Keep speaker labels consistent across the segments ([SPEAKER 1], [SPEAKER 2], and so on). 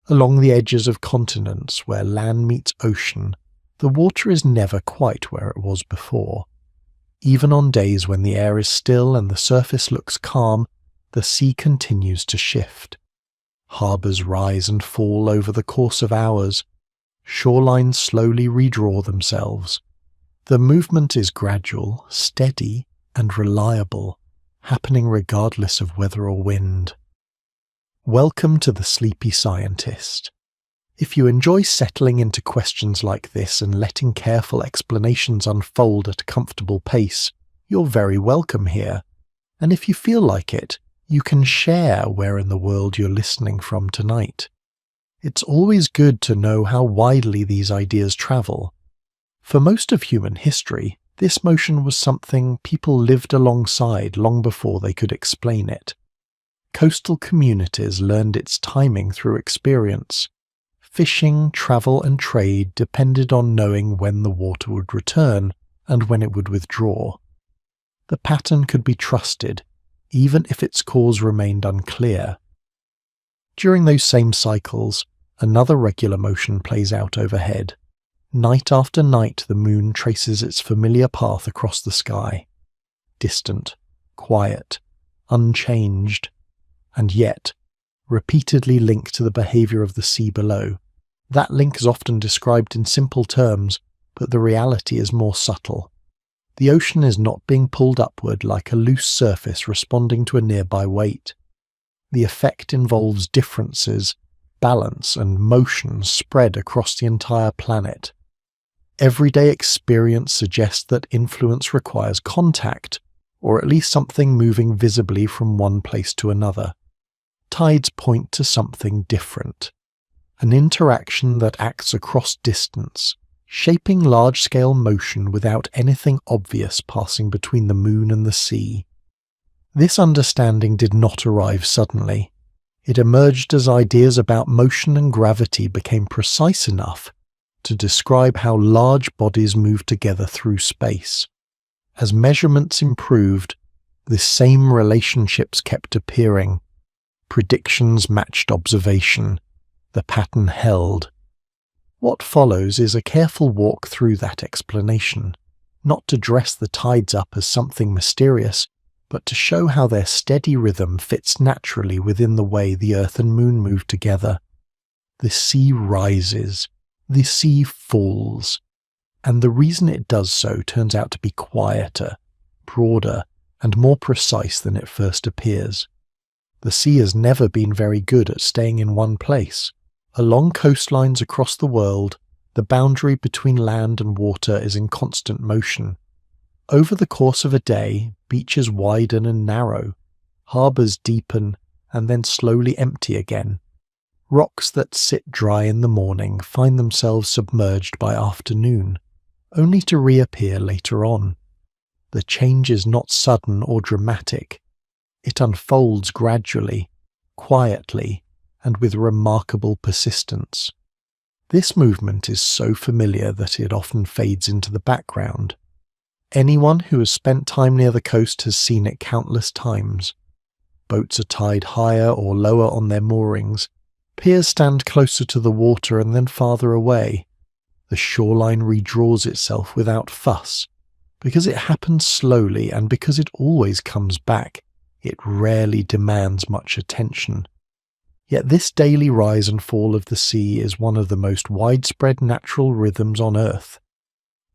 [SPEAKER 1] Along the edges of continents where land meets ocean, the water is never quite where it was before. Even on days when the air is still and the surface looks calm, the sea continues to shift. Harbours rise and fall over the course of hours. Shorelines slowly redraw themselves. The movement is gradual, steady, and reliable, happening regardless of weather or wind. Welcome to the Sleepy Scientist. If you enjoy settling into questions like this and letting careful explanations unfold at a comfortable pace, you're very welcome here. And if you feel like it, you can share where in the world you're listening from tonight. It's always good to know how widely these ideas travel. For most of human history, this motion was something people lived alongside long before they could explain it. Coastal communities learned its timing through experience. Fishing, travel, and trade depended on knowing when the water would return and when it would withdraw. The pattern could be trusted, even if its cause remained unclear. During those same cycles, another regular motion plays out overhead. Night after night the moon traces its familiar path across the sky. Distant, quiet, unchanged, and yet repeatedly linked to the behaviour of the sea below. That link is often described in simple terms, but the reality is more subtle. The ocean is not being pulled upward like a loose surface responding to a nearby weight. The effect involves differences, balance, and motion spread across the entire planet. Everyday experience suggests that influence requires contact, or at least something moving visibly from one place to another. Tides point to something different. An interaction that acts across distance, shaping large-scale motion without anything obvious passing between the moon and the sea. This understanding did not arrive suddenly. It emerged as ideas about motion and gravity became precise enough to describe how large bodies move together through space. As measurements improved, the same relationships kept appearing. Predictions matched observation. The pattern held. What follows is a careful walk through that explanation, not to dress the tides up as something mysterious, but to show how their steady rhythm fits naturally within the way the Earth and Moon move together. The sea rises, the sea falls, and the reason it does so turns out to be quieter, broader, and more precise than it first appears. The sea has never been very good at staying in one place. Along coastlines across the world, the boundary between land and water is in constant motion. Over the course of a day, beaches widen and narrow, harbours deepen and then slowly empty again. Rocks that sit dry in the morning find themselves submerged by afternoon, only to reappear later on. The change is not sudden or dramatic. It unfolds gradually, quietly, and with remarkable persistence. This movement is so familiar that it often fades into the background. Anyone who has spent time near the coast has seen it countless times. Boats are tied higher or lower on their moorings. Piers stand closer to the water and then farther away. The shoreline redraws itself without fuss. Because it happens slowly and because it always comes back, it rarely demands much attention. Yet this daily rise and fall of the sea is one of the most widespread natural rhythms on Earth.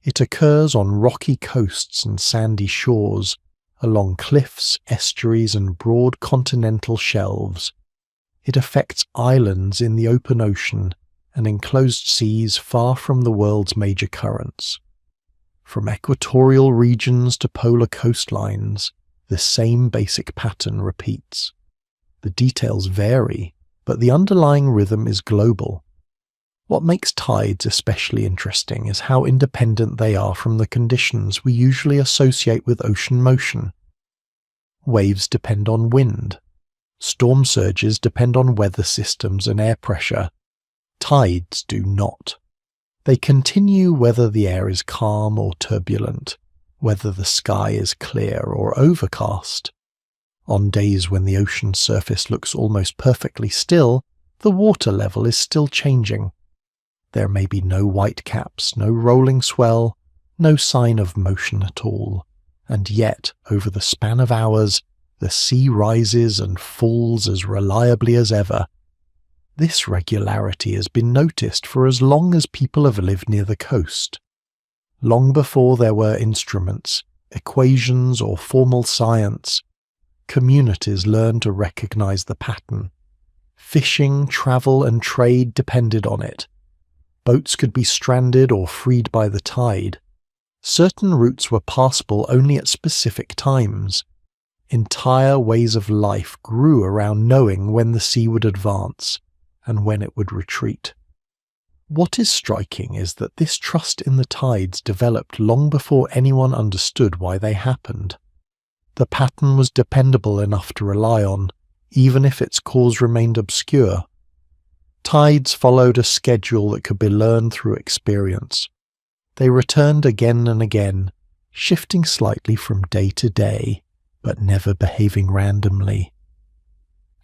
[SPEAKER 1] It occurs on rocky coasts and sandy shores, along cliffs, estuaries, and broad continental shelves. It affects islands in the open ocean and enclosed seas far from the world's major currents. From equatorial regions to polar coastlines, the same basic pattern repeats. The details vary, but the underlying rhythm is global. What makes tides especially interesting is how independent they are from the conditions we usually associate with ocean motion. Waves depend on wind. Storm surges depend on weather systems and air pressure. Tides do not. They continue whether the air is calm or turbulent, whether the sky is clear or overcast. On days when the ocean surface looks almost perfectly still, the water level is still changing. There may be no white caps, no rolling swell, no sign of motion at all, and yet, over the span of hours, the sea rises and falls as reliably as ever. This regularity has been noticed for as long as people have lived near the coast. Long before there were instruments, equations, or formal science, communities learned to recognize the pattern. Fishing, travel, and trade depended on it. Boats could be stranded or freed by the tide. Certain routes were passable only at specific times. Entire ways of life grew around knowing when the sea would advance and when it would retreat. What is striking is that this trust in the tides developed long before anyone understood why they happened. The pattern was dependable enough to rely on, even if its cause remained obscure. Tides followed a schedule that could be learned through experience. They returned again and again, shifting slightly from day to day, but never behaving randomly.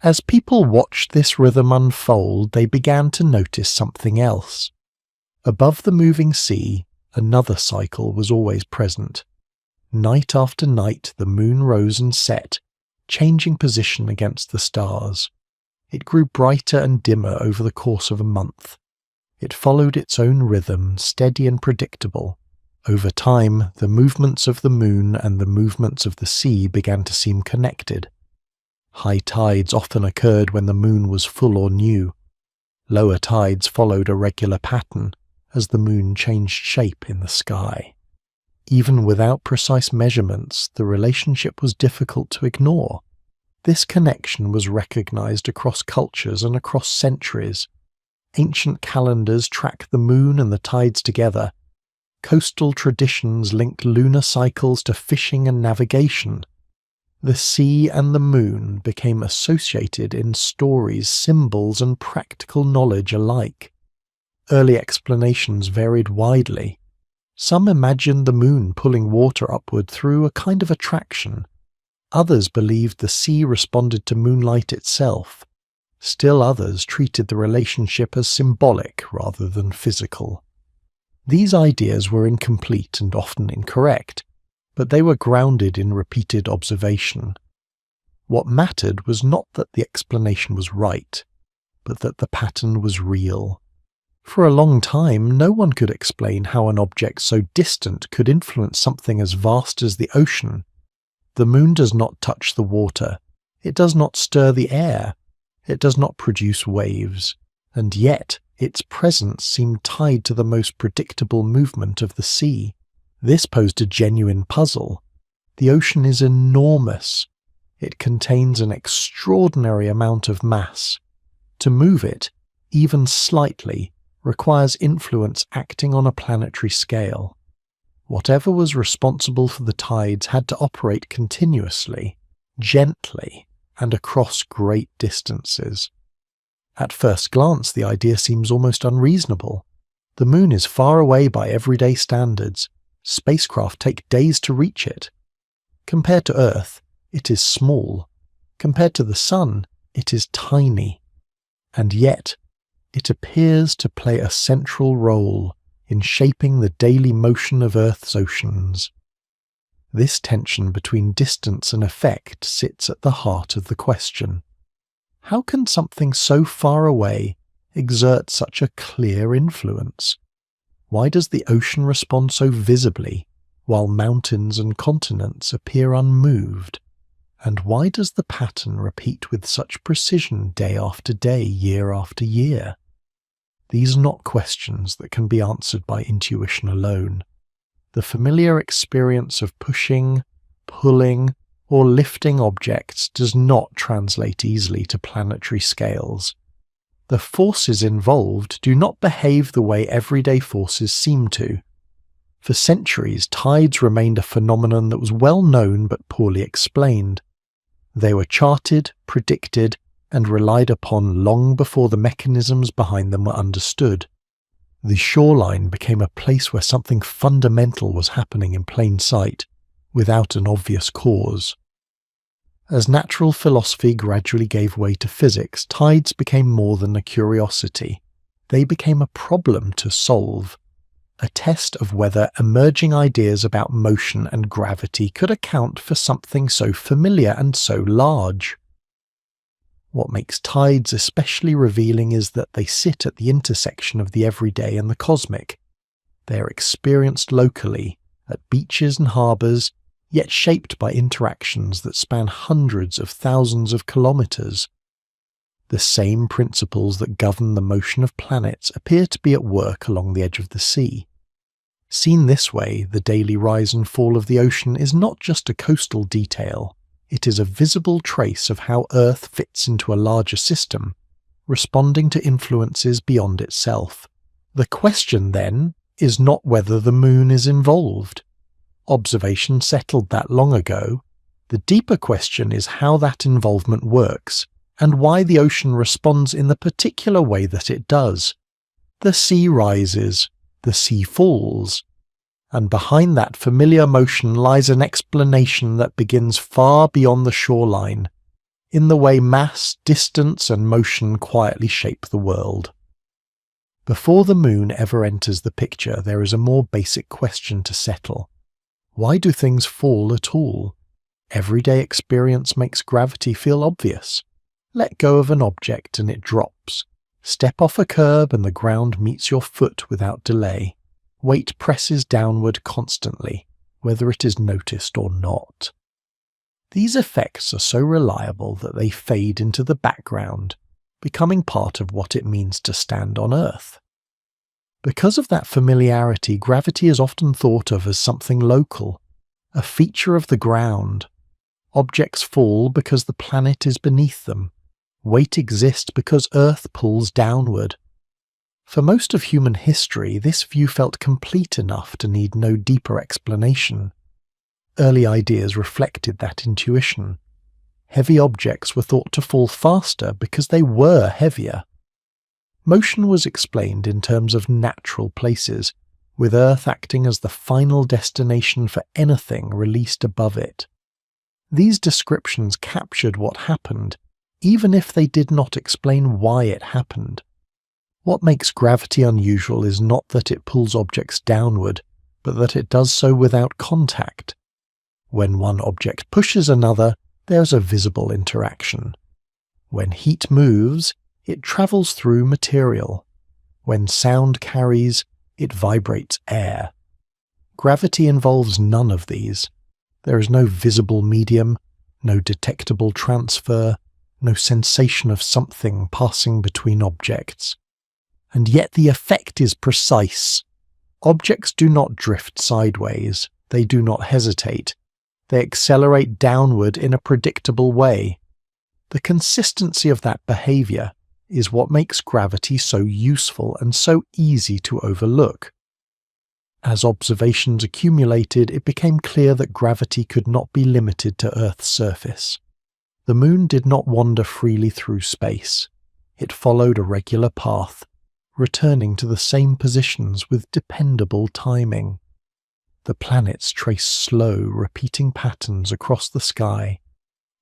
[SPEAKER 1] As people watched this rhythm unfold, they began to notice something else. Above the moving sea, another cycle was always present. Night after night, the moon rose and set, changing position against the stars. It grew brighter and dimmer over the course of a month. It followed its own rhythm, steady and predictable. Over time, the movements of the moon and the movements of the sea began to seem connected. High tides often occurred when the moon was full or new. Lower tides followed a regular pattern as the moon changed shape in the sky. Even without precise measurements, the relationship was difficult to ignore. This connection was recognized across cultures and across centuries. Ancient calendars track the moon and the tides together. Coastal traditions linked lunar cycles to fishing and navigation. The sea and the moon became associated in stories, symbols, and practical knowledge alike. Early explanations varied widely. Some imagined the moon pulling water upward through a kind of attraction. Others believed the sea responded to moonlight itself. Still others treated the relationship as symbolic rather than physical. These ideas were incomplete and often incorrect, but they were grounded in repeated observation. What mattered was not that the explanation was right, but that the pattern was real. For a long time, no one could explain how an object so distant could influence something as vast as the ocean. The moon does not touch the water. It does not stir the air. It does not produce waves. And yet, its presence seemed tied to the most predictable movement of the sea. This posed a genuine puzzle. The ocean is enormous. It contains an extraordinary amount of mass. To move it, even slightly, requires influence acting on a planetary scale. Whatever was responsible for the tides had to operate continuously, gently, and across great distances. At first glance, the idea seems almost unreasonable. The moon is far away by everyday standards. Spacecraft take days to reach it. Compared to Earth, it is small. Compared to the Sun, it is tiny. And yet, it appears to play a central role in shaping the daily motion of Earth's oceans. This tension between distance and effect sits at the heart of the question. How can something so far away exert such a clear influence? Why does the ocean respond so visibly, while mountains and continents appear unmoved? And why does the pattern repeat with such precision day after day, year after year? These are not questions that can be answered by intuition alone. The familiar experience of pushing, pulling, or lifting objects does not translate easily to planetary scales. The forces involved do not behave the way everyday forces seem to. For centuries, tides remained a phenomenon that was well known but poorly explained. They were charted, predicted, and relied upon long before the mechanisms behind them were understood. The shoreline became a place where something fundamental was happening in plain sight, without an obvious cause. As natural philosophy gradually gave way to physics, tides became more than a curiosity. They became a problem to solve, a test of whether emerging ideas about motion and gravity could account for something so familiar and so large. What makes tides especially revealing is that they sit at the intersection of the everyday and the cosmic. They are experienced locally, at beaches and harbours, yet shaped by interactions that span hundreds of thousands of kilometres. The same principles that govern the motion of planets appear to be at work along the edge of the sea. Seen this way, the daily rise and fall of the ocean is not just a coastal detail. It is a visible trace of how Earth fits into a larger system, responding to influences beyond itself. The question, then, is not whether the moon is involved. Observation settled that long ago. The deeper question is how that involvement works, and why the ocean responds in the particular way that it does. The sea rises, the sea falls, and behind that familiar motion lies an explanation that begins far beyond the shoreline, in the way mass, distance, and motion quietly shape the world. Before the moon ever enters the picture, there is a more basic question to settle. Why do things fall at all? Everyday experience makes gravity feel obvious. Let go of an object and it drops. Step off a curb and the ground meets your foot without delay. Weight presses downward constantly, whether it is noticed or not. These effects are so reliable that they fade into the background, becoming part of what it means to stand on Earth. Because of that familiarity, gravity is often thought of as something local, a feature of the ground. Objects fall because the planet is beneath them. Weight exists because Earth pulls downward. For most of human history, this view felt complete enough to need no deeper explanation. Early ideas reflected that intuition. Heavy objects were thought to fall faster because they were heavier. Motion was explained in terms of natural places, with Earth acting as the final destination for anything released above it. These descriptions captured what happened, even if they did not explain why it happened. What makes gravity unusual is not that it pulls objects downward, but that it does so without contact. When one object pushes another, there's a visible interaction. When heat moves, it travels through material. When sound carries, it vibrates air. Gravity involves none of these. There is no visible medium, no detectable transfer, no sensation of something passing between objects. And yet the effect is precise. Objects do not drift sideways. They do not hesitate. They accelerate downward in a predictable way. The consistency of that behavior is what makes gravity so useful and so easy to overlook. As observations accumulated, it became clear that gravity could not be limited to Earth's surface. The moon did not wander freely through space. It followed a regular path, returning to the same positions with dependable timing. The planets traced slow, repeating patterns across the sky.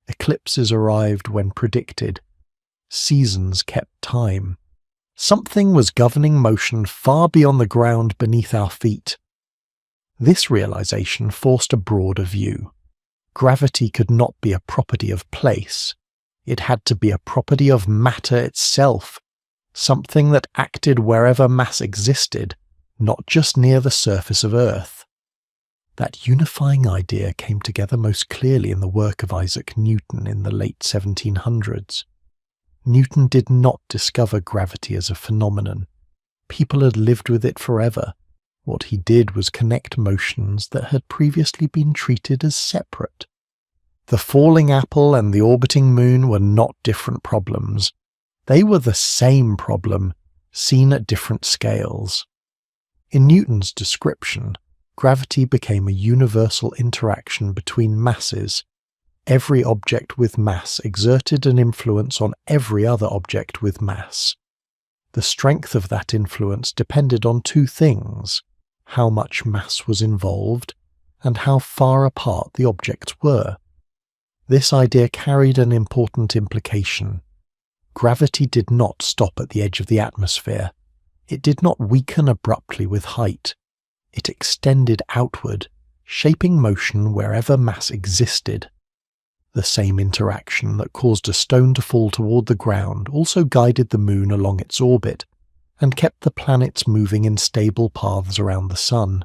[SPEAKER 1] Eclipses arrived when predicted. Seasons kept time. Something was governing motion far beyond the ground beneath our feet. This realization forced a broader view. Gravity could not be a property of place. It had to be a property of matter itself, something that acted wherever mass existed, not just near the surface of Earth. That unifying idea came together most clearly in the work of Isaac Newton in the late 1700s. Newton did not discover gravity as a phenomenon. People had lived with it forever. What he did was connect motions that had previously been treated as separate. The falling apple and the orbiting moon were not different problems. They were the same problem, seen at different scales. In Newton's description, gravity became a universal interaction between masses. Every object with mass exerted an influence on every other object with mass. The strength of that influence depended on two things: how much mass was involved and how far apart the objects were. This idea carried an important implication. Gravity did not stop at the edge of the atmosphere. It did not weaken abruptly with height. It extended outward, shaping motion wherever mass existed. The same interaction that caused a stone to fall toward the ground also guided the moon along its orbit, and kept the planets moving in stable paths around the sun.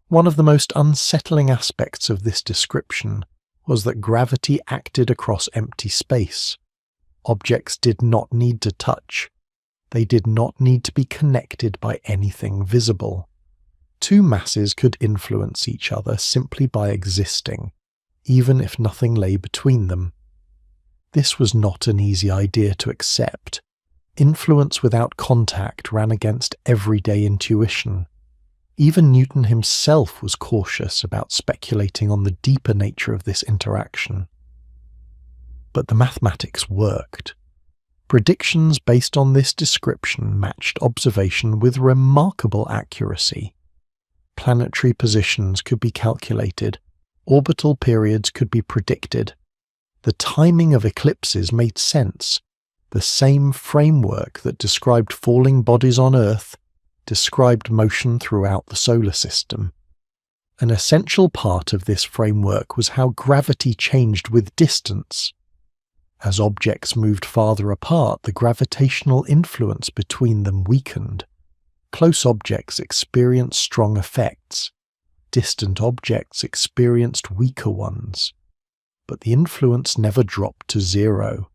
[SPEAKER 1] One of the most unsettling aspects of this description was that gravity acted across empty space. Objects did not need to touch. They did not need to be connected by anything visible. Two masses could influence each other simply by existing, even if nothing lay between them. This was not an easy idea to accept. Influence without contact ran against everyday intuition. Even Newton himself was cautious about speculating on the deeper nature of this interaction. But the mathematics worked. Predictions based on this description matched observation with remarkable accuracy. Planetary positions could be calculated, orbital periods could be predicted. The timing of eclipses made sense. The same framework that described falling bodies on Earth described motion throughout the solar system. An essential part of this framework was how gravity changed with distance. As objects moved farther apart, the gravitational influence between them weakened. Close objects experienced strong effects. Distant objects experienced weaker ones. But the influence never dropped to zero.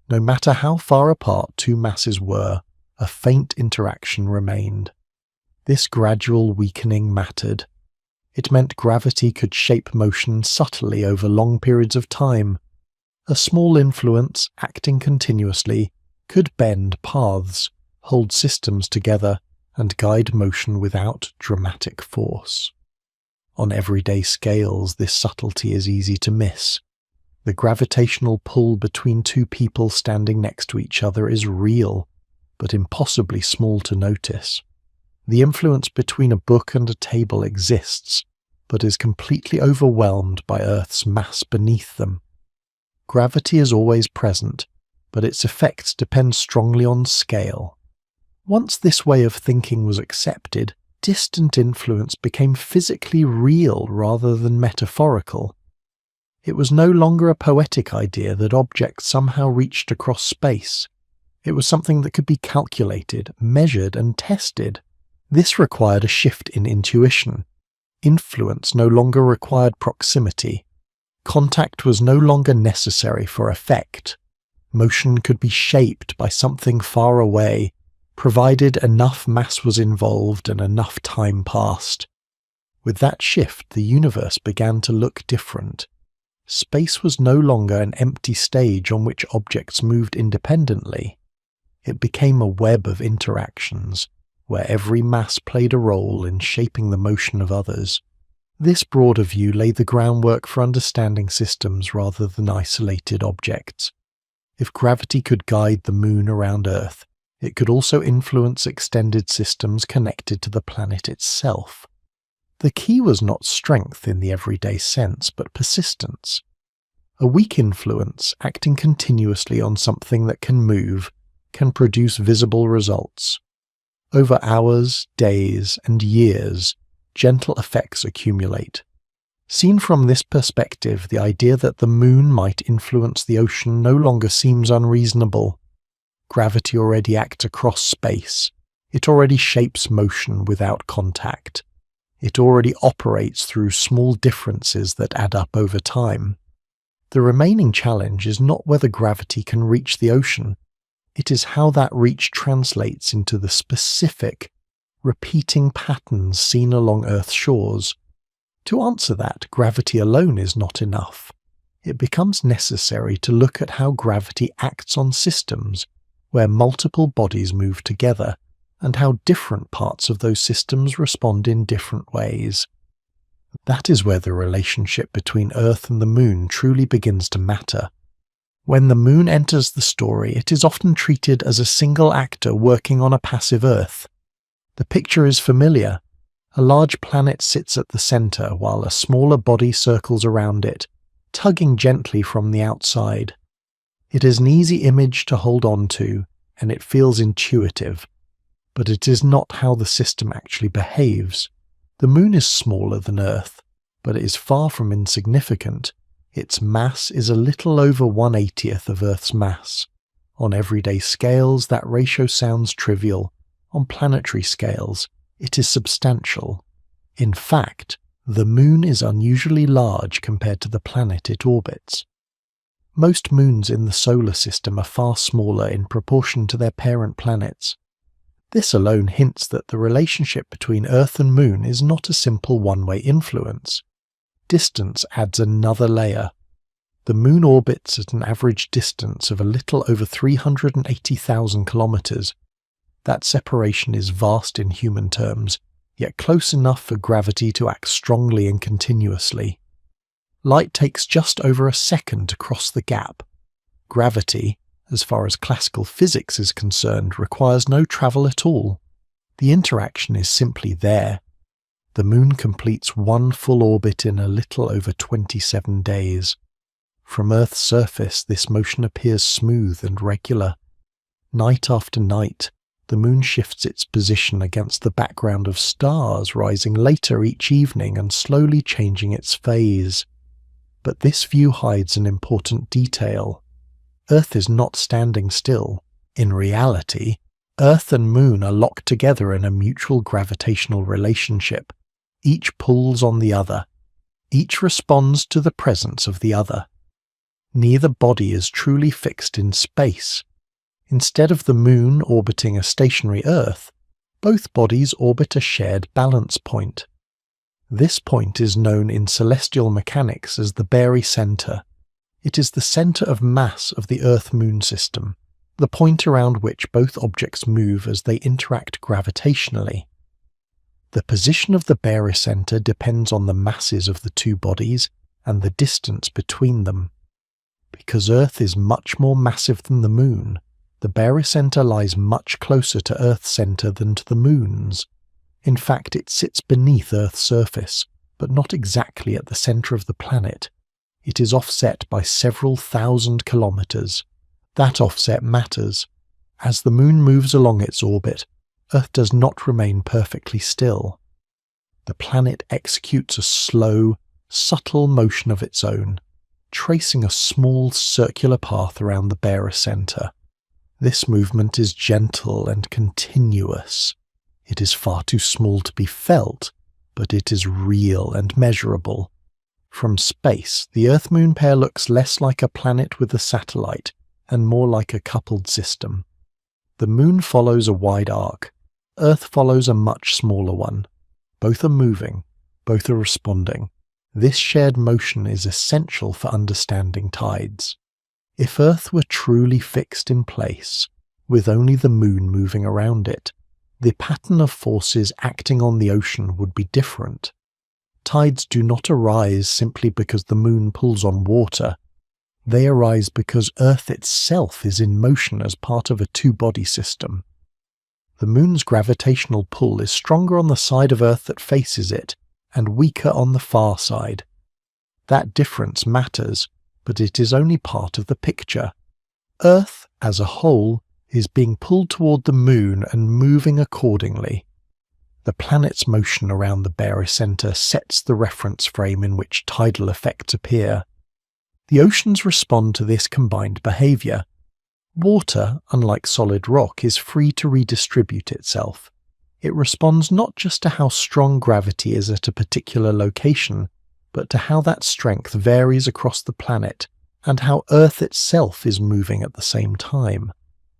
[SPEAKER 1] No matter how far apart two masses were, a faint interaction remained. This gradual weakening mattered. It meant gravity could shape motion subtly over long periods of time. A small influence, acting continuously, could bend paths, hold systems together, and guide motion without dramatic force. On everyday scales, this subtlety is easy to miss. The gravitational pull between two people standing next to each other is real, but impossibly small to notice. The influence between a book and a table exists, but is completely overwhelmed by Earth's mass beneath them. Gravity is always present, but its effects depend strongly on scale. Once this way of thinking was accepted, distant influence became physically real rather than metaphorical. It was no longer a poetic idea that objects somehow reached across space. It was something that could be calculated, measured, and tested. This required a shift in intuition. Influence no longer required proximity. Contact was no longer necessary for effect. Motion could be shaped by something far away, provided enough mass was involved and enough time passed. With that shift, the universe began to look different. Space was no longer an empty stage on which objects moved independently. It became a web of interactions, where every mass played a role in shaping the motion of others. This broader view laid the groundwork for understanding systems rather than isolated objects. If gravity could guide the moon around Earth, it could also influence extended systems connected to the planet itself. The key was not strength in the everyday sense, but persistence. A weak influence, acting continuously on something that can move, can produce visible results. Over hours, days, and years, gentle effects accumulate. Seen from this perspective, the idea that the moon might influence the ocean no longer seems unreasonable. Gravity already acts across space. It already shapes motion without contact. It already operates through small differences that add up over time. The remaining challenge is not whether gravity can reach the ocean. It is how that reach translates into the specific, repeating patterns seen along Earth's shores. To answer that, gravity alone is not enough. It becomes necessary to look at how gravity acts on systems where multiple bodies move together, and how different parts of those systems respond in different ways. That is where the relationship between Earth and the Moon truly begins to matter. When the Moon enters the story, it is often treated as a single actor working on a passive Earth. The picture is familiar. A large planet sits at the center while a smaller body circles around it, tugging gently from the outside. It is an easy image to hold on to, and it feels intuitive, but it is not how the system actually behaves. The Moon is smaller than Earth, but it is far from insignificant. Its mass is a little over 1/80th of Earth's mass. On everyday scales, that ratio sounds trivial. On planetary scales, it is substantial. In fact, the Moon is unusually large compared to the planet it orbits. Most moons in the solar system are far smaller in proportion to their parent planets. This alone hints that the relationship between Earth and Moon is not a simple one-way influence. Distance adds another layer. The Moon orbits at an average distance of a little over 380,000 kilometers. That separation is vast in human terms, yet close enough for gravity to act strongly and continuously. Light takes just over a second to cross the gap. Gravity, as far as classical physics is concerned, requires no travel at all. The interaction is simply there. The Moon completes one full orbit in a little over 27 days. From Earth's surface, this motion appears smooth and regular. Night after night, the Moon shifts its position against the background of stars, rising later each evening and slowly changing its phase. But this view hides an important detail. Earth is not standing still. In reality, Earth and Moon are locked together in a mutual gravitational relationship. Each pulls on the other. Each responds to the presence of the other. Neither body is truly fixed in space. Instead of the Moon orbiting a stationary Earth, both bodies orbit a shared balance point. This point is known in celestial mechanics as the barycenter. It is the center of mass of the Earth-Moon system, the point around which both objects move as they interact gravitationally. The position of the barycenter depends on the masses of the two bodies and the distance between them. Because Earth is much more massive than the Moon, the barycenter lies much closer to Earth's center than to the Moon's. In fact, it sits beneath Earth's surface, but not exactly at the center of the planet. It is offset by several thousand kilometers. That offset matters. As the Moon moves along its orbit, Earth does not remain perfectly still. The planet executes a slow, subtle motion of its own, tracing a small circular path around the barycenter. This movement is gentle and continuous. It is far too small to be felt, but it is real and measurable. From space, the Earth-Moon pair looks less like a planet with a satellite and more like a coupled system. The Moon follows a wide arc. Earth follows a much smaller one. Both are moving. Both are responding. This shared motion is essential for understanding tides. If Earth were truly fixed in place, with only the Moon moving around it, the pattern of forces acting on the ocean would be different. Tides do not arise simply because the Moon pulls on water. They arise because Earth itself is in motion as part of a two-body system. The Moon's gravitational pull is stronger on the side of Earth that faces it, and weaker on the far side. That difference matters, but it is only part of the picture. Earth, as a whole, is being pulled toward the Moon and moving accordingly. The planet's motion around the barycenter sets the reference frame in which tidal effects appear. The oceans respond to this combined behavior. Water, unlike solid rock, is free to redistribute itself. It responds not just to how strong gravity is at a particular location, but to how that strength varies across the planet and how Earth itself is moving at the same time.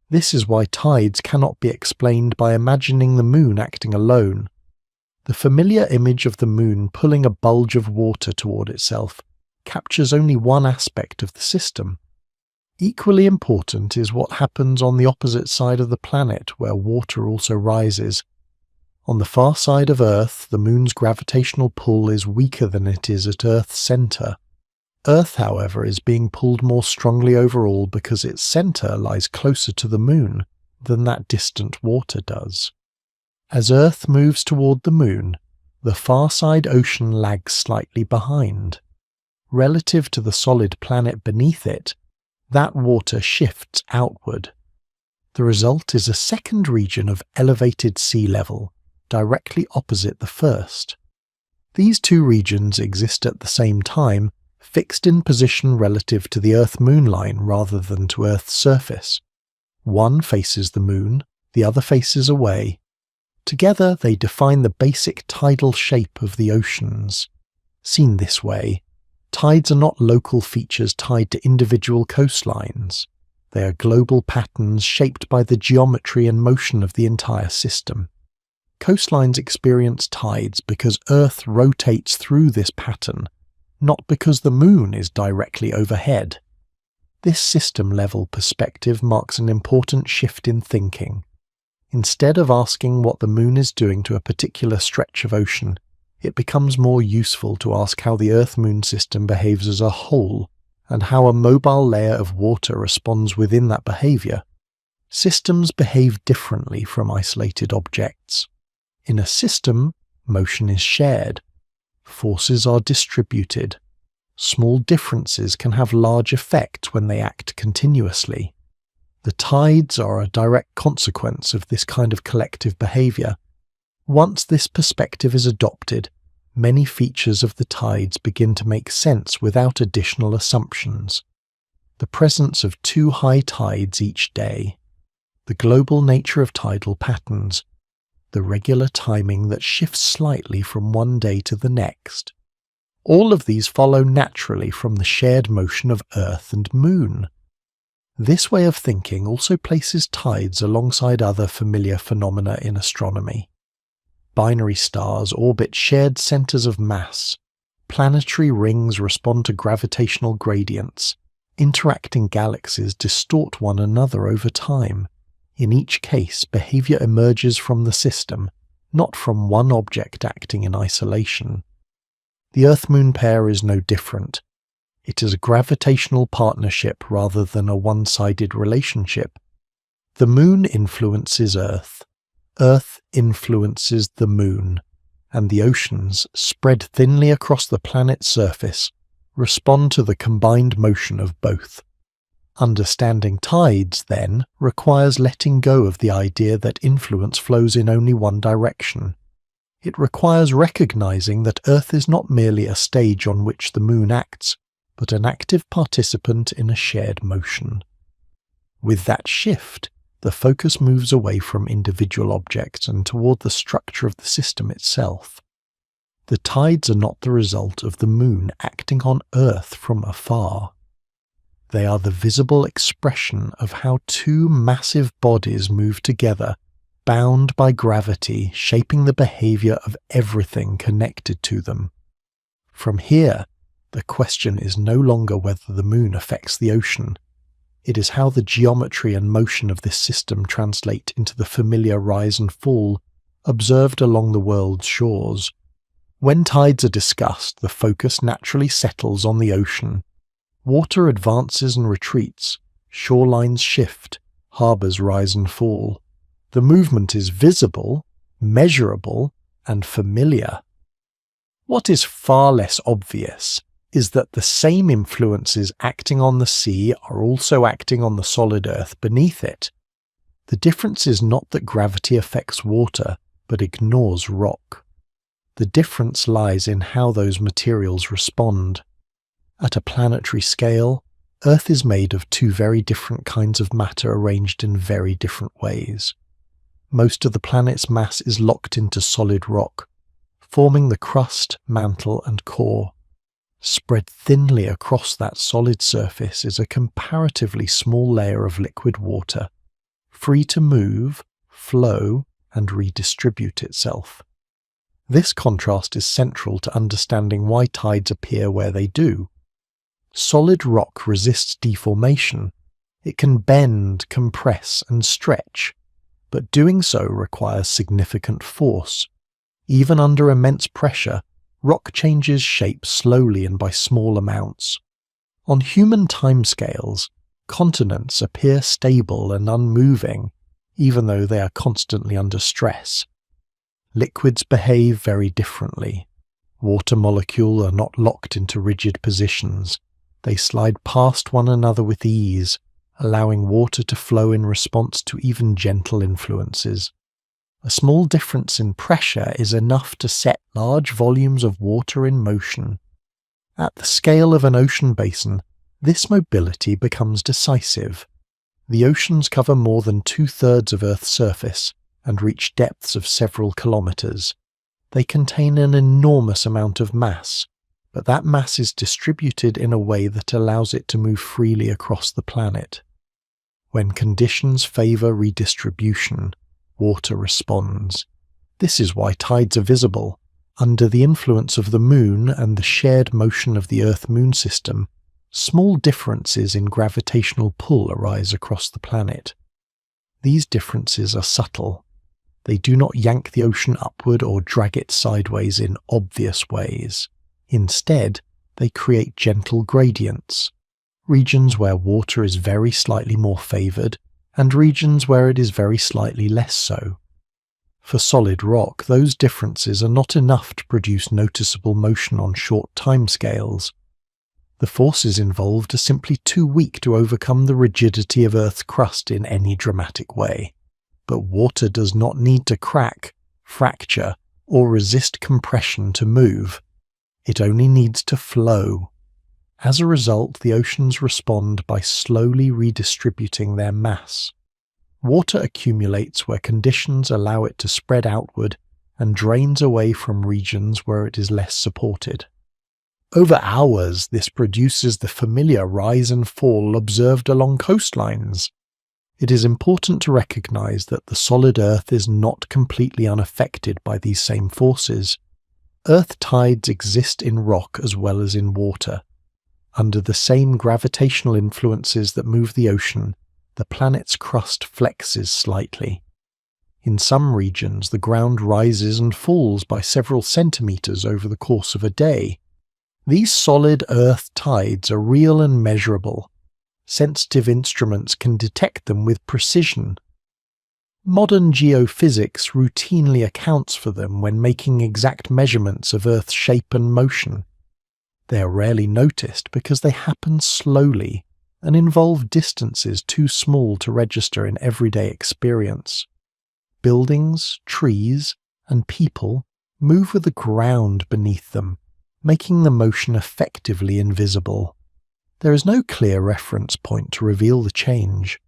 [SPEAKER 1] This is why tides cannot be explained by imagining the Moon acting alone. The familiar image of the Moon pulling a bulge of water toward itself captures only one aspect of the system. Equally important is what happens on the opposite side of the planet, where water also rises. On the far side of Earth, the Moon's gravitational pull is weaker than it is at Earth's center. Earth, however, is being pulled more strongly overall because its center lies closer to the Moon than that distant water does. As Earth moves toward the Moon, the far side ocean lags slightly behind. relative to the solid planet beneath it, that water shifts outward. The result is a second region of elevated sea level, directly opposite the first. These two regions exist at the same time, fixed in position relative to the Earth-Moon line rather than to Earth's surface. One faces the Moon, the other faces away. Together they define the basic tidal shape of the oceans. Seen this way, tides are not local features tied to individual coastlines. They are global patterns shaped by the geometry and motion of the entire system. Coastlines experience tides because Earth rotates through this pattern, not because the Moon is directly overhead. This system-level perspective marks an important shift in thinking. Instead of asking what the Moon is doing to a particular stretch of ocean, it becomes more useful to ask how the Earth-Moon system behaves as a whole, and how a mobile layer of water responds within that behavior. Systems behave differently from isolated objects. In a system, motion is shared. Forces are distributed. Small differences can have large effect when they act continuously. The tides are a direct consequence of this kind of collective behavior. Once this perspective is adopted, many features of the tides begin to make sense without additional assumptions. The presence of two high tides each day, the global nature of tidal patterns, the regular timing that shifts slightly from one day to the next. All of these follow naturally from the shared motion of Earth and Moon. This way of thinking also places tides alongside other familiar phenomena in astronomy. Binary stars orbit shared centers of mass. Planetary rings respond to gravitational gradients. Interacting galaxies distort one another over time. In each case, behavior emerges from the system, not from one object acting in isolation. The Earth-Moon pair is no different. It is a gravitational partnership rather than a one-sided relationship. The Moon influences Earth. Earth influences the Moon, and the oceans, spread thinly across the planet's surface, respond to the combined motion of both. Understanding tides, then, requires letting go of the idea that influence flows in only one direction. It requires recognizing that Earth is not merely a stage on which the Moon acts, but an active participant in a shared motion. With that shift, the focus moves away from individual objects and toward the structure of the system itself. The tides are not the result of the Moon acting on Earth from afar. They are the visible expression of how two massive bodies move together, bound by gravity, shaping the behavior of everything connected to them. From here, the question is no longer whether the Moon affects the ocean. It is how the geometry and motion of this system translate into the familiar rise and fall observed along the world's shores. When tides are discussed, the focus naturally settles on the ocean. Water advances and retreats, shorelines shift, harbours rise and fall. The movement is visible, measurable, and familiar. What is far less obvious is that the same influences acting on the sea are also acting on the solid Earth beneath it. The difference is not that gravity affects water, but ignores rock. The difference lies in how those materials respond. At a planetary scale, Earth is made of two very different kinds of matter arranged in very different ways. Most of the planet's mass is locked into solid rock, forming the crust, mantle, and core. Spread thinly across that solid surface is a comparatively small layer of liquid water, free to move, flow, and redistribute itself. This contrast is central to understanding why tides appear where they do. Solid rock resists deformation. It can bend, compress, and stretch, but doing so requires significant force. Even under immense pressure, rock changes shape slowly and by small amounts. On human timescales, continents appear stable and unmoving, even though they are constantly under stress. Liquids behave very differently. Water molecules are not locked into rigid positions. They slide past one another with ease, allowing water to flow in response to even gentle influences. A small difference in pressure is enough to set large volumes of water in motion. At the scale of an ocean basin, this mobility becomes decisive. The oceans cover more than 2/3 of Earth's surface and reach depths of several kilometers. They contain an enormous amount of mass, but that mass is distributed in a way that allows it to move freely across the planet. When conditions favor redistribution, water responds. This is why tides are visible. Under the influence of the Moon and the shared motion of the Earth-Moon system, small differences in gravitational pull arise across the planet. These differences are subtle. They do not yank the ocean upward or drag it sideways in obvious ways. Instead, they create gentle gradients, regions where water is very slightly more favored, and regions where it is very slightly less so. For solid rock, those differences are not enough to produce noticeable motion on short timescales. The forces involved are simply too weak to overcome the rigidity of Earth's crust in any dramatic way. But water does not need to crack, fracture, or resist compression to move. It only needs to flow. As a result, the oceans respond by slowly redistributing their mass. Water accumulates where conditions allow it to spread outward and drains away from regions where it is less supported. Over hours, this produces the familiar rise and fall observed along coastlines. It is important to recognize that the solid Earth is not completely unaffected by these same forces. Earth tides exist in rock as well as in water. Under the same gravitational influences that move the ocean, the planet's crust flexes slightly. In some regions, the ground rises and falls by several centimeters over the course of a day. These solid Earth tides are real and measurable. Sensitive instruments can detect them with precision. Modern geophysics routinely accounts for them when making exact measurements of Earth's shape and motion. They are rarely noticed because they happen slowly and involve distances too small to register in everyday experience. Buildings, trees, and people move with the ground beneath them, making the motion effectively invisible. There is no clear reference point to reveal the change.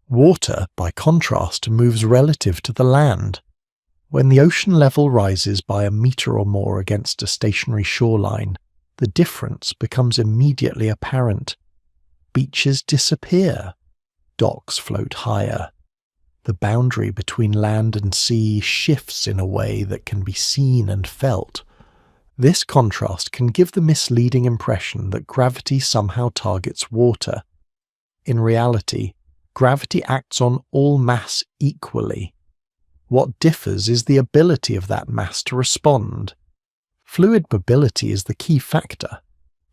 [SPEAKER 1] Water, by contrast, moves relative to the land. When the ocean level rises by a meter or more against a stationary shoreline, the difference becomes immediately apparent. Beaches disappear. Docks float higher. The boundary between land and sea shifts in a way that can be seen and felt. This contrast can give the misleading impression that gravity somehow targets water. In reality, gravity acts on all mass equally. What differs is the ability of that mass to respond. Fluid mobility is the key factor.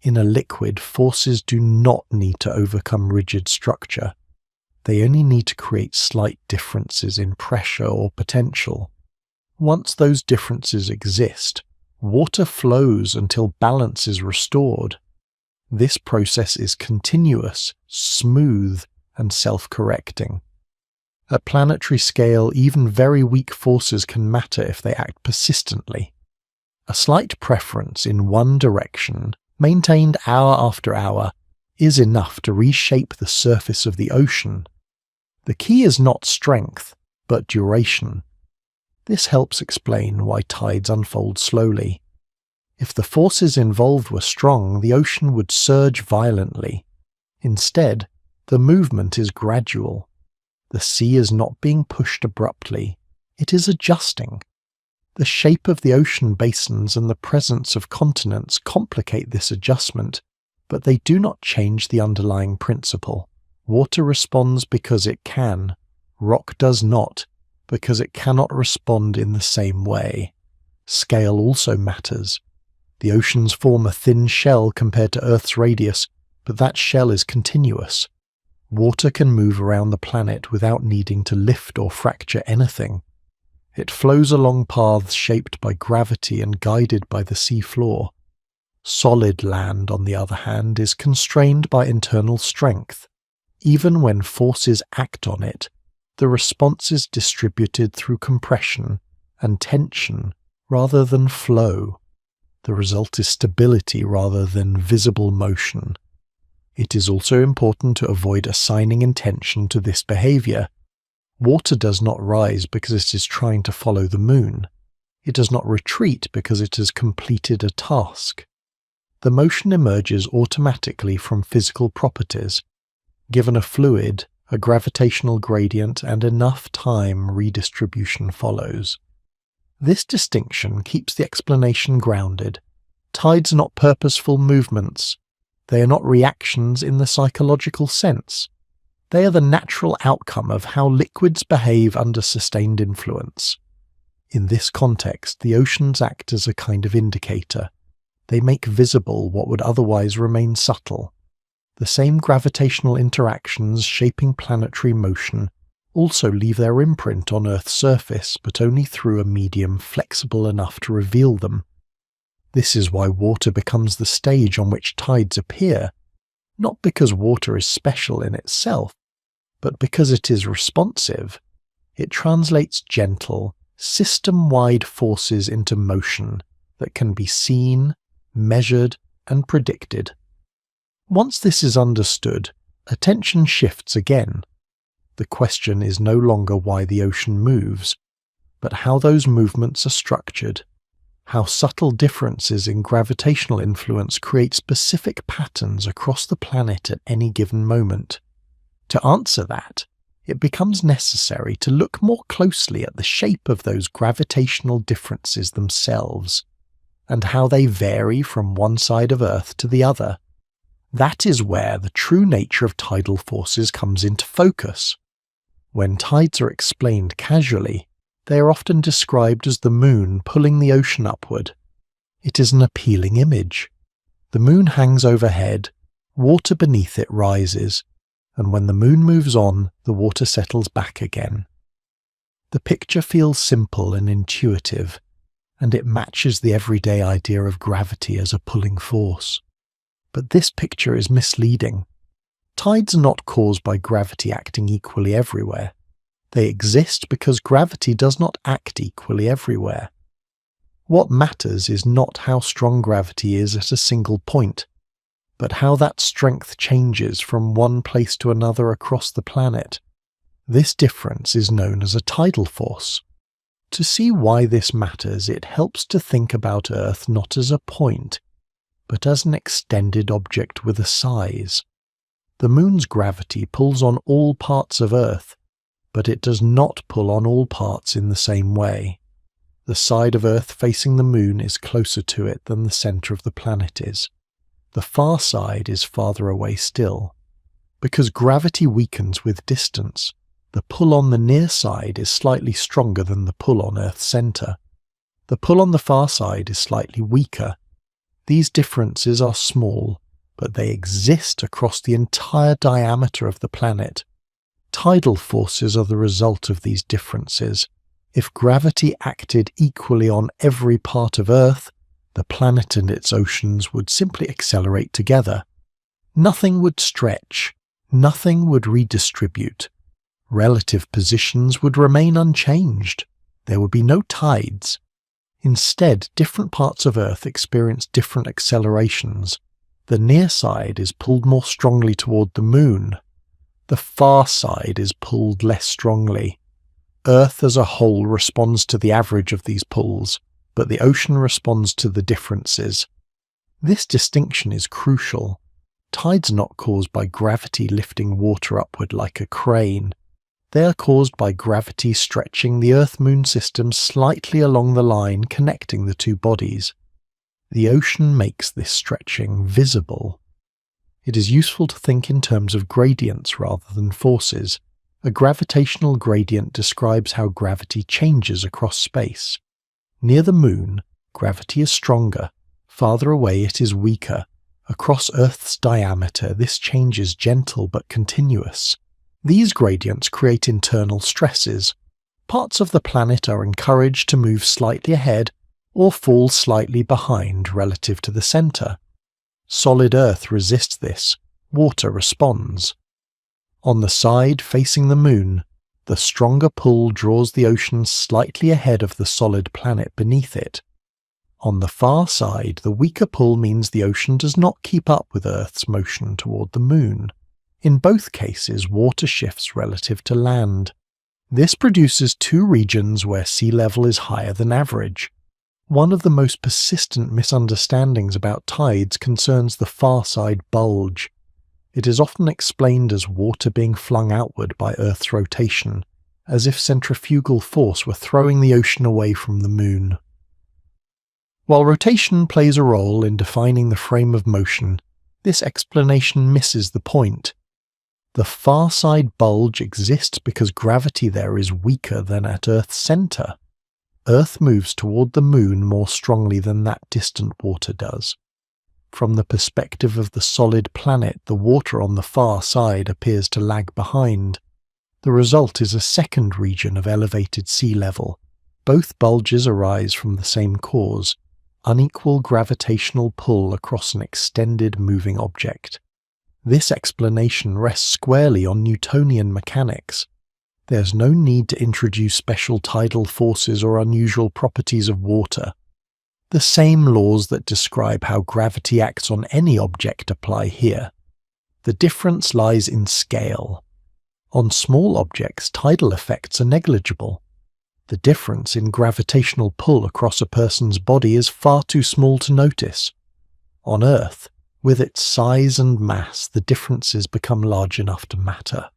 [SPEAKER 1] In a liquid, forces do not need to overcome rigid structure. They only need to create slight differences in pressure or potential. Once those differences exist, water flows until balance is restored. This process is continuous, smooth, and self-correcting. At planetary scale, even very weak forces can matter if they act persistently. A slight preference in one direction, maintained hour after hour, is enough to reshape the surface of the ocean. The key is not strength, but duration. This helps explain why tides unfold slowly. If the forces involved were strong, the ocean would surge violently. Instead, the movement is gradual. The sea is not being pushed abruptly. It is adjusting. The shape of the ocean basins and the presence of continents complicate this adjustment, but they do not change the underlying principle. Water responds because it can. Rock does not, because it cannot respond in the same way. Scale also matters. The oceans form a thin shell compared to Earth's radius, but that shell is continuous. Water can move around the planet without needing to lift or fracture anything. It flows along paths shaped by gravity and guided by the sea floor. Solid land, on the other hand, is constrained by internal strength. Even when forces act on it, the response is distributed through compression and tension rather than flow. The result is stability rather than visible motion. It is also important to avoid assigning intention to this behavior. Water does not rise because it is trying to follow the moon. It does not retreat because it has completed a task. The motion emerges automatically from physical properties. Given a fluid, a gravitational gradient, and enough time, redistribution follows. This distinction keeps the explanation grounded. Tides are not purposeful movements. They are not reactions in the psychological sense. They are the natural outcome of how liquids behave under sustained influence. In this context, the oceans act as a kind of indicator. They make visible what would otherwise remain subtle. The same gravitational interactions shaping planetary motion also leave their imprint on Earth's surface, but only through a medium flexible enough to reveal them. This is why water becomes the stage on which tides appear, not because water is special in itself, but because it is responsive. It translates gentle, system-wide forces into motion that can be seen, measured, and predicted. Once this is understood, attention shifts again. The question is no longer why the ocean moves, but how those movements are structured, how subtle differences in gravitational influence create specific patterns across the planet at any given moment. To answer that, it becomes necessary to look more closely at the shape of those gravitational differences themselves, and how they vary from one side of Earth to the other. That is where the true nature of tidal forces comes into focus. When tides are explained casually, they are often described as the moon pulling the ocean upward. It is an appealing image. The moon hangs overhead, water beneath it rises, and when the moon moves on, the water settles back again. The picture feels simple and intuitive, and it matches the everyday idea of gravity as a pulling force. But this picture is misleading. Tides are not caused by gravity acting equally everywhere. They exist because gravity does not act equally everywhere. What matters is not how strong gravity is at a single point, but how that strength changes from one place to another across the planet. This difference is known as a tidal force. To see why this matters, it helps to think about Earth not as a point, but as an extended object with a size. The moon's gravity pulls on all parts of Earth, but it does not pull on all parts in the same way. The side of Earth facing the moon is closer to it than the center of the planet is. The far side is farther away still. Because gravity weakens with distance, the pull on the near side is slightly stronger than the pull on Earth's center. The pull on the far side is slightly weaker. These differences are small, but they exist across the entire diameter of the planet. Tidal forces are the result of these differences. If gravity acted equally on every part of Earth, the planet and its oceans would simply accelerate together. Nothing would stretch, nothing would redistribute. Relative positions would remain unchanged. There would be no tides. Instead, different parts of Earth experience different accelerations. The near side is pulled more strongly toward the moon. The far side is pulled less strongly. Earth as a whole responds to the average of these pulls, but the ocean responds to the differences. This distinction is crucial. Tides are not caused by gravity lifting water upward like a crane. They are caused by gravity stretching the Earth-Moon system slightly along the line connecting the two bodies. The ocean makes this stretching visible. It is useful to think in terms of gradients rather than forces. A gravitational gradient describes how gravity changes across space. Near the moon, gravity is stronger. Farther away, it is weaker. Across Earth's diameter, this change is gentle but continuous. These gradients create internal stresses. Parts of the planet are encouraged to move slightly ahead or fall slightly behind relative to the centre. Solid Earth resists this, water responds. On the side facing the Moon, the stronger pull draws the ocean slightly ahead of the solid planet beneath it. On the far side, the weaker pull means the ocean does not keep up with Earth's motion toward the Moon. In both cases, water shifts relative to land. This produces two regions where sea level is higher than average. One of the most persistent misunderstandings about tides concerns the far side bulge. It is often explained as water being flung outward by Earth's rotation, as if centrifugal force were throwing the ocean away from the Moon. While rotation plays a role in defining the frame of motion, this explanation misses the point. The far side bulge exists because gravity there is weaker than at Earth's centre. Earth moves toward the Moon more strongly than that distant water does. From the perspective of the solid planet, the water on the far side appears to lag behind. The result is a second region of elevated sea level. Both bulges arise from the same cause: unequal gravitational pull across an extended moving object. This explanation rests squarely on Newtonian mechanics. There's no need to introduce special tidal forces or unusual properties of water. The same laws that describe how gravity acts on any object apply here. The difference lies in scale. On small objects, tidal effects are negligible. The difference in gravitational pull across a person's body is far too small to notice. On Earth, with its size and mass, the differences become large enough to matter.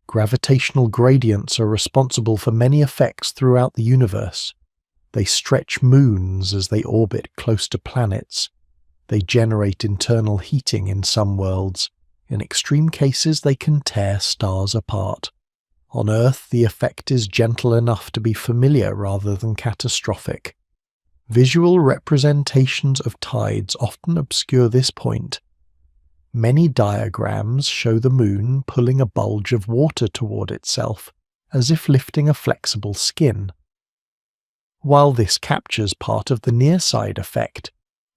[SPEAKER 1] Gravitational gradients are responsible for many effects throughout the universe. They stretch moons as they orbit close to planets. They generate internal heating in some worlds. In extreme cases, they can tear stars apart. On Earth, the effect is gentle enough to be familiar rather than catastrophic. Visual representations of tides often obscure this point. Many diagrams show the Moon pulling a bulge of water toward itself, as if lifting a flexible skin. While this captures part of the near-side effect,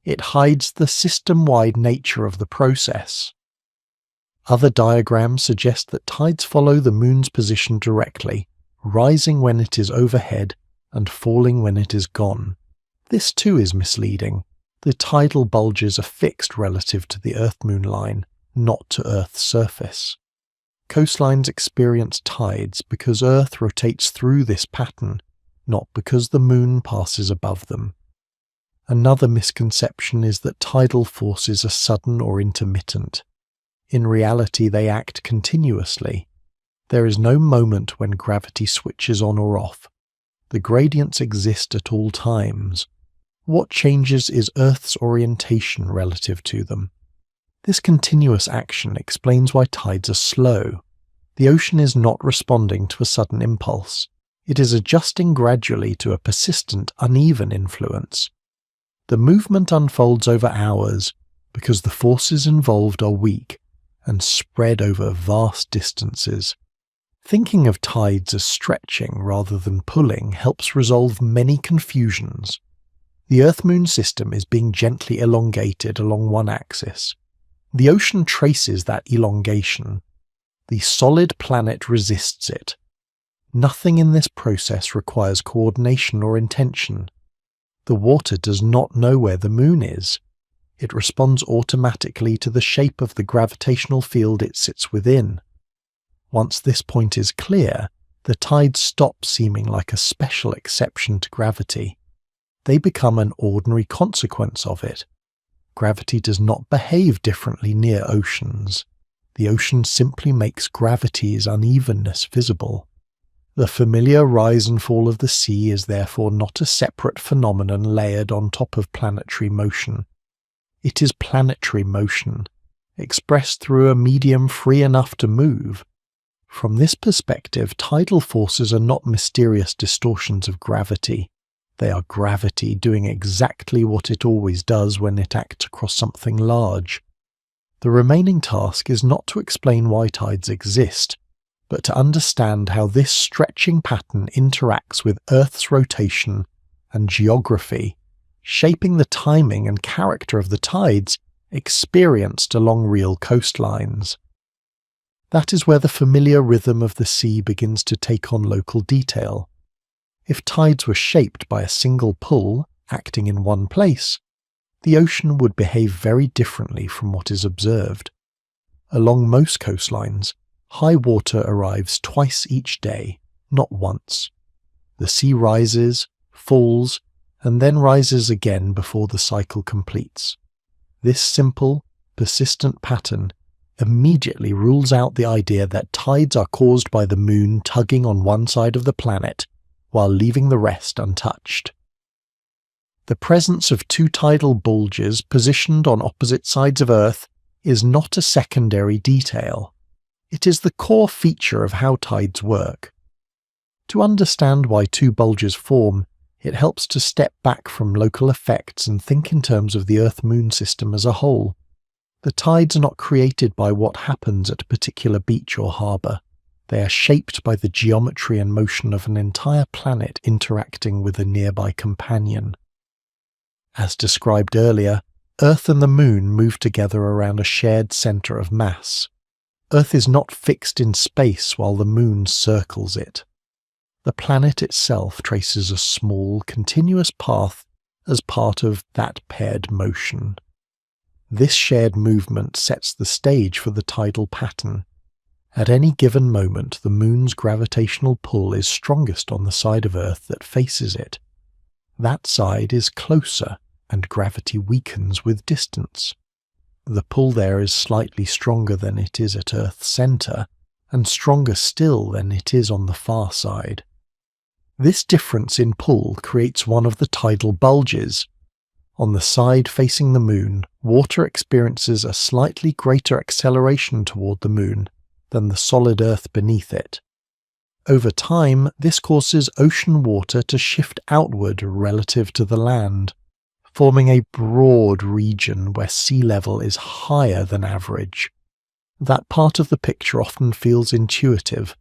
[SPEAKER 1] it hides the system-wide nature of the process. Other diagrams suggest that tides follow the Moon's position directly, rising when it is overhead and falling when it is gone. This too is misleading. The tidal bulges are fixed relative to the Earth-Moon line, not to Earth's surface. Coastlines experience tides because Earth rotates through this pattern, not because the Moon passes above them. Another misconception is that tidal forces are sudden or intermittent. In reality, they act continuously. There is no moment when gravity switches on or off. The gradients exist at all times. What changes is Earth's orientation relative to them. This continuous action explains why tides are slow. The ocean is not responding to a sudden impulse. It is adjusting gradually to a persistent, uneven influence. The movement unfolds over hours because the forces involved are weak and spread over vast distances. Thinking of tides as stretching rather than pulling helps resolve many confusions. The Earth-Moon system is being gently elongated along one axis. The ocean traces that elongation. The solid planet resists it. Nothing in this process requires coordination or intention. The water does not know where the Moon is. It responds automatically to the shape of the gravitational field it sits within. Once this point is clear, the tides stop seeming like a special exception to gravity. They become an ordinary consequence of it. Gravity does not behave differently near oceans. The ocean simply makes gravity's unevenness visible. The familiar rise and fall of the sea is therefore not a separate phenomenon layered on top of planetary motion. It is planetary motion, expressed through a medium free enough to move. From this perspective, tidal forces are not mysterious distortions of gravity. They are gravity doing exactly what it always does when it acts across something large. The remaining task is not to explain why tides exist, But to understand how this stretching pattern interacts with Earth's rotation and geography, shaping the timing and character of the tides experienced along real coastlines. That is where the familiar rhythm of the sea begins to take on local detail. If tides were shaped by a single pull acting in one place, the ocean would behave very differently from what is observed. Along most coastlines, high water arrives twice each day, not once. The sea rises, falls, and then rises again before the cycle completes. This simple, persistent pattern immediately rules out the idea that tides are caused by the moon tugging on one side of the planet while leaving the rest untouched. The presence of two tidal bulges positioned on opposite sides of Earth is not a secondary detail. It is the core feature of how tides work. To understand why two bulges form, it helps to step back from local effects and think in terms of the Earth-Moon system as a whole. The tides are not created by what happens at a particular beach or harbour. They are shaped by the geometry and motion of an entire planet interacting with a nearby companion. As described earlier, Earth and the Moon move together around a shared centre of mass. Earth is not fixed in space while the Moon circles it. The planet itself traces a small, continuous path as part of that paired motion. This shared movement sets the stage for the tidal pattern. At any given moment, the Moon's gravitational pull is strongest on the side of Earth that faces it. That side is closer, and gravity weakens with distance. The pull there is slightly stronger than it is at Earth's centre, and stronger still than it is on the far side. This difference in pull creates one of the tidal bulges. On the side facing the Moon, water experiences a slightly greater acceleration toward the Moon than the solid Earth beneath it. Over time, this causes ocean water to shift outward relative to the land, forming a broad region where sea level is higher than average. That part of the picture often feels intuitive.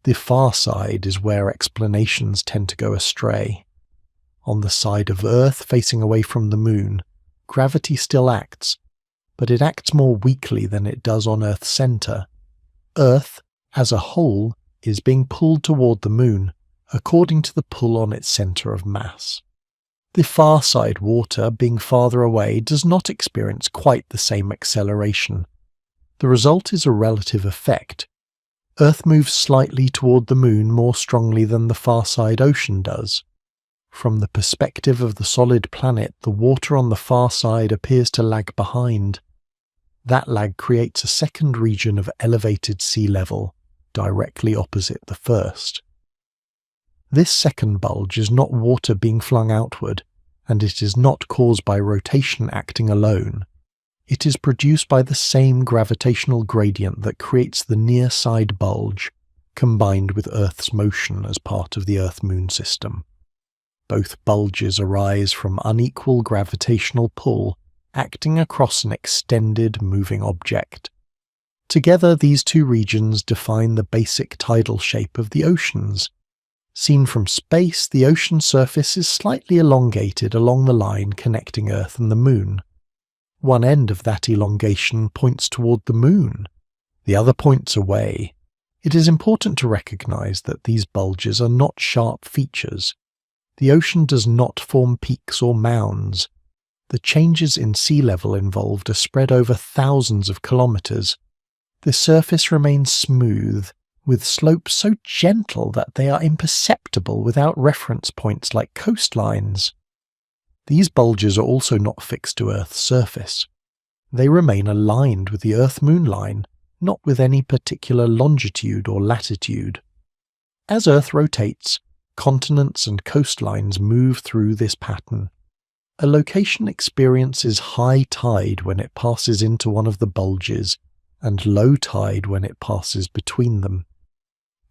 [SPEAKER 1] The far side is where explanations tend to go astray. On the side of Earth facing away from the Moon, gravity still acts, but it acts more weakly than it does on Earth's centre. Earth, as a whole, is being pulled toward the Moon, according to the pull on its centre of mass. The far side water, being farther away, does not experience quite the same acceleration. The result is a relative effect. Earth moves slightly toward the Moon more strongly than the far side ocean does. From the perspective of the solid planet, the water on the far side appears to lag behind. That lag creates a second region of elevated sea level, directly opposite the first. This second bulge is not water being flung outward, and it is not caused by rotation acting alone. It is produced by the same gravitational gradient that creates the near side bulge, combined with Earth's motion as part of the Earth-Moon system. Both bulges arise from unequal gravitational pull acting across an extended moving object. Together, these two regions define the basic tidal shape of the oceans. Seen from space, the ocean surface is slightly elongated along the line connecting Earth and the Moon. One end of that elongation points toward the Moon. The other points away. It is important to recognize that these bulges are not sharp features. The ocean does not form peaks or mounds. The changes in sea level involved are spread over thousands of kilometers. The surface remains smooth, with slopes so gentle that they are imperceptible without reference points like coastlines. These bulges are also not fixed to Earth's surface. They remain aligned with the Earth-Moon line, not with any particular longitude or latitude. As Earth rotates, continents and coastlines move through this pattern. A location experiences high tide when it passes into one of the bulges, and low tide when it passes between them.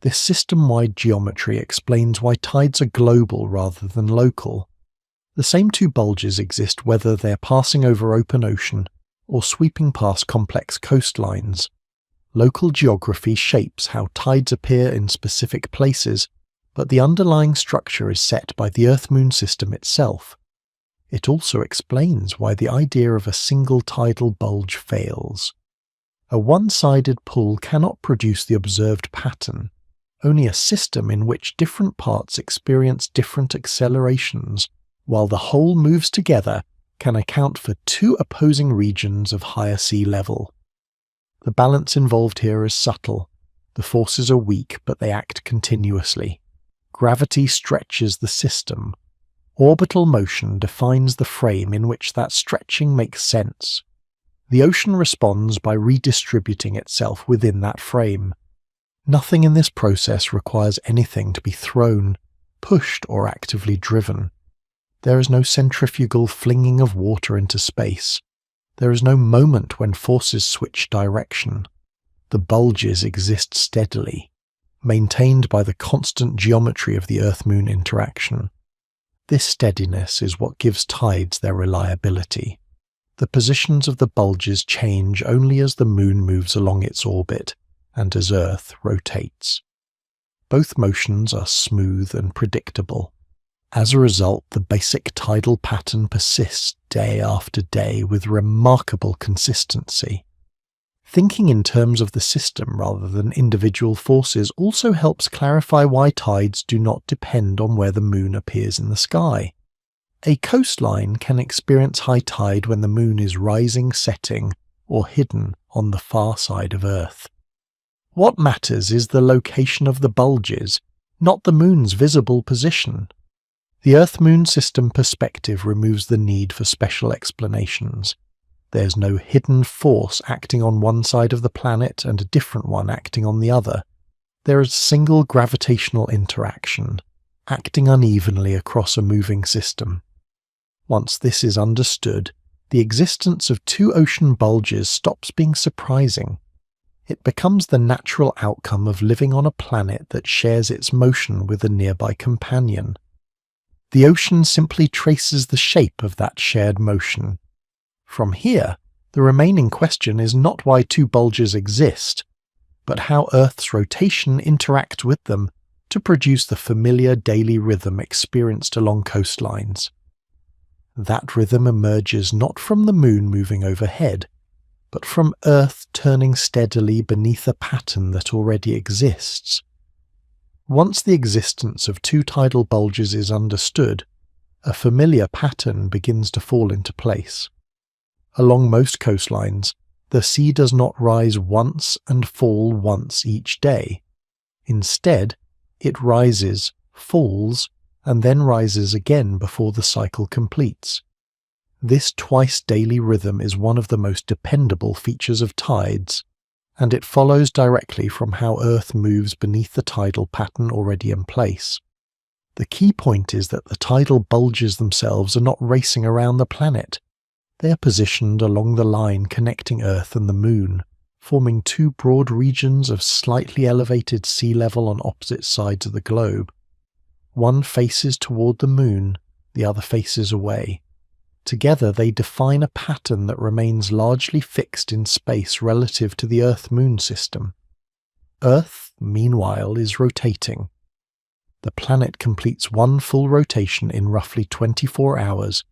[SPEAKER 1] This system-wide geometry explains why tides are global rather than local. The same two bulges exist whether they're passing over open ocean or sweeping past complex coastlines. Local geography shapes how tides appear in specific places, but the underlying structure is set by the Earth-Moon system itself. It also explains why the idea of a single tidal bulge fails. A one-sided pull cannot produce the observed pattern. Only a system in which different parts experience different accelerations while the whole moves together can account for two opposing regions of higher sea level. The balance involved here is subtle. The forces are weak, but they act continuously. Gravity stretches the system. Orbital motion defines the frame in which that stretching makes sense. The ocean responds by redistributing itself within that frame. Nothing in this process requires anything to be thrown, pushed, or actively driven. There is no centrifugal flinging of water into space. There is no moment when forces switch direction. The bulges exist steadily, maintained by the constant geometry of the Earth-Moon interaction. This steadiness is what gives tides their reliability. The positions of the bulges change only as the Moon moves along its orbit and as Earth rotates. Both motions are smooth and predictable. As a result, the basic tidal pattern persists day after day with remarkable consistency. Thinking in terms of the system rather than individual forces also helps clarify why tides do not depend on where the Moon appears in the sky. A coastline can experience high tide when the Moon is rising, setting, or hidden on the far side of Earth. What matters is the location of the bulges, not the Moon's visible position. The Earth-Moon system perspective removes the need for special explanations. There's no hidden force acting on one side of the planet and a different one acting on the other. There is a single gravitational interaction, acting unevenly across a moving system. Once this is understood, the existence of two ocean bulges stops being surprising. It becomes the natural outcome of living on a planet that shares its motion with a nearby companion. The ocean simply traces the shape of that shared motion. From here, the remaining question is not why two bulges exist, but how Earth's rotation interacts with them to produce the familiar daily rhythm experienced along coastlines. That rhythm emerges not from the Moon moving overhead, but from Earth turning steadily beneath a pattern that already exists. Once the existence of two tidal bulges is understood, a familiar pattern begins to fall into place. Along most coastlines, the sea does not rise once and fall once each day. Instead, it rises, falls, and then rises again before the cycle completes. This twice-daily rhythm is one of the most dependable features of tides, and it follows directly from how Earth moves beneath the tidal pattern already in place. The key point is that the tidal bulges themselves are not racing around the planet. They are positioned along the line connecting Earth and the Moon, forming two broad regions of slightly elevated sea level on opposite sides of the globe. One faces toward the Moon, the other faces away. Together they define a pattern that remains largely fixed in space relative to the Earth-Moon system. Earth, meanwhile, is rotating. The planet completes one full rotation in roughly 24 hours,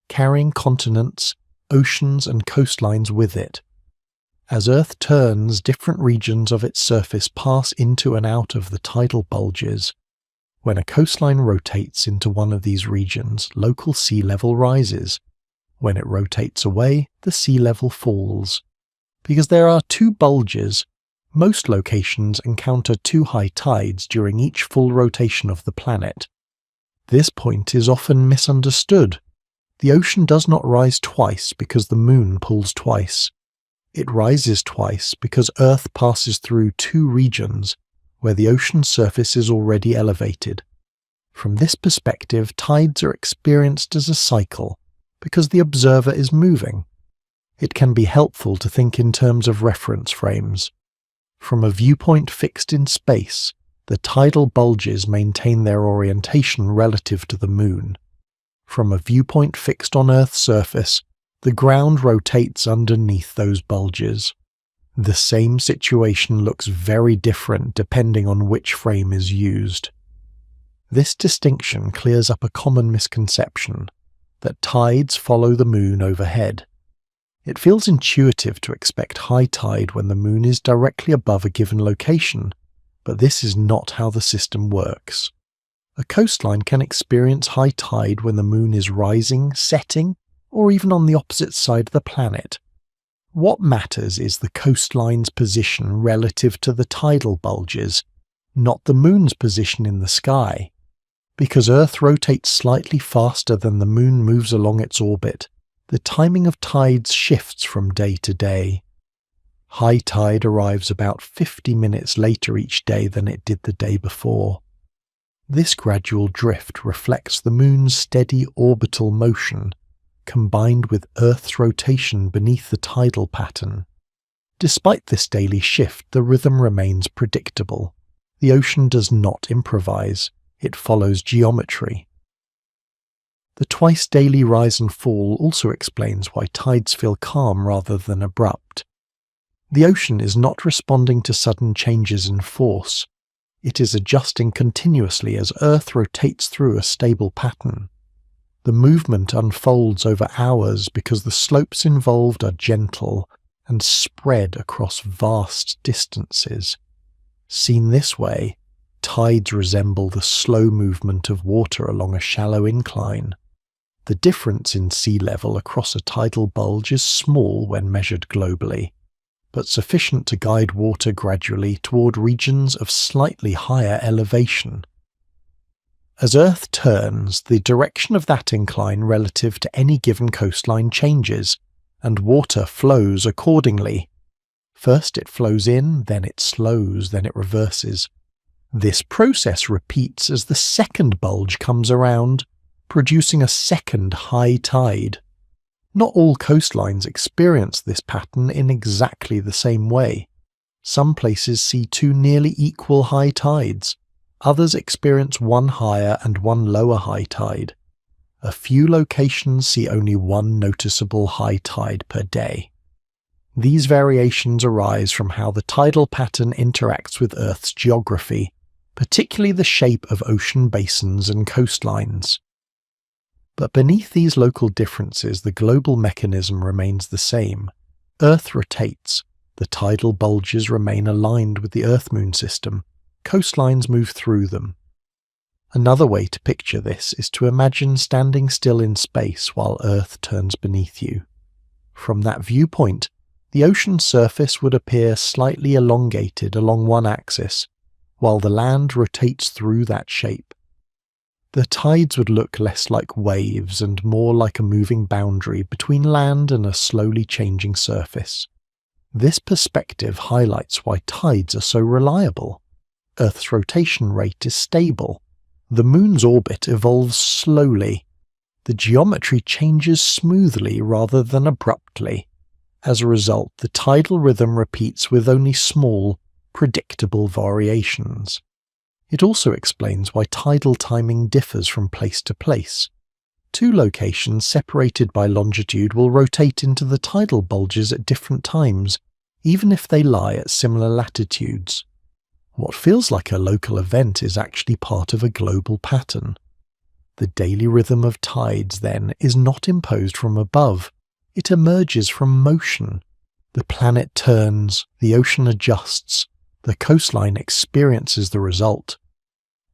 [SPEAKER 1] carrying continents, oceans, and coastlines with it. As Earth turns, different regions of its surface pass into and out of the tidal bulges. When a coastline rotates into one of these regions, local sea level rises. When it rotates away, the sea level falls. Because there are two bulges, most locations encounter two high tides during each full rotation of the planet. This point is often misunderstood. The ocean does not rise twice because the Moon pulls twice. It rises twice because Earth passes through two regions where the ocean surface is already elevated. From this perspective, tides are experienced as a cycle because the observer is moving. It can be helpful to think in terms of reference frames. From a viewpoint fixed in space, the tidal bulges maintain their orientation relative to the Moon. From a viewpoint fixed on Earth's surface, the ground rotates underneath those bulges. The same situation looks very different depending on which frame is used. This distinction clears up a common misconception, that tides follow the moon overhead. It feels intuitive to expect high tide when the moon is directly above a given location, but this is not how the system works. A coastline can experience high tide when the moon is rising, setting, or even on the opposite side of the planet. What matters is the coastline's position relative to the tidal bulges, not the moon's position in the sky. Because Earth rotates slightly faster than the moon moves along its orbit, the timing of tides shifts from day to day. High tide arrives about 50 minutes later each day than it did the day before. This gradual drift reflects the moon's steady orbital motion, combined with Earth's rotation beneath the tidal pattern. Despite this daily shift, the rhythm remains predictable. The ocean does not improvise, it follows geometry. The twice-daily rise and fall also explains why tides feel calm rather than abrupt. The ocean is not responding to sudden changes in force. It is adjusting continuously as Earth rotates through a stable pattern. The movement unfolds over hours because the slopes involved are gentle and spread across vast distances. Seen this way, tides resemble the slow movement of water along a shallow incline. The difference in sea level across a tidal bulge is small when measured globally, but sufficient to guide water gradually toward regions of slightly higher elevation. As Earth turns, the direction of that incline relative to any given coastline changes, and water flows accordingly. First it flows in, then it slows, then it reverses. This process repeats as the second bulge comes around, producing a second high tide. Not all coastlines experience this pattern in exactly the same way. Some places see two nearly equal high tides. Others experience one higher and one lower high tide. A few locations see only one noticeable high tide per day. These variations arise from how the tidal pattern interacts with Earth's geography, particularly the shape of ocean basins and coastlines. But beneath these local differences, the global mechanism remains the same. Earth rotates, the tidal bulges remain aligned with the Earth-Moon system, coastlines move through them. Another way to picture this is to imagine standing still in space while Earth turns beneath you. From that viewpoint, the ocean surface would appear slightly elongated along one axis, while the land rotates through that shape. The tides would look less like waves and more like a moving boundary between land and a slowly changing surface. This perspective highlights why tides are so reliable. Earth's rotation rate is stable. The moon's orbit evolves slowly. The geometry changes smoothly rather than abruptly. As a result, the tidal rhythm repeats with only small, predictable variations. It also explains why tidal timing differs from place to place. Two locations separated by longitude will rotate into the tidal bulges at different times, even if they lie at similar latitudes. What feels like a local event is actually part of a global pattern. The daily rhythm of tides, then, is not imposed from above. It emerges from motion. The planet turns, the ocean adjusts, the coastline experiences the result.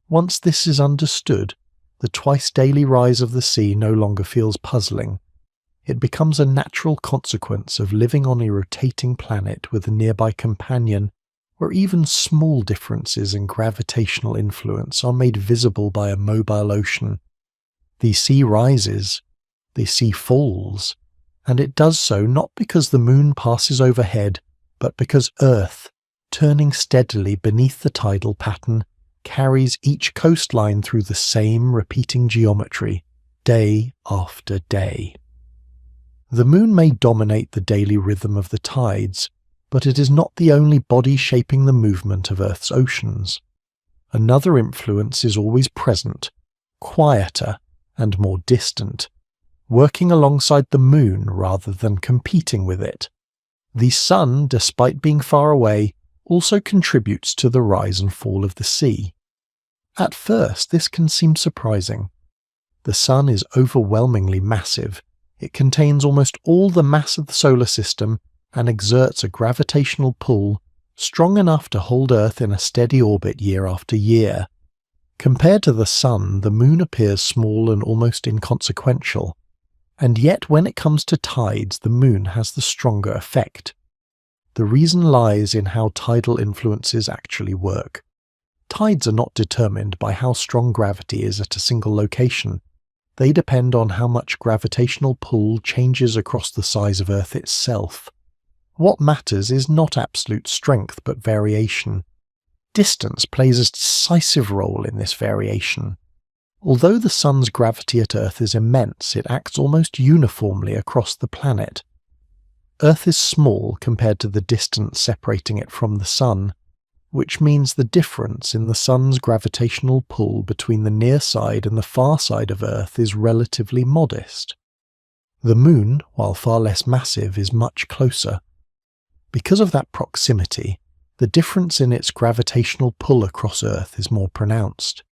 [SPEAKER 1] Once this is understood, the twice-daily rise of the sea no longer feels puzzling. It becomes a natural consequence of living on a rotating planet with a nearby companion, where even small differences in gravitational influence are made visible by a mobile ocean. The sea rises, the sea falls, and it does so not because the moon passes overhead, but because Earth, turning steadily beneath the tidal pattern, carries each coastline through the same repeating geometry, day after day. The moon may dominate the daily rhythm of the tides, but it is not the only body shaping the movement of Earth's oceans. Another influence is always present, quieter and more distant, working alongside the moon rather than competing with it. The sun, despite being far away, also contributes to the rise and fall of the sea. At first, this can seem surprising. The sun is overwhelmingly massive. It contains almost all the mass of the solar system and exerts a gravitational pull strong enough to hold Earth in a steady orbit year after year. Compared to the sun, the moon appears small and almost inconsequential. And yet when it comes to tides, the moon has the stronger effect. The reason lies in how tidal influences actually work. Tides are not determined by how strong gravity is at a single location. They depend on how much gravitational pull changes across the size of Earth itself. What matters is not absolute strength, but variation. Distance plays a decisive role in this variation. Although the sun's gravity at Earth is immense, it acts almost uniformly across the planet. Earth is small compared to the distance separating it from the sun, which means the difference in the sun's gravitational pull between the near side and the far side of Earth is relatively modest. The moon, while far less massive, is much closer. Because of that proximity, the difference in its gravitational pull across Earth is more pronounced.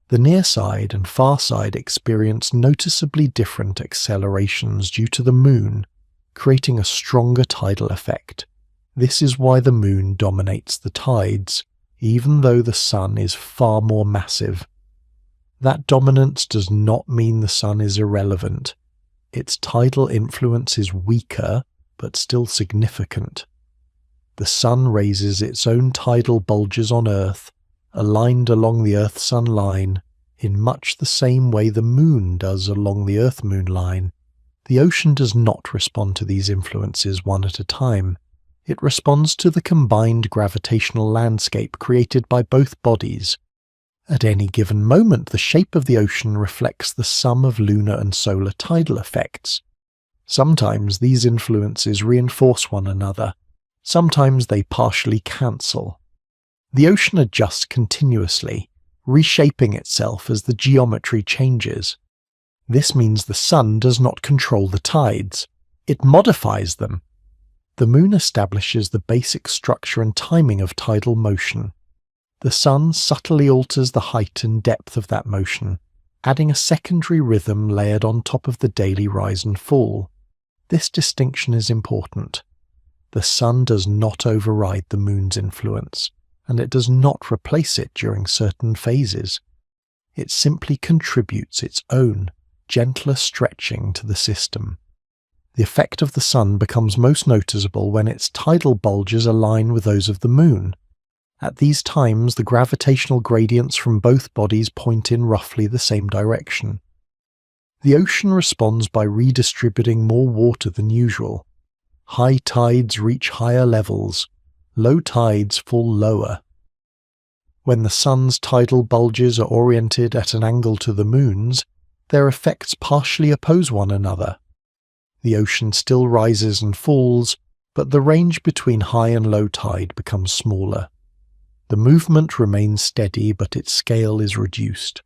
[SPEAKER 1] The near side and far side experience noticeably different accelerations due to the moon, creating a stronger tidal effect. This is why the moon dominates the tides, even though the sun is far more massive. That dominance does not mean the sun is irrelevant. Its tidal influence is weaker, but still significant. The sun raises its own tidal bulges on Earth, aligned along the Earth-Sun line, in much the same way the moon does along the Earth-Moon line. The ocean does not respond to these influences one at a time. It responds to the combined gravitational landscape created by both bodies. At any given moment, the shape of the ocean reflects the sum of lunar and solar tidal effects. Sometimes these influences reinforce one another. Sometimes they partially cancel. The ocean adjusts continuously, reshaping itself as the geometry changes. This means the sun does not control the tides. It modifies them. The moon establishes the basic structure and timing of tidal motion. The sun subtly alters the height and depth of that motion, adding a secondary rhythm layered on top of the daily rise and fall. This distinction is important. The sun does not override the moon's influence, and it does not replace it during certain phases. It simply contributes its own, gentler stretching to the system. The effect of the sun becomes most noticeable when its tidal bulges align with those of the moon. At these times, the gravitational gradients from both bodies point in roughly the same direction. The ocean responds by redistributing more water than usual. High tides reach higher levels, low tides fall lower. When the sun's tidal bulges are oriented at an angle to the moon's, their effects partially oppose one another. The ocean still rises and falls, but the range between high and low tide becomes smaller. The movement remains steady, but its scale is reduced.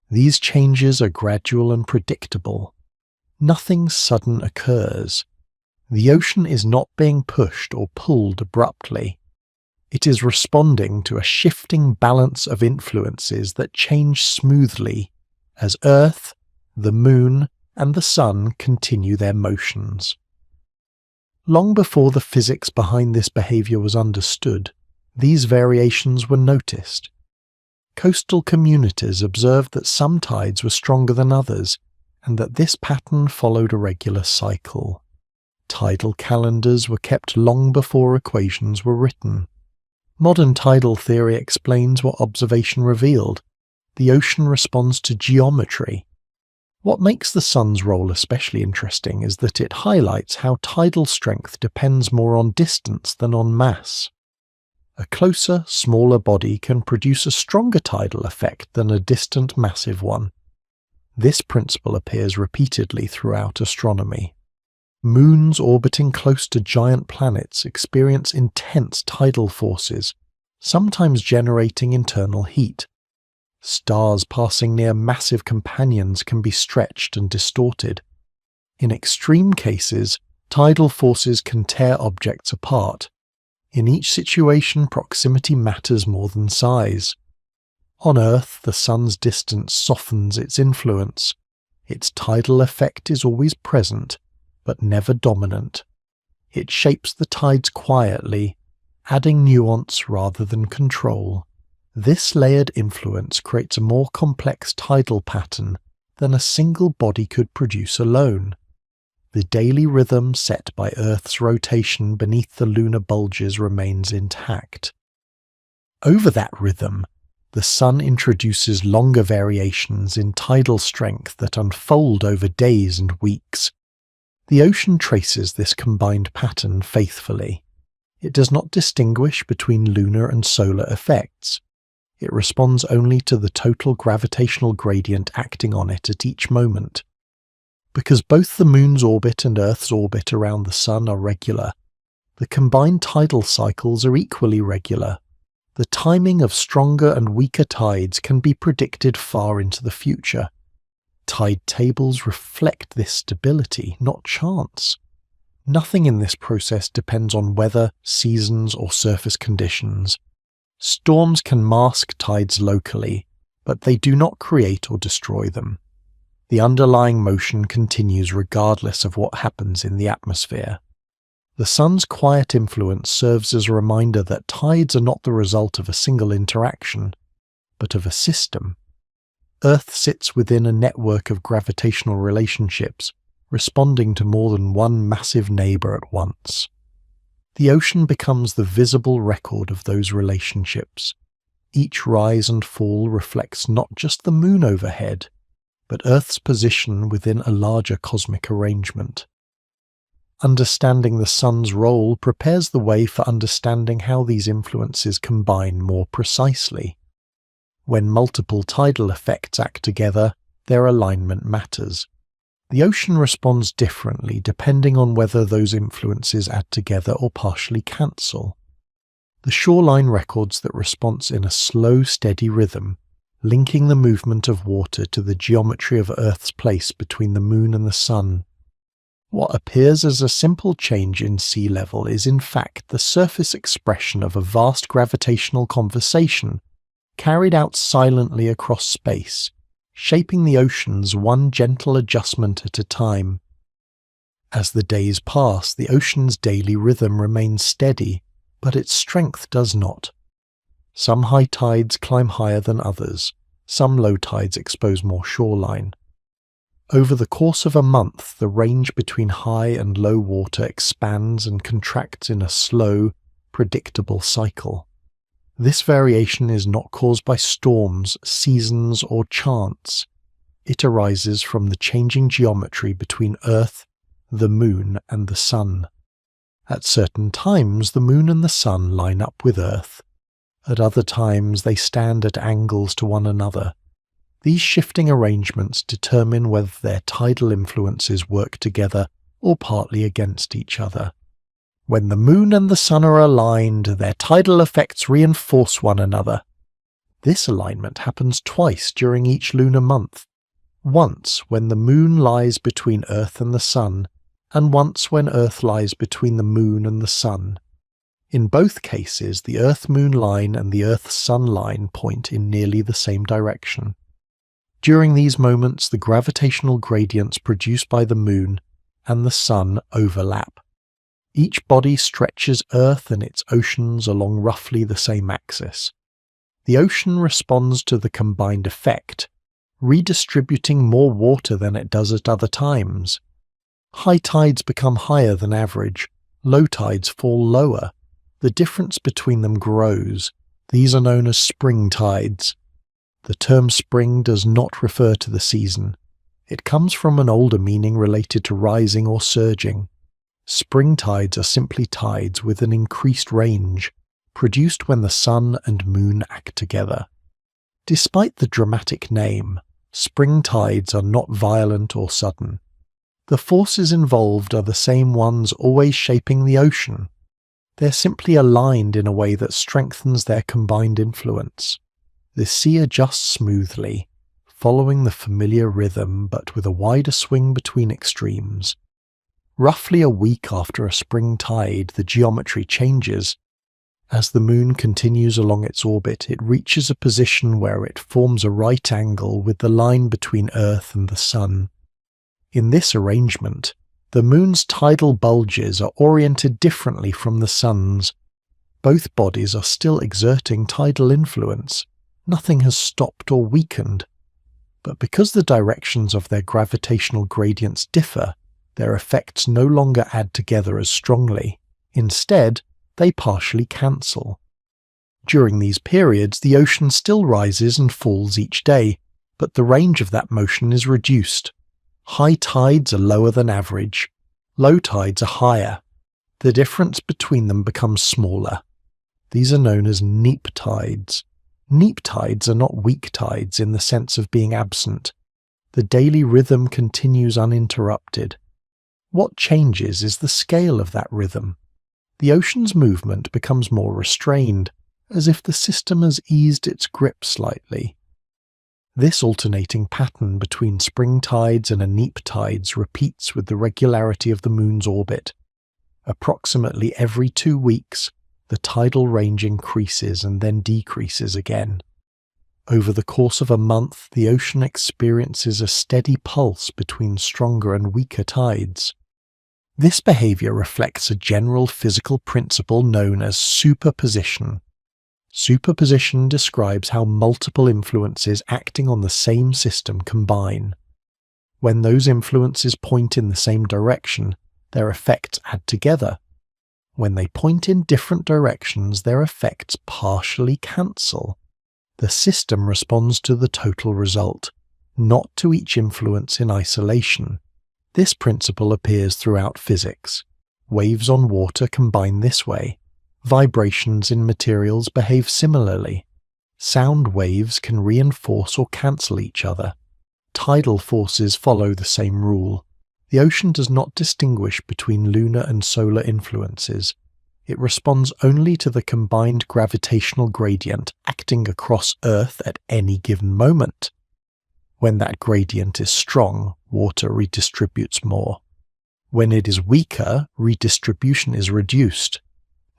[SPEAKER 1] These changes are gradual and predictable. Nothing sudden occurs. The ocean is not being pushed or pulled abruptly. It is responding to a shifting balance of influences that change smoothly as Earth, the moon, and the sun continue their motions. Long before the physics behind this behavior was understood, these variations were noticed. Coastal communities observed that some tides were stronger than others, and that this pattern followed a regular cycle. Tidal calendars were kept long before equations were written. Modern tidal theory explains what observation revealed. The ocean responds to geometry. What makes the sun's role especially interesting is that it highlights how tidal strength depends more on distance than on mass. A closer, smaller body can produce a stronger tidal effect than a distant, massive one. This principle appears repeatedly throughout astronomy. Moons orbiting close to giant planets experience intense tidal forces, sometimes generating internal heat. Stars passing near massive companions can be stretched and distorted. In extreme cases, Tidal forces can tear objects apart. In each situation, proximity matters more than size. On Earth, the sun's distance softens its influence. Its tidal effect is always present, but never dominant. It shapes the tides quietly, adding nuance rather than control. This layered influence creates a more complex tidal pattern than a single body could produce alone. The daily rhythm set by Earth's rotation beneath the lunar bulges remains intact. Over that rhythm, the sun introduces longer variations in tidal strength that unfold over days and weeks. The ocean traces this combined pattern faithfully. It does not distinguish between lunar and solar effects. It responds only to the total gravitational gradient acting on it at each moment. Because both the Moon's orbit and Earth's orbit around the Sun are regular, the combined tidal cycles are equally regular. The timing of stronger and weaker tides can be predicted far into the future. Tide tables reflect this stability, not chance. Nothing in this process depends on weather, seasons, or surface conditions. Storms can mask tides locally, but they do not create or destroy them. The underlying motion continues regardless of what happens in the atmosphere. The sun's quiet influence serves as a reminder that tides are not the result of a single interaction, but of a system. Earth sits within a network of gravitational relationships, responding to more than one massive neighbor at once. The ocean becomes the visible record of those relationships. Each rise and fall reflects not just the moon overhead, but Earth's position within a larger cosmic arrangement. Understanding the sun's role prepares the way for understanding how these influences combine more precisely. When multiple tidal effects act together, their alignment matters. The ocean responds differently depending on whether those influences add together or partially cancel. The shoreline records that response in a slow, steady rhythm, linking the movement of water to the geometry of Earth's place between the moon and the sun. What appears as a simple change in sea level is in fact the surface expression of a vast gravitational conversation carried out silently across space, shaping the oceans one gentle adjustment at a time. As the days pass, the ocean's daily rhythm remains steady, but its strength does not. Some high tides climb higher than others, some low tides expose more shoreline. Over the course of a month, the range between high and low water expands and contracts in a slow, predictable cycle. This variation is not caused by storms, seasons, or chance. It arises from the changing geometry between Earth, the Moon, and the Sun. At certain times, the Moon and the Sun line up with Earth. At other times, they stand at angles to one another. These shifting arrangements determine whether their tidal influences work together or partly against each other. When the Moon and the Sun are aligned, their tidal effects reinforce one another. This alignment happens twice during each lunar month, once when the Moon lies between Earth and the Sun, and once when Earth lies between the Moon and the Sun. In both cases, the Earth-Moon line and the Earth-Sun line point in nearly the same direction. During these moments, the gravitational gradients produced by the Moon and the Sun overlap. Each body stretches Earth and its oceans along roughly the same axis. The ocean responds to the combined effect, redistributing more water than it does at other times. High tides become higher than average, low tides fall lower. The difference between them grows. These are known as spring tides. The term spring does not refer to the season. It comes from an older meaning related to rising or surging. Spring tides are simply tides with an increased range, produced when the sun and moon act together. Despite the dramatic name, spring tides are not violent or sudden. The forces involved are the same ones always shaping the ocean. They're simply aligned in a way that strengthens their combined influence. The sea adjusts smoothly, following the familiar rhythm but with a wider swing between extremes. Roughly a week after a spring tide, the geometry changes. As the moon continues along its orbit, it reaches a position where it forms a right angle with the line between Earth and the Sun. In this arrangement, the moon's tidal bulges are oriented differently from the sun's. Both bodies are still exerting tidal influence. Nothing has stopped or weakened. But because the directions of their gravitational gradients differ, their effects no longer add together as strongly. Instead, they partially cancel. During these periods, the ocean still rises and falls each day, but the range of that motion is reduced. High tides are lower than average. Low tides are higher. The difference between them becomes smaller. These are known as neap tides. Neap tides are not weak tides in the sense of being absent. The daily rhythm continues uninterrupted. What changes is the scale of that rhythm. The ocean's movement becomes more restrained, as if the system has eased its grip slightly. This alternating pattern between spring tides and neap tides repeats with the regularity of the moon's orbit. Approximately every 2 weeks, the tidal range increases and then decreases again. Over the course of a month, the ocean experiences a steady pulse between stronger and weaker tides. This behavior reflects a general physical principle known as superposition. Superposition describes how multiple influences acting on the same system combine. When those influences point in the same direction, their effects add together. When they point in different directions, their effects partially cancel. The system responds to the total result, not to each influence in isolation. This principle appears throughout physics. Waves on water combine this way. Vibrations in materials behave similarly. Sound waves can reinforce or cancel each other. Tidal forces follow the same rule. The ocean does not distinguish between lunar and solar influences. It responds only to the combined gravitational gradient acting across Earth at any given moment. When that gradient is strong, water redistributes more. When it is weaker, redistribution is reduced.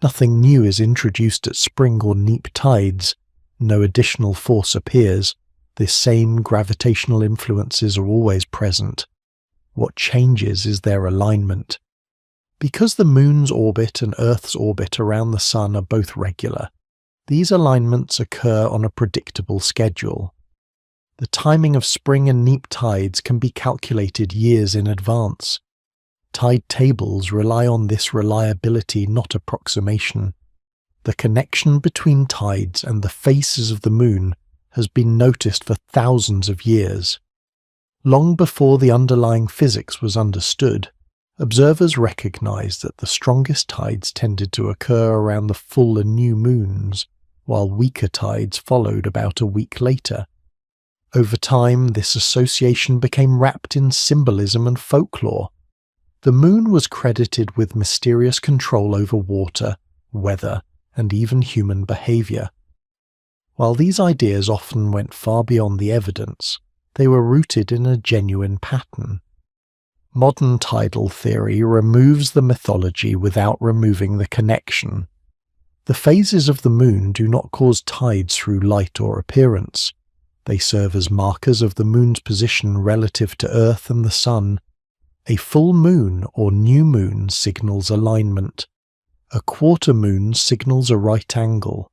[SPEAKER 1] Nothing new is introduced at spring or neap tides. No additional force appears. The same gravitational influences are always present. What changes is their alignment. Because the moon's orbit and Earth's orbit around the sun are both regular, these alignments occur on a predictable schedule. The timing of spring and neap tides can be calculated years in advance. Tide tables rely on this reliability, not approximation. The connection between tides and the phases of the moon has been noticed for thousands of years. Long before the underlying physics was understood, observers recognized that the strongest tides tended to occur around the full and new moons, while weaker tides followed about a week later. Over time, this association became wrapped in symbolism and folklore. The moon was credited with mysterious control over water, weather, and even human behavior. While these ideas often went far beyond the evidence, they were rooted in a genuine pattern. Modern tidal theory removes the mythology without removing the connection. The phases of the moon do not cause tides through light or appearance. They serve as markers of the moon's position relative to Earth and the sun. A full moon or new moon signals alignment. A quarter moon signals a right angle.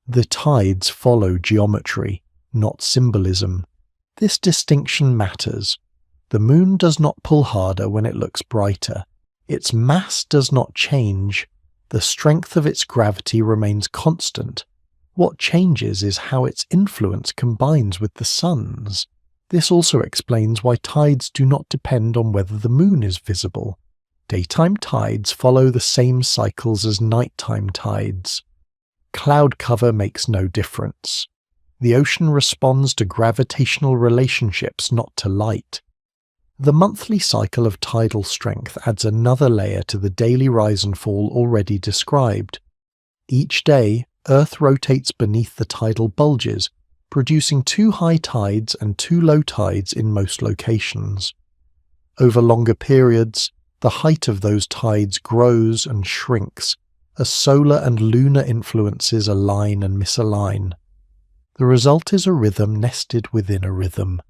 [SPEAKER 1] The tides follow geometry, not symbolism. This distinction matters. The moon does not pull harder when it looks brighter. Its mass does not change. The strength of its gravity remains constant. What changes is how its influence combines with the sun's. This also explains why tides do not depend on whether the moon is visible. Daytime tides follow the same cycles as nighttime tides. Cloud cover makes no difference. The ocean responds to gravitational relationships, not to light. The monthly cycle of tidal strength adds another layer to the daily rise and fall already described. Each day, Earth rotates beneath the tidal bulges, producing 2 high tides and 2 low tides in most locations. Over longer periods, the height of those tides grows and shrinks as solar and lunar influences align and misalign. The result is a rhythm nested within a rhythm.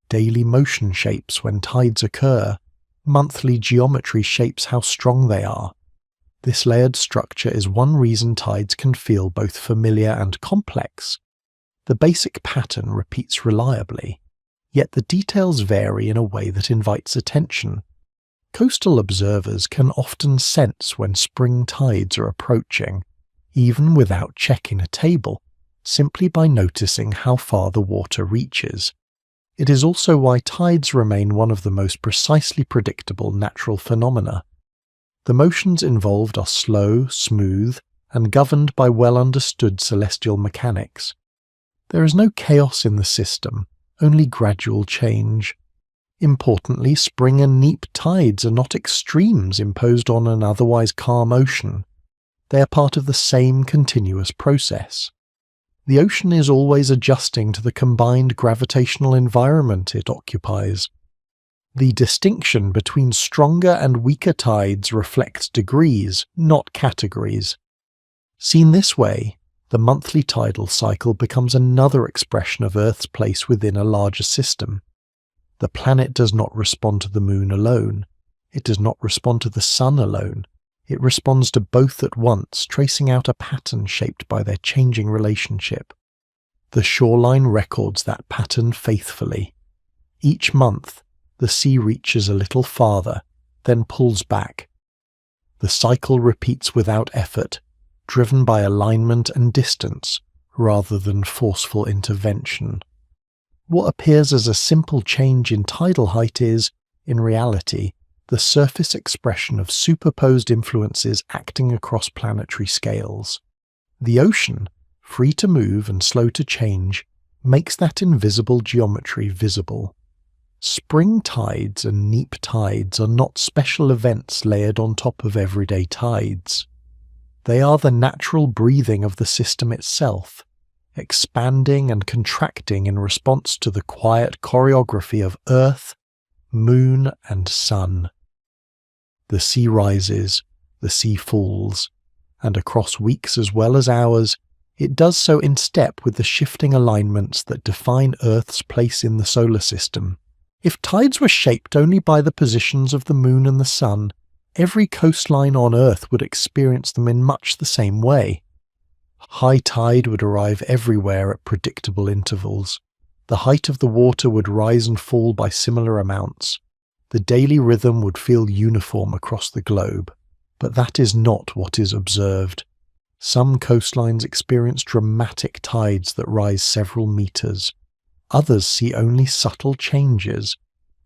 [SPEAKER 1] Daily motion shapes when tides occur. Monthly geometry shapes how strong they are. This layered structure is one reason tides can feel both familiar and complex. The basic pattern repeats reliably, yet the details vary in a way that invites attention. Coastal observers can often sense when spring tides are approaching, even without checking a table, simply by noticing how far the water reaches. It is also why tides remain one of the most precisely predictable natural phenomena. The motions involved are slow, smooth, and governed by well-understood celestial mechanics. There is no chaos in the system, only gradual change. Importantly, spring and neap tides are not extremes imposed on an otherwise calm ocean. They are part of the same continuous process. The ocean is always adjusting to the combined gravitational environment it occupies. The distinction between stronger and weaker tides reflects degrees, not categories. Seen this way, the monthly tidal cycle becomes another expression of Earth's place within a larger system. The planet does not respond to the moon alone. It does not respond to the sun alone. It responds to both at once, tracing out a pattern shaped by their changing relationship. The shoreline records that pattern faithfully. Each month, the sea reaches a little farther, then pulls back. The cycle repeats without effort, driven by alignment and distance, rather than forceful intervention. What appears as a simple change in tidal height is, in reality, the surface expression of superposed influences acting across planetary scales. The ocean, free to move and slow to change, makes that invisible geometry visible. Spring tides and neap tides are not special events layered on top of everyday tides. They are the natural breathing of the system itself, expanding and contracting in response to the quiet choreography of Earth, Moon, and Sun. The sea rises, the sea falls, and across weeks as well as hours, it does so in step with the shifting alignments that define Earth's place in the solar system. If tides were shaped only by the positions of the moon and the sun, every coastline on Earth would experience them in much the same way. High tide would arrive everywhere at predictable intervals. The height of the water would rise and fall by similar amounts. The daily rhythm would feel uniform across the globe. But that is not what is observed. Some coastlines experience dramatic tides that rise several meters. Others see only subtle changes,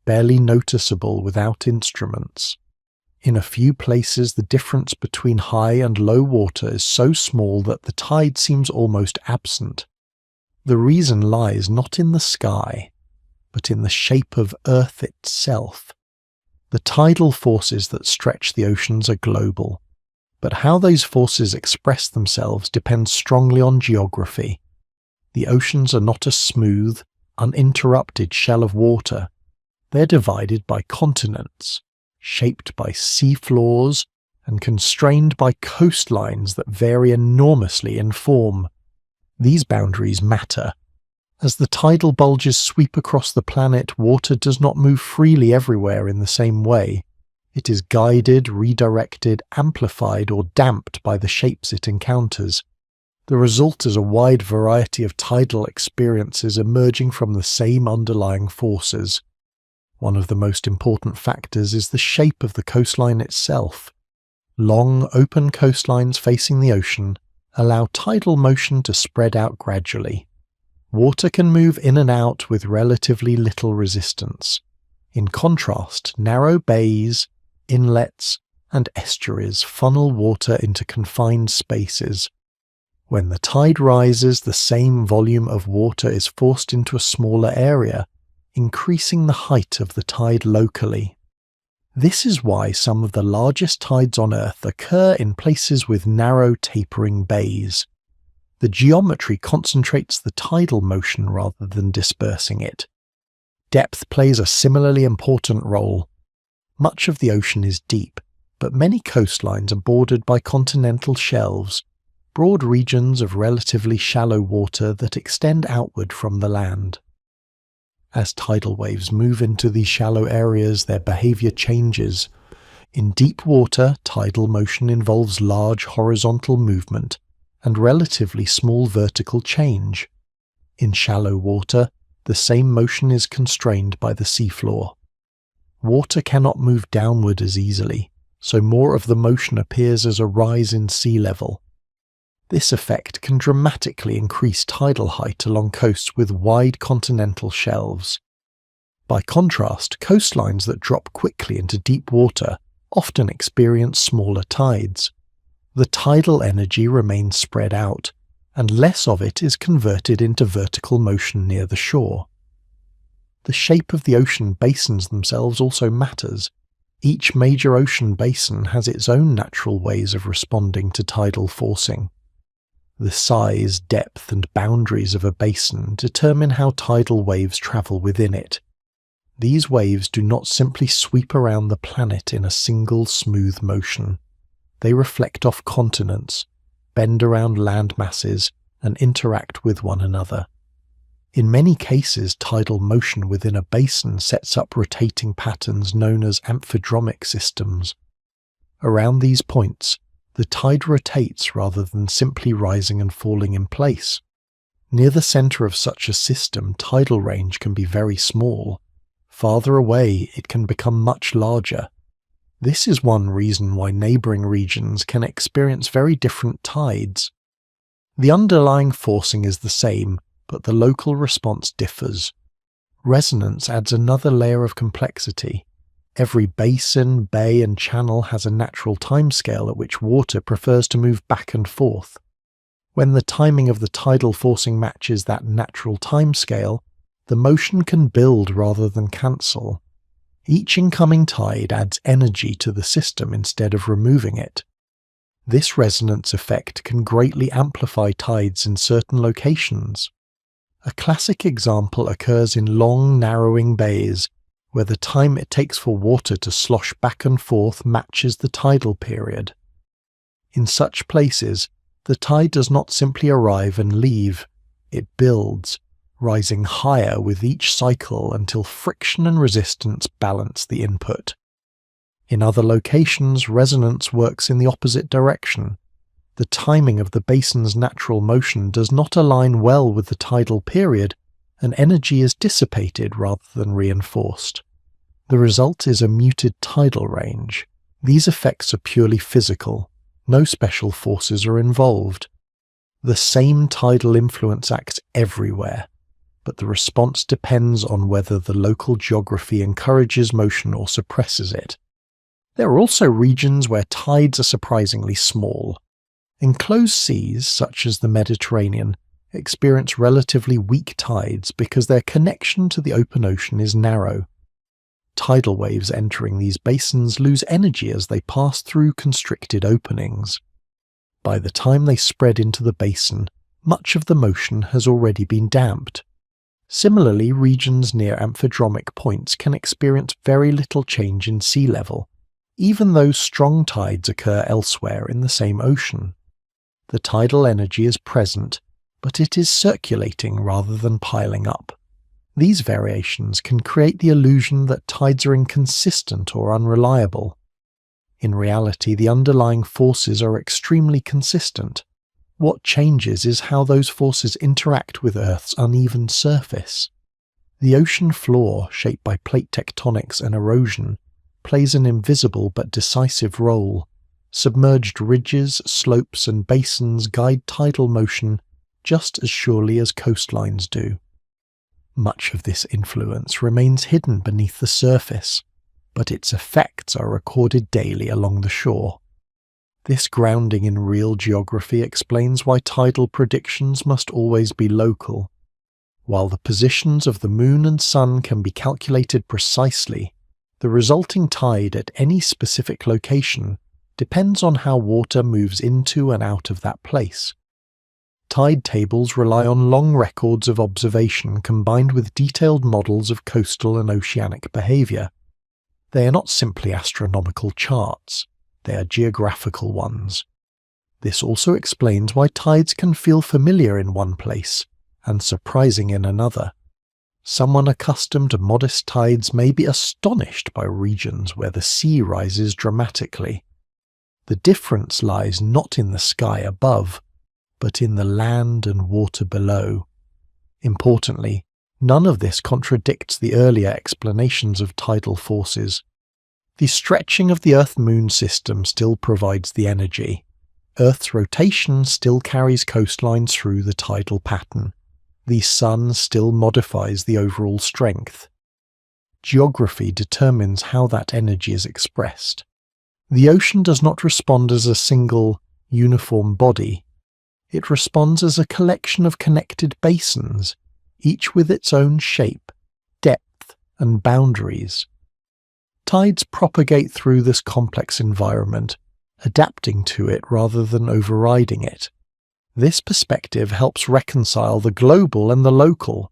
[SPEAKER 1] barely noticeable without instruments. In a few places, the difference between high and low water is so small that the tide seems almost absent. The reason lies not in the sky, but in the shape of Earth itself. The tidal forces that stretch the oceans are global, but how those forces express themselves depends strongly on geography. The oceans are not a smooth, uninterrupted shell of water. They're divided by continents, shaped by sea floors, and constrained by coastlines that vary enormously in form. These boundaries matter. As the tidal bulges sweep across the planet, water does not move freely everywhere in the same way. It is guided, redirected, amplified, or damped by the shapes it encounters. The result is a wide variety of tidal experiences emerging from the same underlying forces. One of the most important factors is the shape of the coastline itself. Long, open coastlines facing the ocean allow tidal motion to spread out gradually. Water can move in and out with relatively little resistance. In contrast, narrow bays, inlets, and estuaries funnel water into confined spaces. When the tide rises, the same volume of water is forced into a smaller area, increasing the height of the tide locally. This is why some of the largest tides on Earth occur in places with narrow tapering bays. The geometry concentrates the tidal motion rather than dispersing it. Depth plays a similarly important role. Much of the ocean is deep, but many coastlines are bordered by continental shelves, broad regions of relatively shallow water that extend outward from the land. As tidal waves move into these shallow areas, their behavior changes. In deep water, tidal motion involves large horizontal movement and relatively small vertical change. In shallow water, the same motion is constrained by the seafloor. Water cannot move downward as easily, so more of the motion appears as a rise in sea level. This effect can dramatically increase tidal height along coasts with wide continental shelves. By contrast, coastlines that drop quickly into deep water often experience smaller tides. The tidal energy remains spread out, and less of it is converted into vertical motion near the shore. The shape of the ocean basins themselves also matters. Each major ocean basin has its own natural ways of responding to tidal forcing. The size, depth, and boundaries of a basin determine how tidal waves travel within it. These waves do not simply sweep around the planet in a single smooth motion. They reflect off continents, bend around land masses, and interact with one another. In many cases, tidal motion within a basin sets up rotating patterns known as amphidromic systems. Around these points, the tide rotates rather than simply rising and falling in place. Near the center of such a system, tidal range can be very small. Farther away, it can become much larger. This is one reason why neighboring regions can experience very different tides. The underlying forcing is the same, but the local response differs. Resonance adds another layer of complexity. Every basin, bay, and channel has a natural timescale at which water prefers to move back and forth. When the timing of the tidal forcing matches that natural timescale, the motion can build rather than cancel. Each incoming tide adds energy to the system instead of removing it. This resonance effect can greatly amplify tides in certain locations. A classic example occurs in long, narrowing bays, where the time it takes for water to slosh back and forth matches the tidal period. In such places, the tide does not simply arrive and leave, it builds, rising higher with each cycle until friction and resistance balance the input. In other locations, resonance works in the opposite direction. The timing of the basin's natural motion does not align well with the tidal period, and energy is dissipated rather than reinforced. The result is a muted tidal range. These effects are purely physical. No special forces are involved. The same tidal influence acts everywhere, but the response depends on whether the local geography encourages motion or suppresses it. There are also regions where tides are surprisingly small. Enclosed seas, such as the Mediterranean, experience relatively weak tides because their connection to the open ocean is narrow. Tidal waves entering these basins lose energy as they pass through constricted openings. By the time they spread into the basin, much of the motion has already been damped. Similarly, regions near amphidromic points can experience very little change in sea level, even though strong tides occur elsewhere in the same ocean. The tidal energy is present, but it is circulating rather than piling up. These variations can create the illusion that tides are inconsistent or unreliable. In reality, the underlying forces are extremely consistent. What changes is how those forces interact with Earth's uneven surface. The ocean floor, shaped by plate tectonics and erosion, plays an invisible but decisive role. Submerged ridges, slopes, and basins guide tidal motion just as surely as coastlines do. Much of this influence remains hidden beneath the surface, but its effects are recorded daily along the shore. This grounding in real geography explains why tidal predictions must always be local. While the positions of the moon and sun can be calculated precisely, the resulting tide at any specific location depends on how water moves into and out of that place. Tide tables rely on long records of observation combined with detailed models of coastal and oceanic behavior. They are not simply astronomical charts, they are geographical ones. This also explains why tides can feel familiar in one place and surprising in another. Someone accustomed to modest tides may be astonished by regions where the sea rises dramatically. The difference lies not in the sky above, but in the land and water below. Importantly, none of this contradicts the earlier explanations of tidal forces. The stretching of the Earth-Moon system still provides the energy. Earth's rotation still carries coastlines through the tidal pattern. The sun still modifies the overall strength. Geography determines how that energy is expressed. The ocean does not respond as a single, uniform body. It responds as a collection of connected basins, each with its own shape, depth, and boundaries. Tides propagate through this complex environment, adapting to it rather than overriding it. This perspective helps reconcile the global and the local.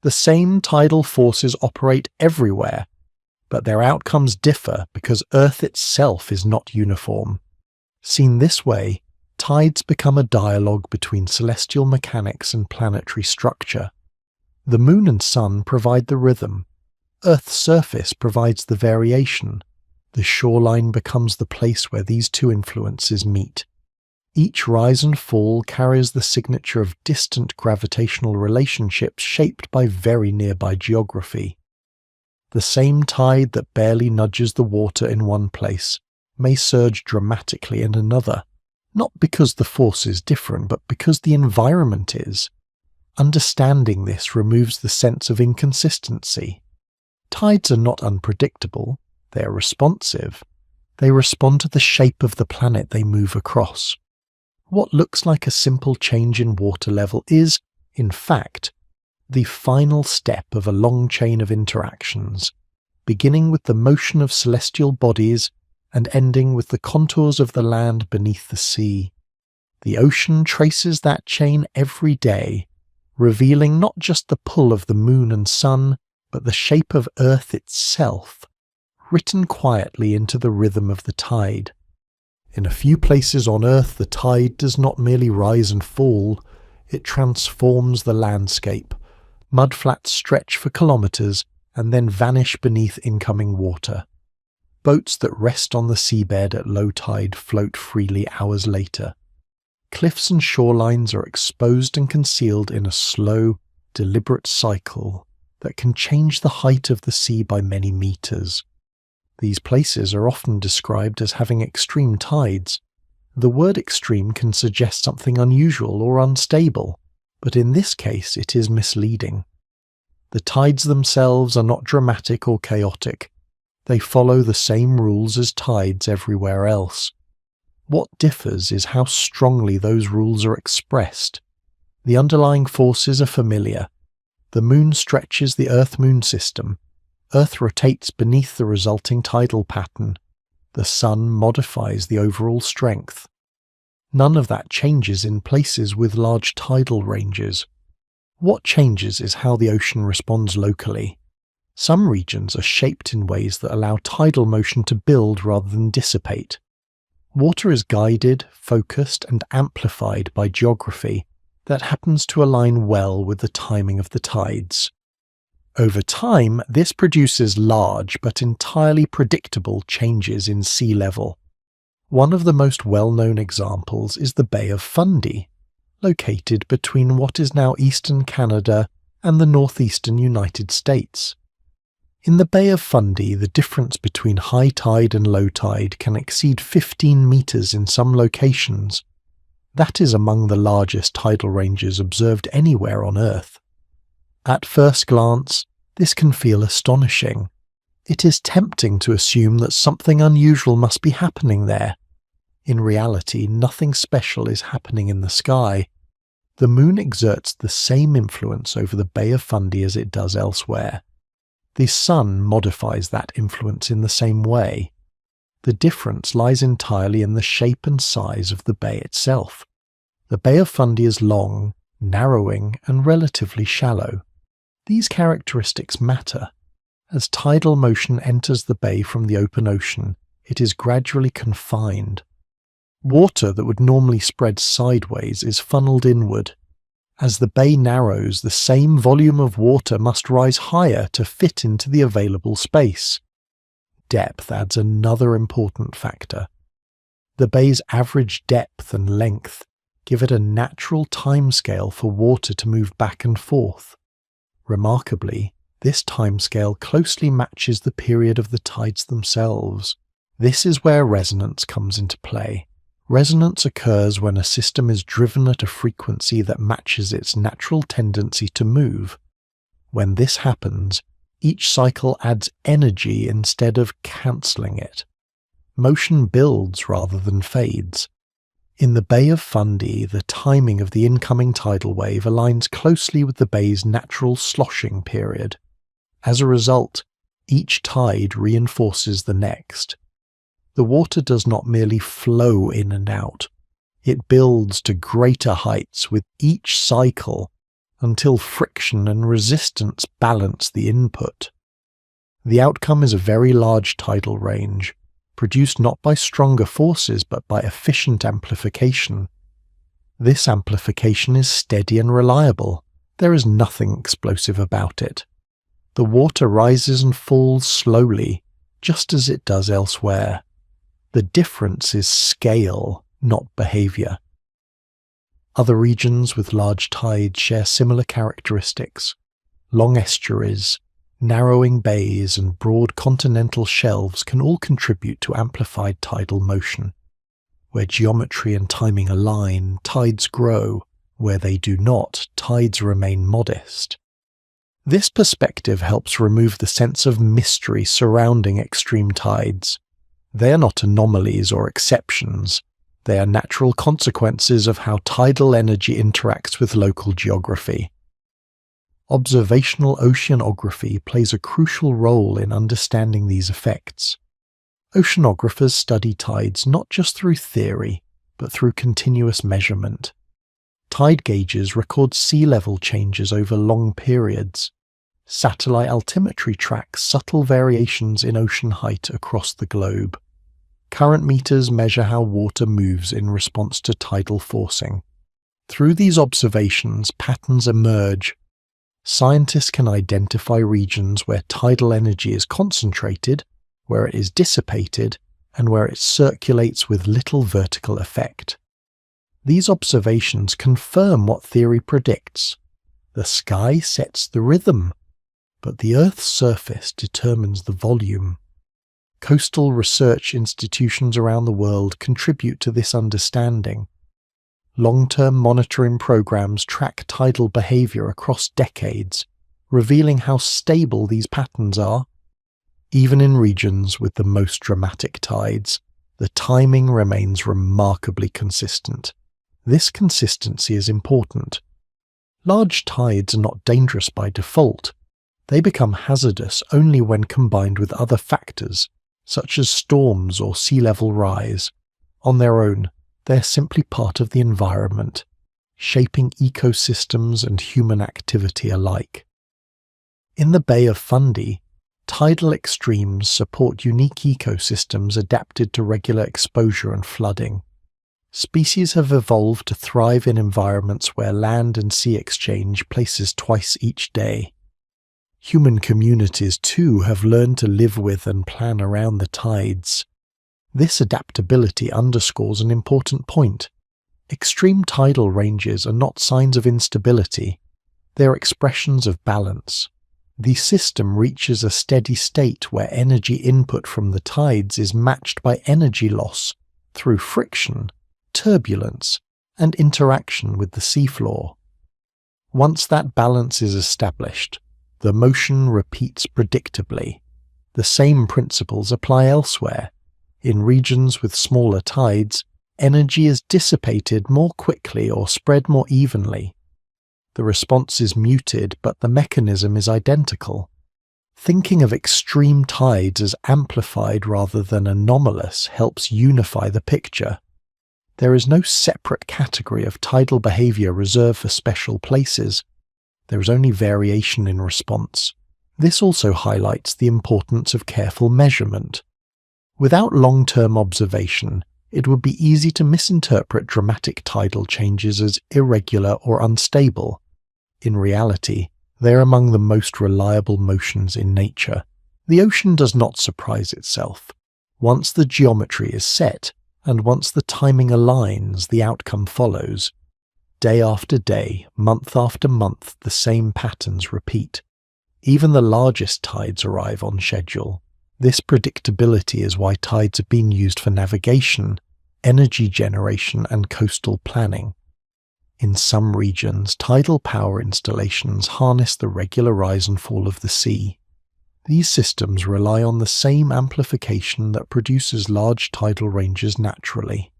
[SPEAKER 1] The same tidal forces operate everywhere, but their outcomes differ because Earth itself is not uniform. Seen this way, tides become a dialogue between celestial mechanics and planetary structure. The moon and sun provide the rhythm. Earth's surface provides the variation. The shoreline becomes the place where these two influences meet. Each rise and fall carries the signature of distant gravitational relationships shaped by very nearby geography. The same tide that barely nudges the water in one place may surge dramatically in another, not because the force is different, but because the environment is. Understanding this removes the sense of inconsistency. Tides are not unpredictable, they are responsive. They respond to the shape of the planet they move across. What looks like a simple change in water level is, in fact, the final step of a long chain of interactions, beginning with the motion of celestial bodies and ending with the contours of the land beneath the sea. The ocean traces that chain every day, revealing not just the pull of the moon and sun, but the shape of Earth itself, written quietly into the rhythm of the tide. In a few places on Earth, the tide does not merely rise and fall, it transforms the landscape. Mudflats stretch for kilometers and then vanish beneath incoming water. Boats that rest on the seabed at low tide float freely hours later. Cliffs and shorelines are exposed and concealed in a slow, deliberate cycle that can change the height of the sea by many meters. These places are often described as having extreme tides. The word extreme can suggest something unusual or unstable, but in this case it is misleading. The tides themselves are not dramatic or chaotic. They follow the same rules as tides everywhere else. What differs is how strongly those rules are expressed. The underlying forces are familiar. The moon stretches the Earth-Moon system. Earth rotates beneath the resulting tidal pattern. The sun modifies the overall strength. None of that changes in places with large tidal ranges. What changes is how the ocean responds locally. Some regions are shaped in ways that allow tidal motion to build rather than dissipate. Water is guided, focused, and amplified by geography that happens to align well with the timing of the tides. Over time, this produces large but entirely predictable changes in sea level. One of the most well-known examples is the Bay of Fundy, located between what is now eastern Canada and the northeastern United States. In the Bay of Fundy, the difference between high tide and low tide can exceed 15 meters in some locations. That is among the largest tidal ranges observed anywhere on Earth. At first glance, this can feel astonishing. It is tempting to assume that something unusual must be happening there. In reality, nothing special is happening in the sky. The moon exerts the same influence over the Bay of Fundy as it does elsewhere. The sun modifies that influence in the same way. The difference lies entirely in the shape and size of the bay itself. The Bay of Fundy is long, narrowing, and relatively shallow. These characteristics matter. As tidal motion enters the bay from the open ocean, it is gradually confined. Water that would normally spread sideways is funneled inward. As the bay narrows, the same volume of water must rise higher to fit into the available space. Depth adds another important factor. The bay's average depth and length give it a natural timescale for water to move back and forth. Remarkably, this timescale closely matches the period of the tides themselves. This is where resonance comes into play. Resonance occurs when a system is driven at a frequency that matches its natural tendency to move. When this happens, each cycle adds energy instead of cancelling it. Motion builds rather than fades. In the Bay of Fundy, the timing of the incoming tidal wave aligns closely with the bay's natural sloshing period. As a result, each tide reinforces the next. The water does not merely flow in and out. It builds to greater heights with each cycle until friction and resistance balance the input. The outcome is a very large tidal range, produced not by stronger forces but by efficient amplification. This amplification is steady and reliable. There is nothing explosive about it. The water rises and falls slowly, just as it does elsewhere. The difference is scale, not behavior. Other regions with large tides share similar characteristics. Long estuaries, narrowing bays, and broad continental shelves can all contribute to amplified tidal motion. Where geometry and timing align, tides grow. Where they do not, tides remain modest. This perspective helps remove the sense of mystery surrounding extreme tides. They are not anomalies or exceptions. They are natural consequences of how tidal energy interacts with local geography. Observational oceanography plays a crucial role in understanding these effects. Oceanographers study tides not just through theory, but through continuous measurement. Tide gauges record sea level changes over long periods. Satellite altimetry tracks subtle variations in ocean height across the globe. Current meters measure how water moves in response to tidal forcing. Through these observations, patterns emerge. Scientists can identify regions where tidal energy is concentrated, where it is dissipated, and where it circulates with little vertical effect. These observations confirm what theory predicts. The sky sets the rhythm, but the Earth's surface determines the volume. Coastal research institutions around the world contribute to this understanding. Long-term monitoring programs track tidal behavior across decades, revealing how stable these patterns are. Even in regions with the most dramatic tides, the timing remains remarkably consistent. This consistency is important. Large tides are not dangerous by default. They become hazardous only when combined with other factors, such as storms or sea level rise. On their own, they are simply part of the environment, shaping ecosystems and human activity alike. In the Bay of Fundy, tidal extremes support unique ecosystems adapted to regular exposure and flooding. Species have evolved to thrive in environments where land and sea exchange places twice each day. Human communities, too, have learned to live with and plan around the tides. This adaptability underscores an important point. Extreme tidal ranges are not signs of instability. They are expressions of balance. The system reaches a steady state where energy input from the tides is matched by energy loss through friction, turbulence, and interaction with the seafloor. Once that balance is established, the motion repeats predictably. The same principles apply elsewhere. In regions with smaller tides, energy is dissipated more quickly or spread more evenly. The response is muted, but the mechanism is identical. Thinking of extreme tides as amplified rather than anomalous helps unify the picture. There is no separate category of tidal behavior reserved for special places. There is only variation in response. This also highlights the importance of careful measurement. Without long-term observation, it would be easy to misinterpret dramatic tidal changes as irregular or unstable. In reality, they are among the most reliable motions in nature. The ocean does not surprise itself. Once the geometry is set, and once the timing aligns, the outcome follows. Day after day, month after month, the same patterns repeat. Even the largest tides arrive on schedule. This predictability is why tides are being used for navigation, energy generation, and coastal planning. In some regions, tidal power installations harness the regular rise and fall of the sea. These systems rely on the same amplification that produces large tidal ranges naturally.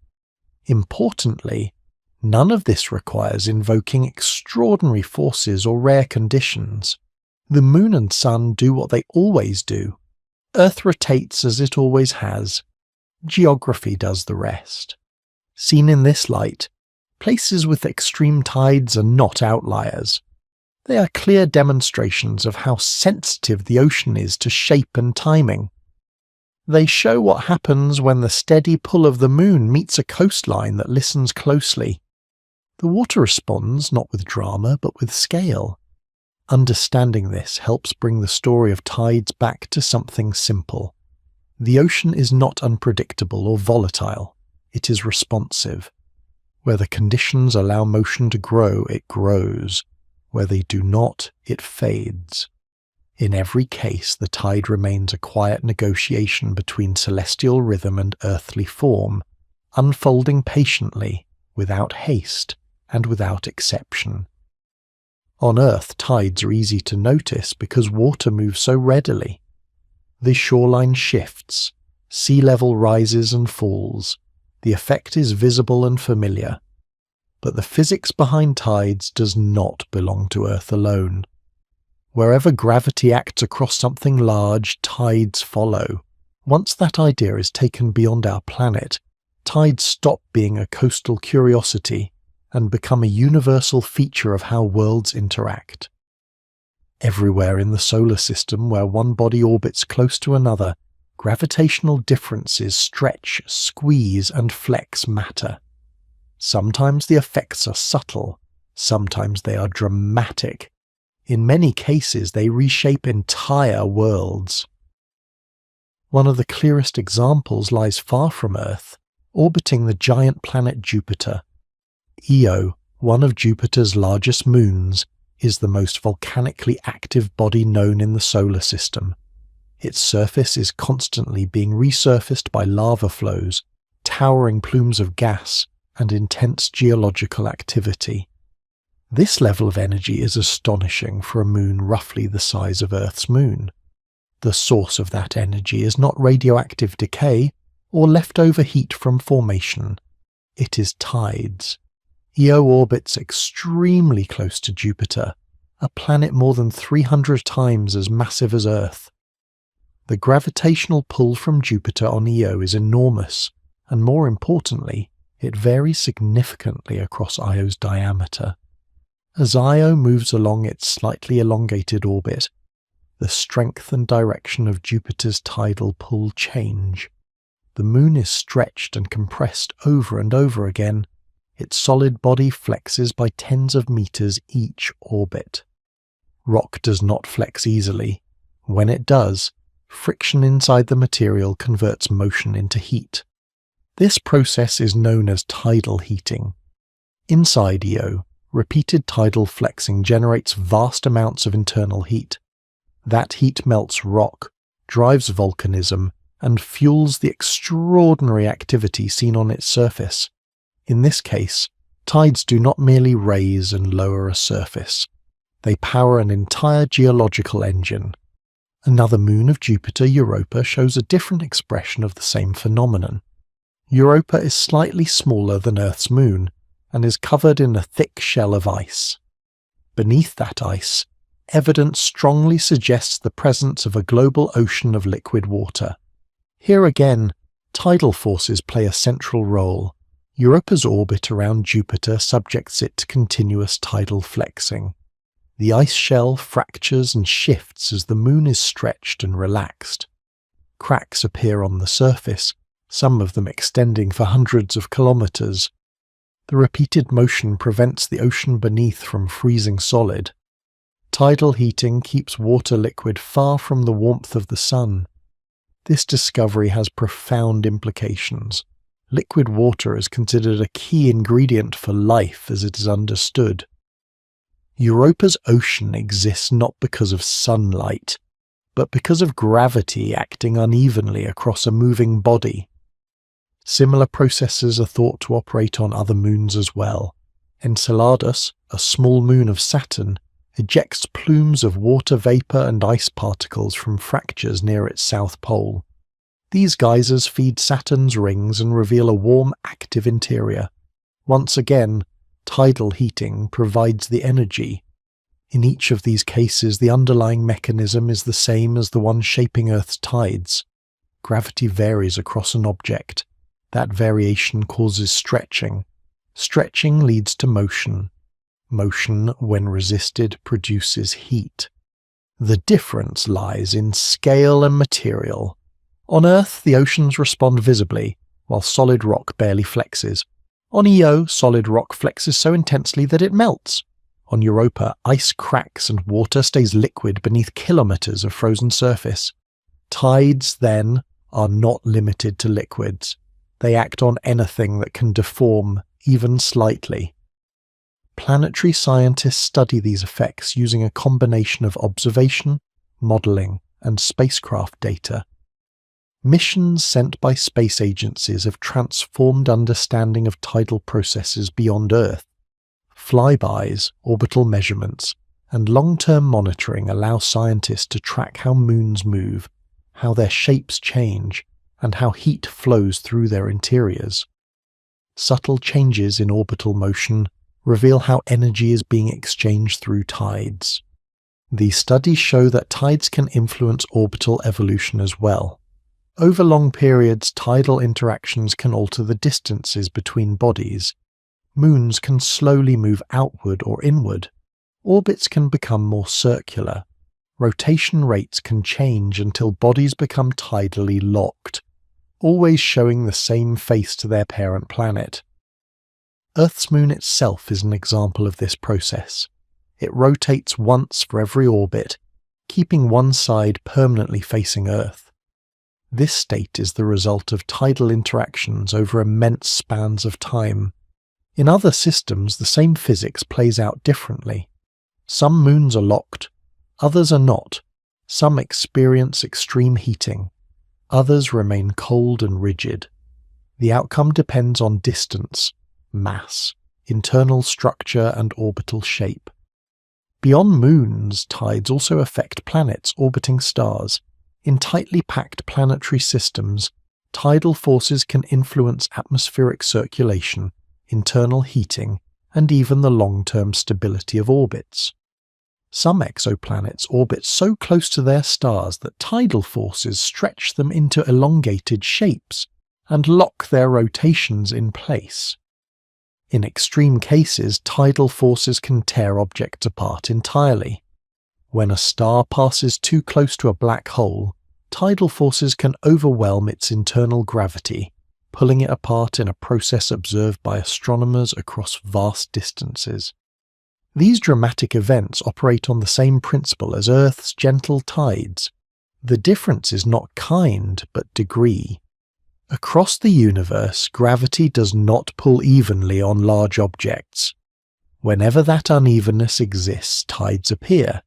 [SPEAKER 1] Importantly, none of this requires invoking extraordinary forces or rare conditions. The moon and sun do what they always do. Earth rotates as it always has. Geography does the rest. Seen in this light, places with extreme tides are not outliers. They are clear demonstrations of how sensitive the ocean is to shape and timing. They show what happens when the steady pull of the moon meets a coastline that listens closely. The water responds not with drama but with scale. Understanding this helps bring the story of tides back to something simple. The ocean is not unpredictable or volatile. It is responsive. Where the conditions allow motion to grow, it grows. Where they do not, it fades. In every case, the tide remains a quiet negotiation between celestial rhythm and earthly form, unfolding patiently, without haste, and without exception. On Earth, tides are easy to notice because water moves so readily. The shoreline shifts, sea level rises and falls. The effect is visible and familiar. But the physics behind tides does not belong to Earth alone. Wherever gravity acts across something large, tides follow. Once that idea is taken beyond our planet, tides stop being a coastal curiosity and become a universal feature of how worlds interact. Everywhere in the solar system where one body orbits close to another, gravitational differences stretch, squeeze, and flex matter. Sometimes the effects are subtle, sometimes they are dramatic. In many cases, they reshape entire worlds. One of the clearest examples lies far from Earth, orbiting the giant planet Jupiter. Io, one of Jupiter's largest moons, is the most volcanically active body known in the solar system. Its surface is constantly being resurfaced by lava flows, towering plumes of gas, and intense geological activity. This level of energy is astonishing for a moon roughly the size of Earth's moon. The source of that energy is not radioactive decay or leftover heat from formation. It is tides. Io orbits extremely close to Jupiter, a planet more than 300 times as massive as Earth. The gravitational pull from Jupiter on Io is enormous, and more importantly, it varies significantly across Io's diameter. As Io moves along its slightly elongated orbit, the strength and direction of Jupiter's tidal pull change. The moon is stretched and compressed over and over again. Its solid body flexes by tens of meters each orbit. Rock does not flex easily. When it does, friction inside the material converts motion into heat. This process is known as tidal heating. Inside Io, repeated tidal flexing generates vast amounts of internal heat. That heat melts rock, drives volcanism, and fuels the extraordinary activity seen on its surface. In this case, tides do not merely raise and lower a surface. They power an entire geological engine. Another moon of Jupiter, Europa, shows a different expression of the same phenomenon. Europa is slightly smaller than Earth's moon, and is covered in a thick shell of ice. Beneath that ice, evidence strongly suggests the presence of a global ocean of liquid water. Here again, tidal forces play a central role. Europa's orbit around Jupiter subjects it to continuous tidal flexing. The ice shell fractures and shifts as the moon is stretched and relaxed. Cracks appear on the surface, some of them extending for hundreds of kilometers. The repeated motion prevents the ocean beneath from freezing solid. Tidal heating keeps water liquid far from the warmth of the sun. This discovery has profound implications. Liquid water is considered a key ingredient for life as it is understood. Europa's ocean exists not because of sunlight, but because of gravity acting unevenly across a moving body. Similar processes are thought to operate on other moons as well. Enceladus, a small moon of Saturn, ejects plumes of water vapor and ice particles from fractures near its south pole. These geysers feed Saturn's rings and reveal a warm, active interior. Once again, tidal heating provides the energy. In each of these cases, the underlying mechanism is the same as the one shaping Earth's tides. Gravity varies across an object. That variation causes stretching. Stretching leads to motion. Motion, when resisted, produces heat. The difference lies in scale and material. On Earth, the oceans respond visibly, while solid rock barely flexes. On Io, solid rock flexes so intensely that it melts. On Europa, ice cracks and water stays liquid beneath kilometers of frozen surface. Tides, then, are not limited to liquids. They act on anything that can deform, even slightly. Planetary scientists study these effects using a combination of observation, modeling, and spacecraft data. Missions sent by space agencies have transformed understanding of tidal processes beyond Earth. Flybys, orbital measurements, and long-term monitoring allow scientists to track how moons move, how their shapes change, and how heat flows through their interiors. Subtle changes in orbital motion reveal how energy is being exchanged through tides. These studies show that tides can influence orbital evolution as well. Over long periods, tidal interactions can alter the distances between bodies. Moons can slowly move outward or inward. Orbits can become more circular. Rotation rates can change until bodies become tidally locked, always showing the same face to their parent planet. Earth's moon itself is an example of this process. It rotates once for every orbit, keeping one side permanently facing Earth. This state is the result of tidal interactions over immense spans of time. In other systems, the same physics plays out differently. Some moons are locked, others are not. Some experience extreme heating, others remain cold and rigid. The outcome depends on distance, mass, internal structure, and orbital shape. Beyond moons, tides also affect planets orbiting stars. In tightly packed planetary systems, tidal forces can influence atmospheric circulation, internal heating, and even the long-term stability of orbits. Some exoplanets orbit so close to their stars that tidal forces stretch them into elongated shapes and lock their rotations in place. In extreme cases, tidal forces can tear objects apart entirely. When a star passes too close to a black hole, tidal forces can overwhelm its internal gravity, pulling it apart in a process observed by astronomers across vast distances. These dramatic events operate on the same principle as Earth's gentle tides. The difference is not kind, but degree. Across the universe, gravity does not pull evenly on large objects. Whenever that unevenness exists, tides appear.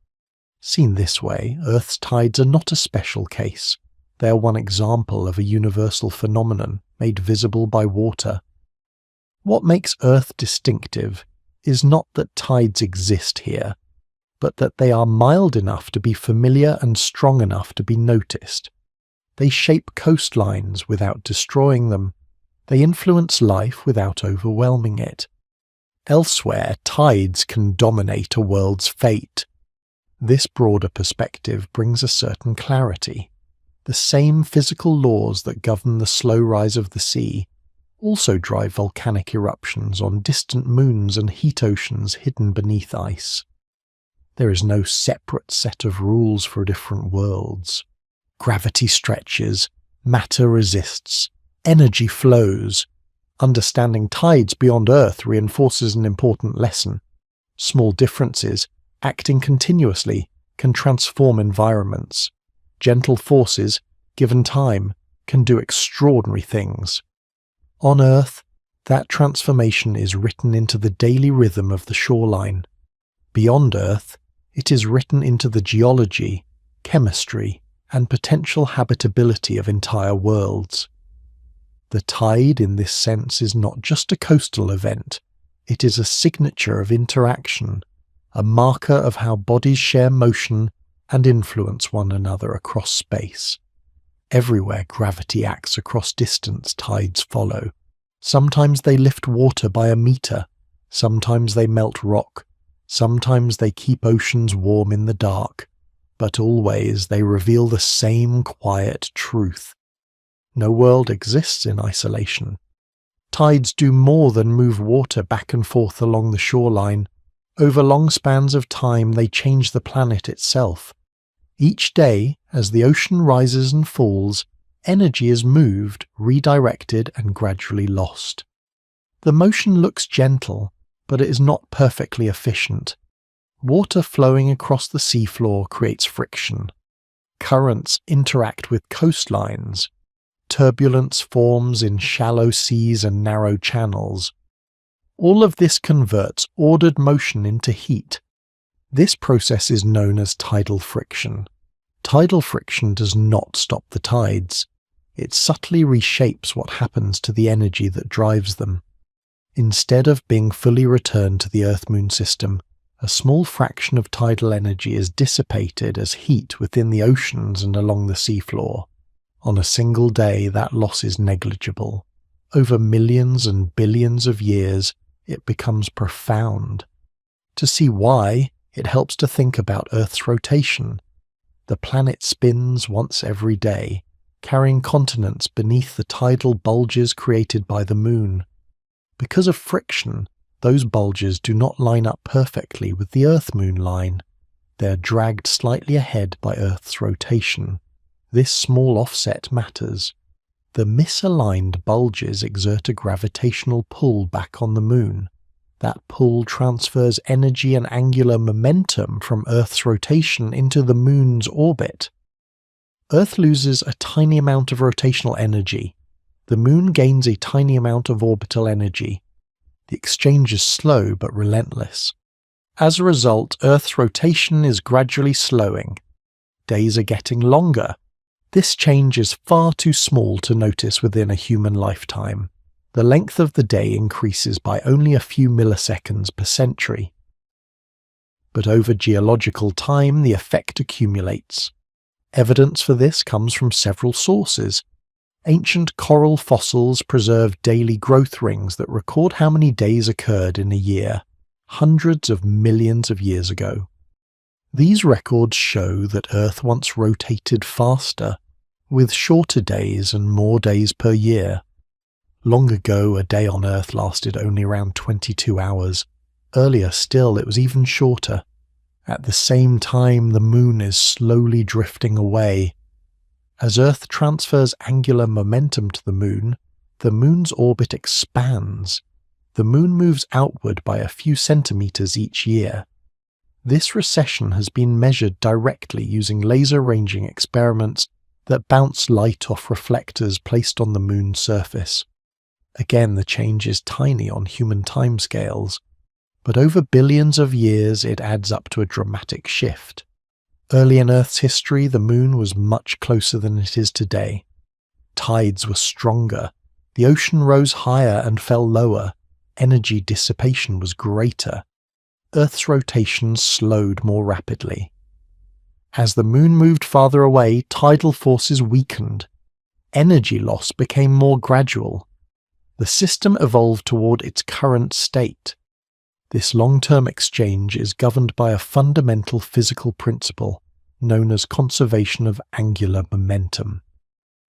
[SPEAKER 1] Seen this way, Earth's tides are not a special case. They are one example of a universal phenomenon made visible by water. What makes Earth distinctive is not that tides exist here, but that they are mild enough to be familiar and strong enough to be noticed. They shape coastlines without destroying them. They influence life without overwhelming it. Elsewhere, tides can dominate a world's fate. This broader perspective brings a certain clarity. The same physical laws that govern the slow rise of the sea also drive volcanic eruptions on distant moons and heat oceans hidden beneath ice. There is no separate set of rules for different worlds. Gravity stretches, matter resists, energy flows. Understanding tides beyond Earth reinforces an important lesson. Small differences, acting continuously, can transform environments. Gentle forces, given time, can do extraordinary things. On Earth, that transformation is written into the daily rhythm of the shoreline. Beyond Earth, it is written into the geology, chemistry, and potential habitability of entire worlds. The tide, in this sense, is not just a coastal event. It is a signature of interaction, a marker of how bodies share motion and influence one another across space. Everywhere gravity acts across distance, tides follow. Sometimes they lift water by a meter, sometimes they melt rock, sometimes they keep oceans warm in the dark, but always they reveal the same quiet truth. No world exists in isolation. Tides do more than move water back and forth along the shoreline. Over long spans of time, they change the planet itself. Each day, as the ocean rises and falls, energy is moved, redirected, and gradually lost. The motion looks gentle, but it is not perfectly efficient. Water flowing across the seafloor creates friction. Currents interact with coastlines. Turbulence forms in shallow seas and narrow channels. All of this converts ordered motion into heat. This process is known as tidal friction. Tidal friction does not stop the tides. It subtly reshapes what happens to the energy that drives them. Instead of being fully returned to the Earth-Moon system, a small fraction of tidal energy is dissipated as heat within the oceans and along the seafloor. On a single day, that loss is negligible. Over millions and billions of years, it becomes profound. To see why, it helps to think about Earth's rotation. The planet spins once every day, carrying continents beneath the tidal bulges created by the Moon. Because of friction, those bulges do not line up perfectly with the Earth-Moon line. They are dragged slightly ahead by Earth's rotation. This small offset matters. The misaligned bulges exert a gravitational pull back on the Moon. That pull transfers energy and angular momentum from Earth's rotation into the Moon's orbit. Earth loses a tiny amount of rotational energy. The Moon gains a tiny amount of orbital energy. The exchange is slow but relentless. As a result, Earth's rotation is gradually slowing. Days are getting longer. This change is far too small to notice within a human lifetime. The length of the day increases by only a few milliseconds per century. But over geological time, the effect accumulates. Evidence for this comes from several sources. Ancient coral fossils preserve daily growth rings that record how many days occurred in a year, hundreds of millions of years ago. These records show that Earth once rotated faster, with shorter days and more days per year. Long ago, a day on Earth lasted only around 22 hours. Earlier still, it was even shorter. At the same time, the Moon is slowly drifting away. As Earth transfers angular momentum to the Moon's orbit expands. The Moon moves outward by a few centimeters each year. This recession has been measured directly using laser ranging experiments that bounce light off reflectors placed on the Moon's surface. Again, the change is tiny on human timescales, but over billions of years it adds up to a dramatic shift. Early in Earth's history, the Moon was much closer than it is today. Tides were stronger, the ocean rose higher and fell lower, energy dissipation was greater. Earth's rotation slowed more rapidly. As the Moon moved farther away, tidal forces weakened. Energy loss became more gradual. The system evolved toward its current state. This long-term exchange is governed by a fundamental physical principle known as conservation of angular momentum.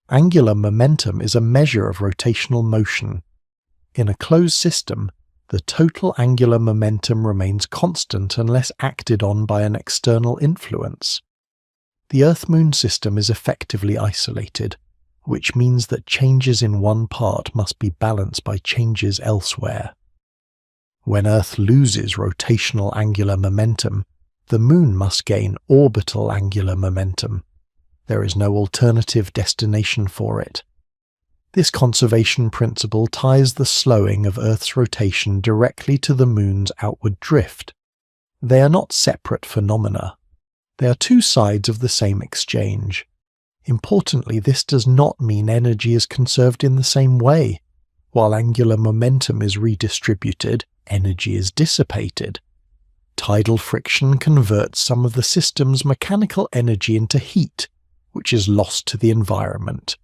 [SPEAKER 1] Angular momentum is a measure of rotational motion. In a closed system, The total angular momentum remains constant unless acted on by an external influence. The Earth-Moon system is effectively isolated, which means that changes in one part must be balanced by changes elsewhere. When Earth loses rotational angular momentum, the Moon must gain orbital angular momentum. There is no alternative destination for it. This conservation principle ties the slowing of Earth's rotation directly to the Moon's outward drift. They are not separate phenomena. They are two sides of the same exchange. Importantly, this does not mean energy is conserved in the same way. While angular momentum is redistributed, energy is dissipated. Tidal friction converts some of the system's mechanical energy into heat, which is lost to the environment.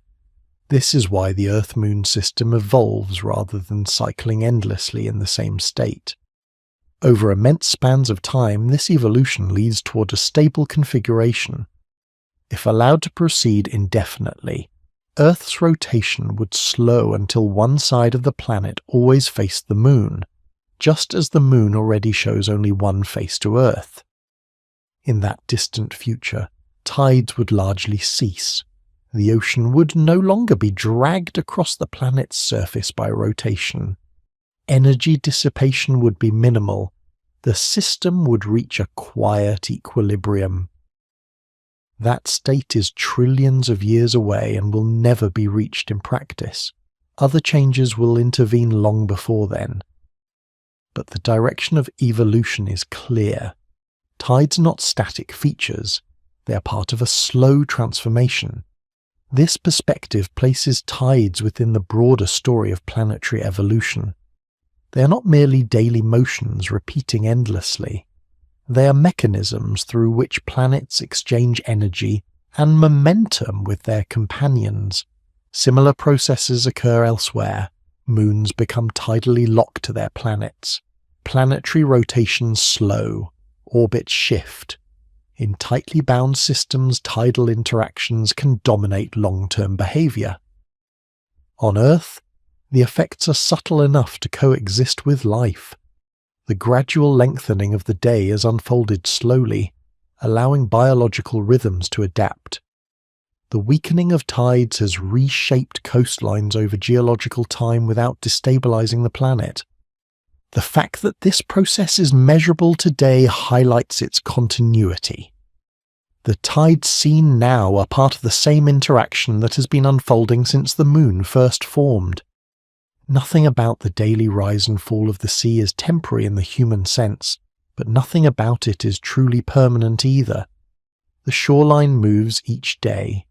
[SPEAKER 1] This is why the Earth-Moon system evolves rather than cycling endlessly in the same state. Over immense spans of time, this evolution leads toward a stable configuration. If allowed to proceed indefinitely, Earth's rotation would slow until one side of the planet always faced the Moon, just as the Moon already shows only one face to Earth. In that distant future, tides would largely cease. The ocean would no longer be dragged across the planet's surface by rotation. Energy dissipation would be minimal. The system would reach a quiet equilibrium. That state is trillions of years away and will never be reached in practice. Other changes will intervene long before then. But the direction of evolution is clear. Tides are not static features. They are part of a slow transformation. This perspective places tides within the broader story of planetary evolution. They are not merely daily motions repeating endlessly. They are mechanisms through which planets exchange energy and momentum with their companions. Similar processes occur elsewhere. Moons become tidally locked to their planets. Planetary rotations slow. Orbits shift. In tightly bound systems, tidal interactions can dominate long-term behavior. On Earth, the effects are subtle enough to coexist with life. The gradual lengthening of the day is unfolded slowly, allowing biological rhythms to adapt. The weakening of tides has reshaped coastlines over geological time without destabilizing the planet. The fact that this process is measurable today highlights its continuity. The tides seen now are part of the same interaction that has been unfolding since the Moon first formed. Nothing about the daily rise and fall of the sea is temporary in the human sense, but nothing about it is truly permanent either. The shoreline moves each day.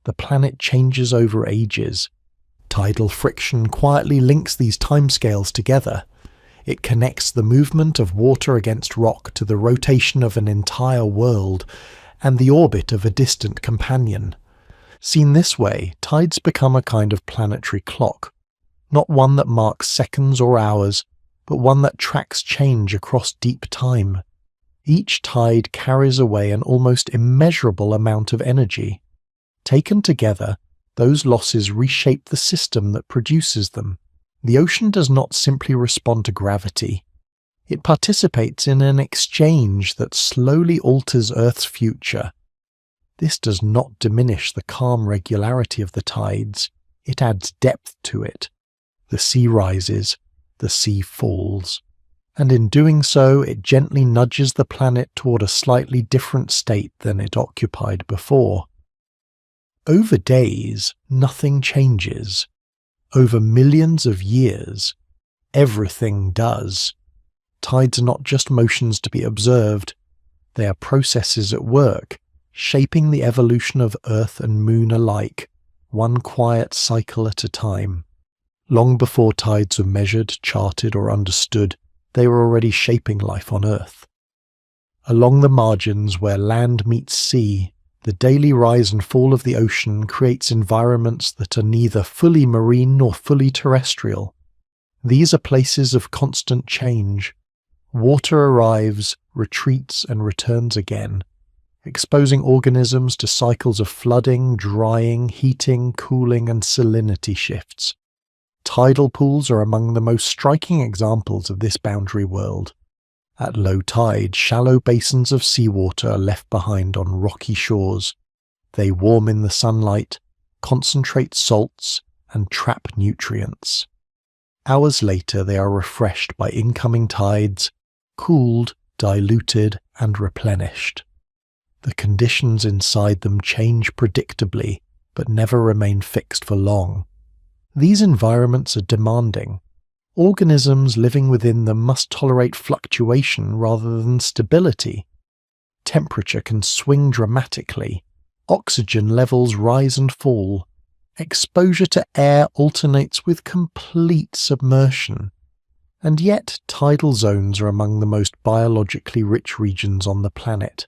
[SPEAKER 1] The planet changes over ages. Tidal friction quietly links these timescales together. It connects the movement of water against rock to the rotation of an entire world and the orbit of a distant companion. Seen this way, tides become a kind of planetary clock, not one that marks seconds or hours, but one that tracks change across deep time. Each tide carries away an almost immeasurable amount of energy. Taken together, those losses reshape the system that produces them. The ocean does not simply respond to gravity. It participates in an exchange that slowly alters Earth's future. This does not diminish the calm regularity of the tides. It adds depth to it. The sea rises, the sea falls. And in doing so, it gently nudges the planet toward a slightly different state than it occupied before. Over days, nothing changes. Over millions of years, everything does. Tides are not just motions to be observed. They are processes at work, shaping the evolution of Earth and Moon alike, one quiet cycle at a time. Long before tides were measured, charted, or understood, they were already shaping life on Earth. Along the margins where land meets sea, the daily rise and fall of the ocean creates environments that are neither fully marine nor fully terrestrial. These are places of constant change. Water arrives, retreats, and returns again, exposing organisms to cycles of flooding, drying, heating, cooling, and salinity shifts. Tidal pools are among the most striking examples of this boundary world. At low tide, shallow basins of seawater are left behind on rocky shores. They warm in the sunlight, concentrate salts, and trap nutrients. Hours later, they are refreshed by incoming tides, cooled, diluted, and replenished. The conditions inside them change predictably, but never remain fixed for long. These environments are demanding. Organisms living within them must tolerate fluctuation rather than stability. Temperature can swing dramatically. Oxygen levels rise and fall. Exposure to air alternates with complete submersion. And yet, tidal zones are among the most biologically rich regions on the planet.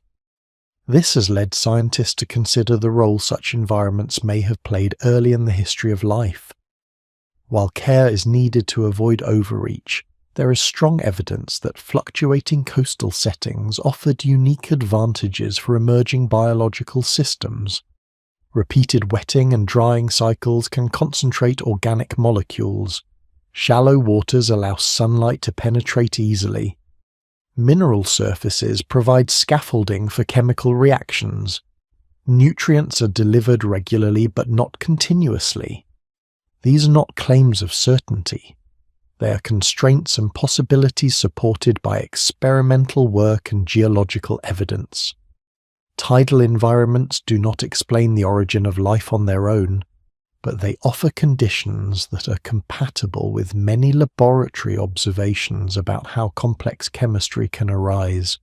[SPEAKER 1] This has led scientists to consider the role such environments may have played early in the history of life. While care is needed to avoid overreach, there is strong evidence that fluctuating coastal settings offered unique advantages for emerging biological systems. Repeated wetting and drying cycles can concentrate organic molecules. Shallow waters allow sunlight to penetrate easily. Mineral surfaces provide scaffolding for chemical reactions. Nutrients are delivered regularly but not continuously. These are not claims of certainty. They are constraints and possibilities supported by experimental work and geological evidence. Tidal environments do not explain the origin of life on their own, but they offer conditions that are compatible with many laboratory observations about how complex chemistry can arise.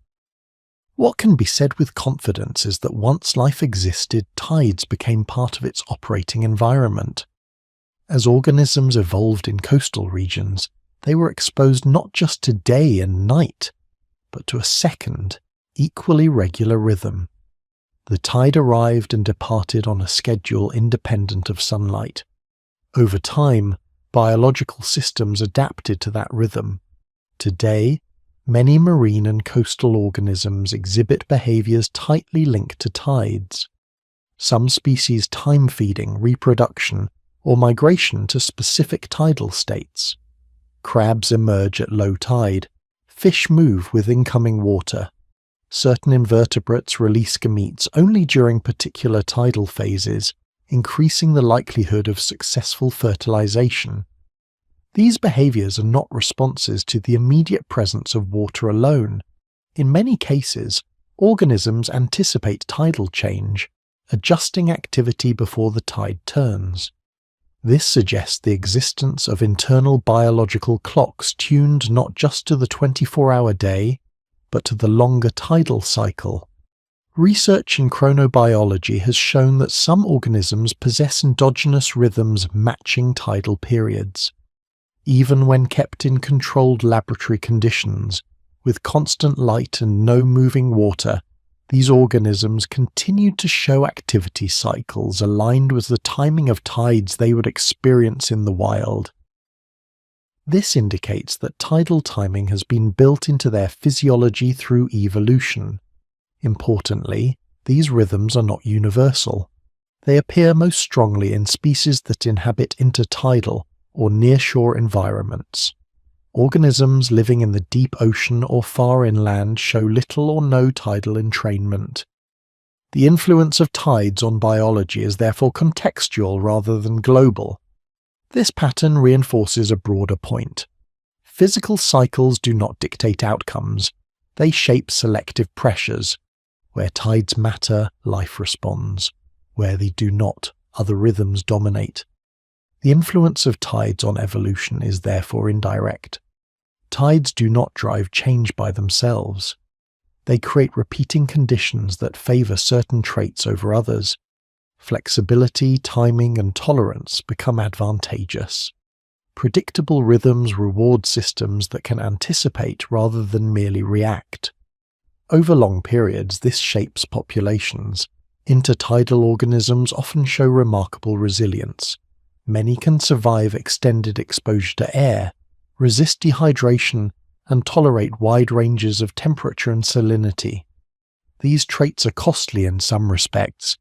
[SPEAKER 1] What can be said with confidence is that once life existed, tides became part of its operating environment. As organisms evolved in coastal regions, they were exposed not just to day and night, but to a second, equally regular rhythm. The tide arrived and departed on a schedule independent of sunlight. Over time, biological systems adapted to that rhythm. Today, many marine and coastal organisms exhibit behaviors tightly linked to tides. Some species time feeding, reproduction, or migration to specific tidal states. Crabs emerge at low tide. Fish move with incoming water. Certain invertebrates release gametes only during particular tidal phases, increasing the likelihood of successful fertilization. These behaviors are not responses to the immediate presence of water alone. In many cases, organisms anticipate tidal change, adjusting activity before the tide turns. This suggests the existence of internal biological clocks tuned not just to the 24-hour day, but to the longer tidal cycle. Research in chronobiology has shown that some organisms possess endogenous rhythms matching tidal periods. Even when kept in controlled laboratory conditions, with constant light and no moving water, these organisms continued to show activity cycles aligned with the timing of tides they would experience in the wild. This indicates that tidal timing has been built into their physiology through evolution. Importantly, these rhythms are not universal. They appear most strongly in species that inhabit intertidal or nearshore environments. Organisms living in the deep ocean or far inland show little or no tidal entrainment. The influence of tides on biology is therefore contextual rather than global. This pattern reinforces a broader point. Physical cycles do not dictate outcomes. They shape selective pressures. Where tides matter, life responds. Where they do not, other rhythms dominate. The influence of tides on evolution is therefore indirect. Tides do not drive change by themselves. They create repeating conditions that favor certain traits over others. Flexibility, timing, and tolerance become advantageous. Predictable rhythms reward systems that can anticipate rather than merely react. Over long periods, this shapes populations. Intertidal organisms often show remarkable resilience. Many can survive extended exposure to air, resist dehydration, and tolerate wide ranges of temperature and salinity. These traits are costly in some respects,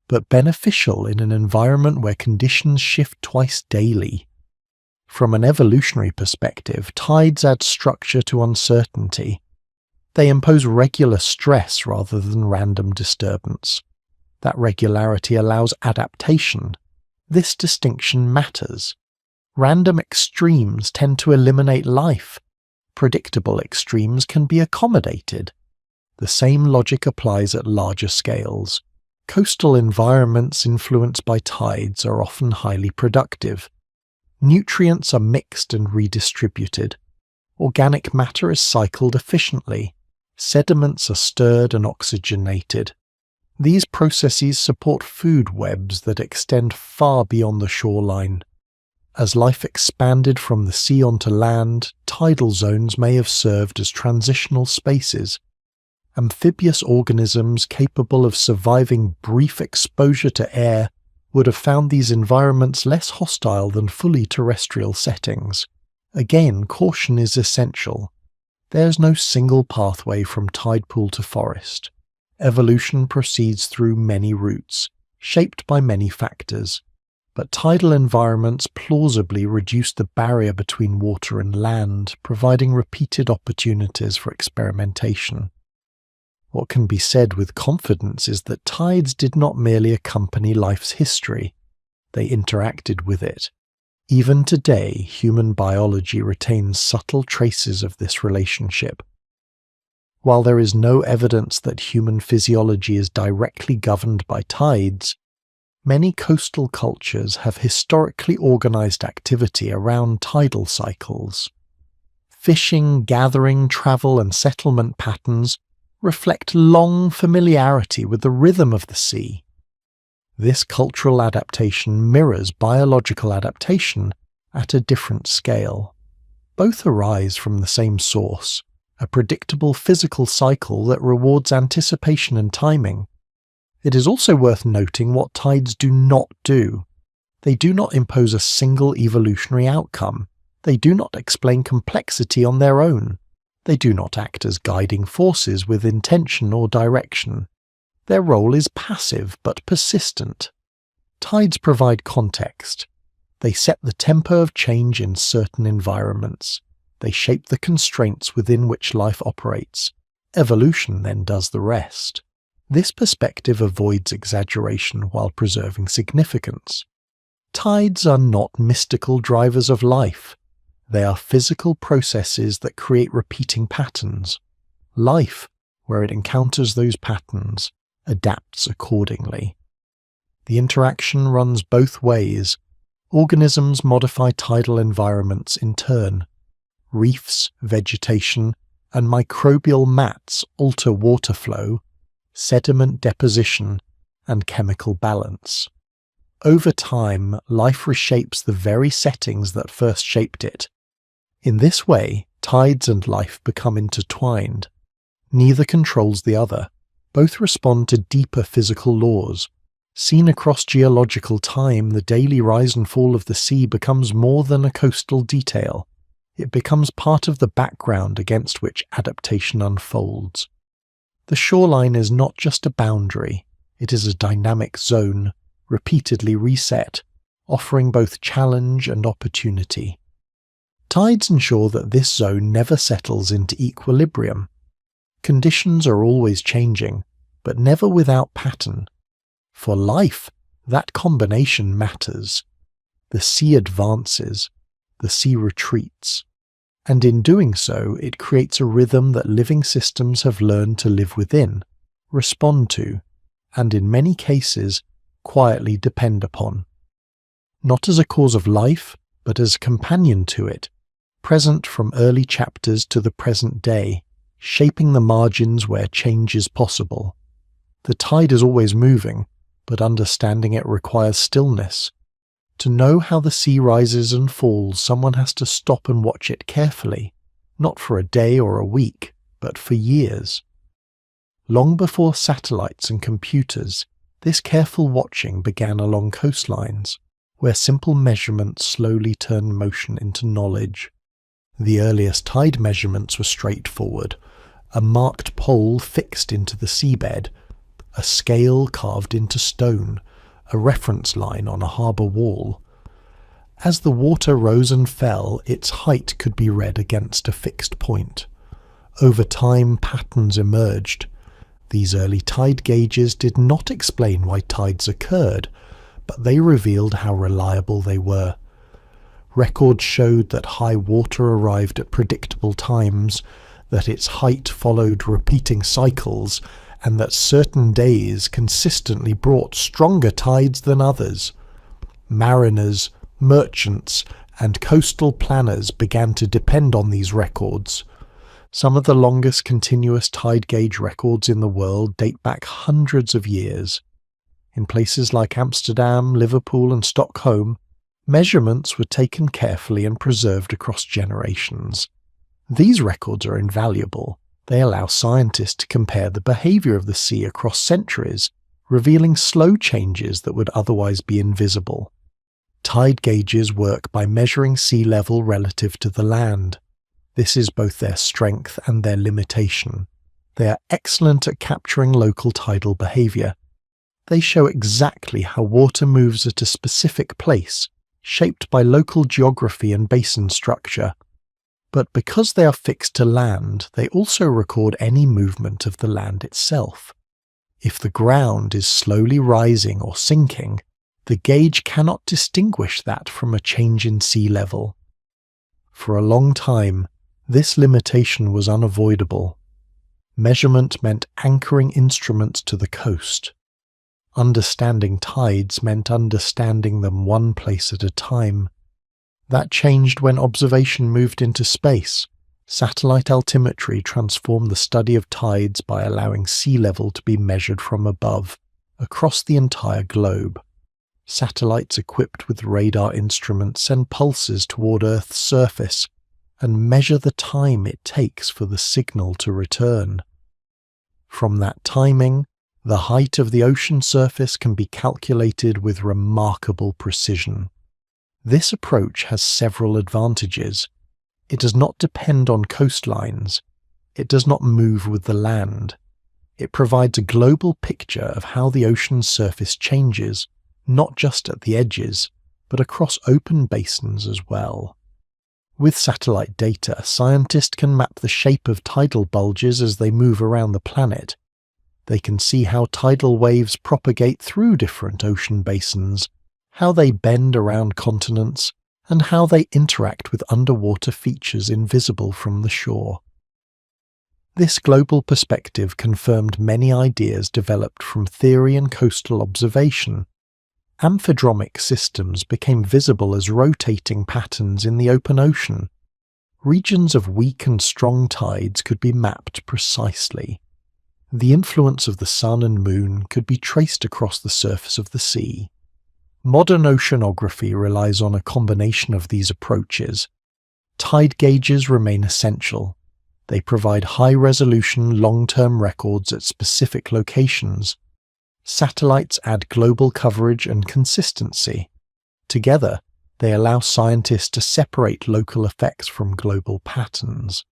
[SPEAKER 1] but beneficial in an environment where conditions shift twice daily. From an evolutionary perspective, tides add structure to uncertainty. They impose regular stress rather than random disturbance. That regularity allows adaptation. This distinction matters. Random extremes tend to eliminate life. Predictable extremes can be accommodated. The same logic applies at larger scales. Coastal environments influenced by tides are often highly productive. Nutrients are mixed and redistributed. Organic matter is cycled efficiently. Sediments are stirred and oxygenated. These processes support food webs that extend far beyond the shoreline. As life expanded from the sea onto land, tidal zones may have served as transitional spaces. Amphibious organisms capable of surviving brief exposure to air would have found these environments less hostile than fully terrestrial settings. Again, caution is essential. There's no single pathway from tide pool to forest. Evolution proceeds through many routes, shaped by many factors. But tidal environments plausibly reduce the barrier between water and land, providing repeated opportunities for experimentation. What can be said with confidence is that tides did not merely accompany life's history, they interacted with it. Even today, human biology retains subtle traces of this relationship. While there is no evidence that human physiology is directly governed by tides, many coastal cultures have historically organized activity around tidal cycles. Fishing, gathering, travel, and settlement patterns reflect long familiarity with the rhythm of the sea. This cultural adaptation mirrors biological adaptation at a different scale. Both arise from the same source, a predictable physical cycle that rewards anticipation and timing. It is also worth noting what tides do not do. They do not impose a single evolutionary outcome. They do not explain complexity on their own. They do not act as guiding forces with intention or direction. Their role is passive but persistent. Tides provide context. They set the tempo of change in certain environments. They shape the constraints within which life operates. Evolution then does the rest. This perspective avoids exaggeration while preserving significance. Tides are not mystical drivers of life. They are physical processes that create repeating patterns. Life, where it encounters those patterns, adapts accordingly. The interaction runs both ways. Organisms modify tidal environments in turn. Reefs, vegetation, and microbial mats alter water flow, sediment deposition, and chemical balance. Over time, life reshapes the very settings that first shaped it. In this way, tides and life become intertwined. Neither controls the other. Both respond to deeper physical laws. Seen across geological time, the daily rise and fall of the sea becomes more than a coastal detail. It becomes part of the background against which adaptation unfolds. The shoreline is not just a boundary, it is a dynamic zone, repeatedly reset, offering both challenge and opportunity. Tides ensure that this zone never settles into equilibrium. Conditions are always changing, but never without pattern. For life, that combination matters. The sea advances, the sea retreats, and in doing so it creates a rhythm that living systems have learned to live within, respond to, and in many cases, quietly depend upon. Not as a cause of life, but as a companion to it, present from early chapters to the present day, shaping the margins where change is possible. The tide is always moving, but understanding it requires stillness. To know how the sea rises and falls, someone has to stop and watch it carefully, not for a day or a week, but for years. Long before satellites and computers, this careful watching began along coastlines, where simple measurements slowly turned motion into knowledge. The earliest tide measurements were straightforward: a marked pole fixed into the seabed, a scale carved into stone, a reference line on a harbour wall. As the water rose and fell, its height could be read against a fixed point. Over time, patterns emerged. These early tide gauges did not explain why tides occurred, but they revealed how reliable they were. Records showed that high water arrived at predictable times, that its height followed repeating cycles, and that certain days consistently brought stronger tides than others. Mariners, merchants, and coastal planners began to depend on these records. Some of the longest continuous tide gauge records in the world date back hundreds of years. In places like Amsterdam, Liverpool, and Stockholm, measurements were taken carefully and preserved across generations. These records are invaluable. They allow scientists to compare the behavior of the sea across centuries, revealing slow changes that would otherwise be invisible. Tide gauges work by measuring sea level relative to the land. This is both their strength and their limitation. They are excellent at capturing local tidal behavior. They show exactly how water moves at a specific place, shaped by local geography and basin structure. But because they are fixed to land, they also record any movement of the land itself. If the ground is slowly rising or sinking, the gauge cannot distinguish that from a change in sea level. For a long time, this limitation was unavoidable. Measurement meant anchoring instruments to the coast. Understanding tides meant understanding them one place at a time. That changed when observation moved into space. Satellite altimetry transformed the study of tides by allowing sea level to be measured from above, across the entire globe. Satellites equipped with radar instruments send pulses toward Earth's surface and measure the time it takes for the signal to return. From that timing, the height of the ocean surface can be calculated with remarkable precision. This approach has several advantages. It does not depend on coastlines. It does not move with the land. It provides a global picture of how the ocean's surface changes, not just at the edges, but across open basins as well. With satellite data, scientists can map the shape of tidal bulges as they move around the planet. They can see how tidal waves propagate through different ocean basins, how they bend around continents, and how they interact with underwater features invisible from the shore. This global perspective confirmed many ideas developed from theory and coastal observation. Amphidromic systems became visible as rotating patterns in the open ocean. Regions of weak and strong tides could be mapped precisely. The influence of the sun and moon could be traced across the surface of the sea. Modern oceanography relies on a combination of these approaches. Tide gauges remain essential. They provide high-resolution, long-term records at specific locations. Satellites add global coverage and consistency. Together, they allow scientists to separate local effects from global patterns.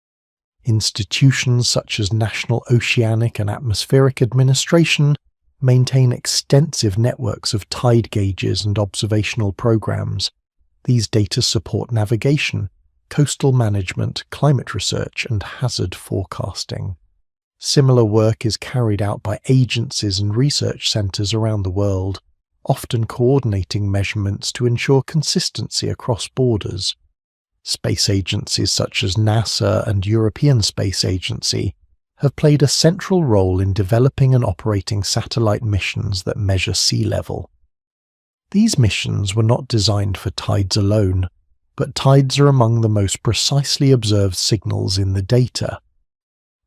[SPEAKER 1] Institutions such as National Oceanic and Atmospheric Administration maintain extensive networks of tide gauges and observational programs. These data support navigation, coastal management, climate research, and hazard forecasting. Similar work is carried out by agencies and research centers around the world, often coordinating measurements to ensure consistency across borders. Space agencies such as NASA and European Space Agency have played a central role in developing and operating satellite missions that measure sea level. These missions were not designed for tides alone, but tides are among the most precisely observed signals in the data.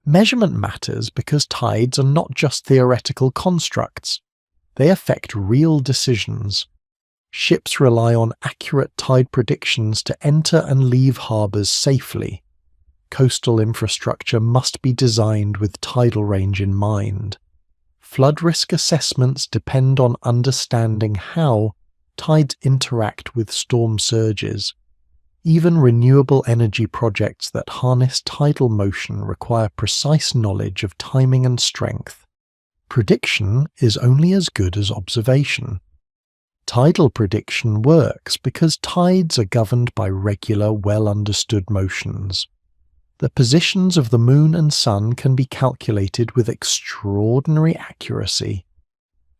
[SPEAKER 1] Measurement matters because tides are not just theoretical constructs. They affect real decisions. Ships rely on accurate tide predictions to enter and leave harbours safely. Coastal infrastructure must be designed with tidal range in mind. Flood risk assessments depend on understanding how tides interact with storm surges. Even renewable energy projects that harness tidal motion require precise knowledge of timing and strength. Prediction is only as good as observation. Tidal prediction works because tides are governed by regular, well-understood motions. The positions of the moon and sun can be calculated with extraordinary accuracy.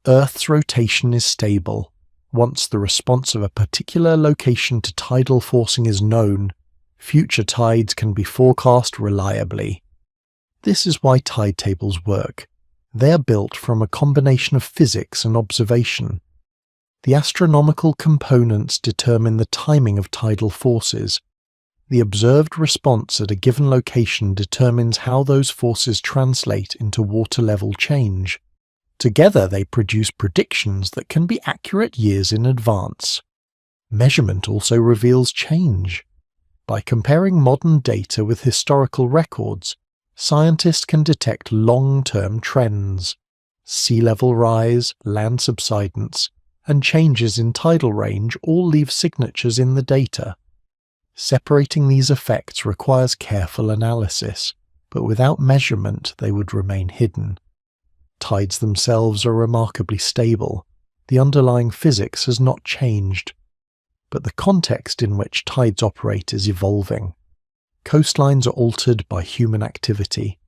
[SPEAKER 1] Earth's rotation is stable. Once the response of a particular location to tidal forcing is known, future tides can be forecast reliably. This is why tide tables work. They are built from a combination of physics and observation. The astronomical components determine the timing of tidal forces. The observed response at a given location determines how those forces translate into water level change. Together they produce predictions that can be accurate years in advance. Measurement also reveals change. By comparing modern data with historical records, scientists can detect long-term trends. Sea level rise, land subsidence, and changes in tidal range all leave signatures in the data. Separating these effects requires careful analysis, but without measurement they would remain hidden. Tides themselves are remarkably stable. The underlying physics has not changed. But the context in which tides operate is evolving. Coastlines are altered by human activity.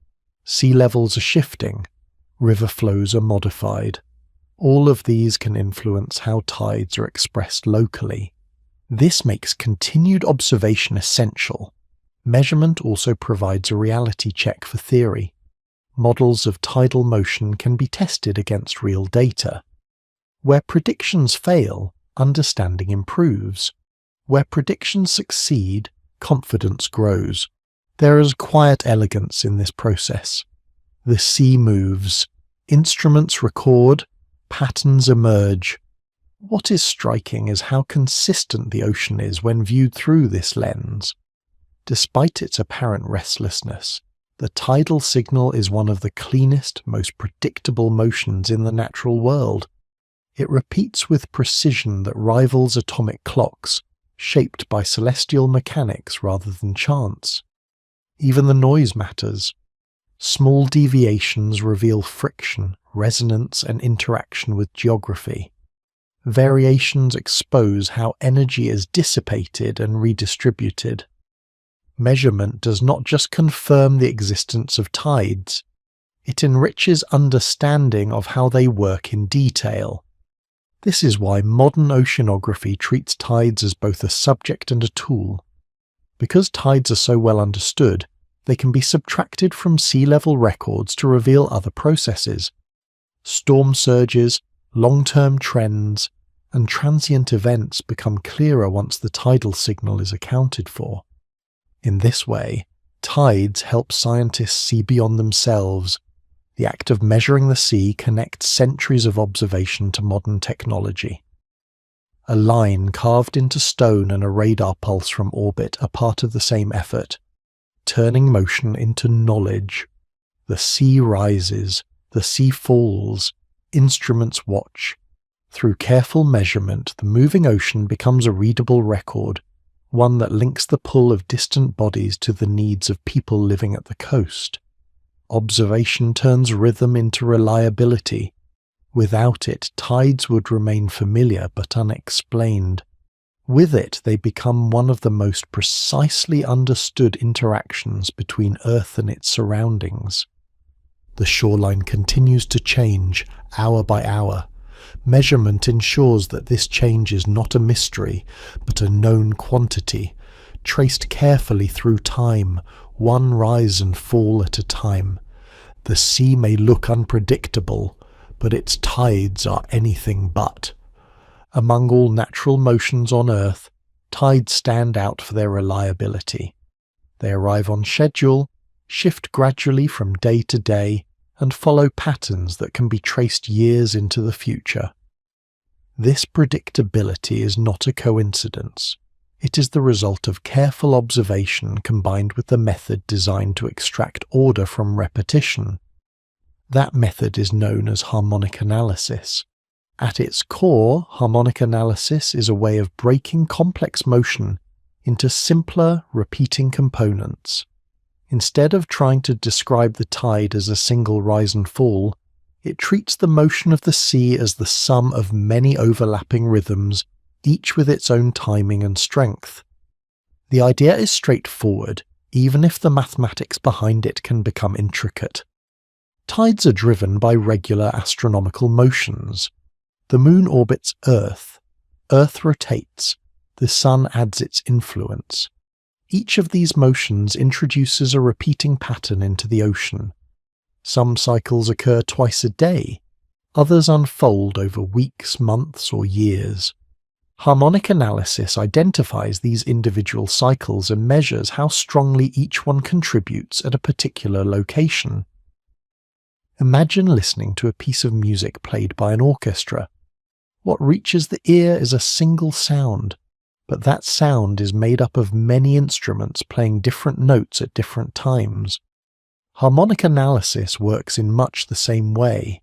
[SPEAKER 1] Sea levels are shifting. River flows are modified. All of these can influence how tides are expressed locally. This makes continued observation essential. Measurement also provides a reality check for theory. Models of tidal motion can be tested against real data. Where predictions fail, understanding improves. Where predictions succeed, confidence grows. There is quiet elegance in this process. The sea moves. Instruments record. Patterns emerge. What is striking is how consistent the ocean is when viewed through this lens. Despite its apparent restlessness, the tidal signal is one of the cleanest, most predictable motions in the natural world. It repeats with precision that rivals atomic clocks, shaped by celestial mechanics rather than chance. Even the noise matters. Small deviations reveal friction, resonance, and interaction with geography. Variations expose how energy is dissipated and redistributed. Measurement does not just confirm the existence of tides, it enriches understanding of how they work in detail. This is why modern oceanography treats tides as both a subject and a tool. Because tides are so well understood, they can be subtracted from sea level records to reveal other processes. Storm surges, long-term trends, and transient events become clearer once the tidal signal is accounted for. In this way, tides help scientists see beyond themselves. The act of measuring the sea connects centuries of observation to modern technology. A line carved into stone and a radar pulse from orbit are part of the same effort, turning motion into knowledge. The sea rises, the sea falls, instruments watch. Through careful measurement, the moving ocean becomes a readable record, one that links the pull of distant bodies to the needs of people living at the coast. Observation turns rhythm into reliability. Without it, tides would remain familiar but unexplained. With it, they become one of the most precisely understood interactions between Earth and its surroundings. The shoreline continues to change, hour by hour. Measurement ensures that this change is not a mystery, but a known quantity, traced carefully through time, one rise and fall at a time. The sea may look unpredictable, but its tides are anything but. Among all natural motions on Earth, tides stand out for their reliability. They arrive on schedule, shift gradually from day to day, and follow patterns that can be traced years into the future. This predictability is not a coincidence. It is the result of careful observation combined with the method designed to extract order from repetition. That method is known as harmonic analysis. At its core, harmonic analysis is a way of breaking complex motion into simpler, repeating components. Instead of trying to describe the tide as a single rise and fall, It treats the motion of the sea as the sum of many overlapping rhythms, each with its own timing and strength. The idea is straightforward, even if the mathematics behind it can become intricate. Tides are driven by regular astronomical motions. The moon orbits Earth. Earth rotates. The sun adds its influence. Each of these motions introduces a repeating pattern into the ocean. Some cycles occur twice a day. Others unfold over weeks, months, or years. Harmonic analysis identifies these individual cycles and measures how strongly each one contributes at a particular location. Imagine listening to a piece of music played by an orchestra. What reaches the ear is a single sound, but that sound is made up of many instruments playing different notes at different times. Harmonic analysis works in much the same way.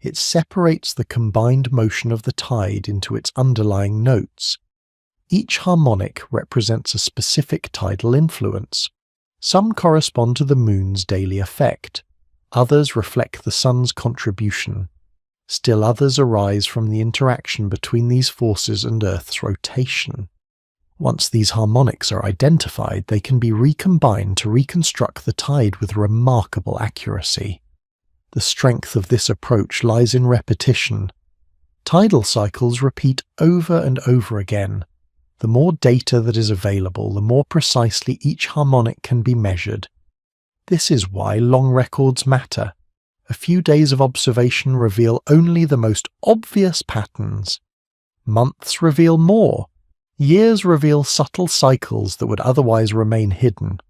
[SPEAKER 1] It separates the combined motion of the tide into its underlying notes. Each harmonic represents a specific tidal influence. Some correspond to the moon's daily effect. Others reflect the sun's contribution. Still others arise from the interaction between these forces and Earth's rotation. Once these harmonics are identified, they can be recombined to reconstruct the tide with remarkable accuracy. The strength of this approach lies in repetition. Tidal cycles repeat over and over again. The more data that is available, the more precisely each harmonic can be measured. This is why long records matter. A few days of observation reveal only the most obvious patterns. Months reveal more. Years reveal subtle cycles that would otherwise remain hidden.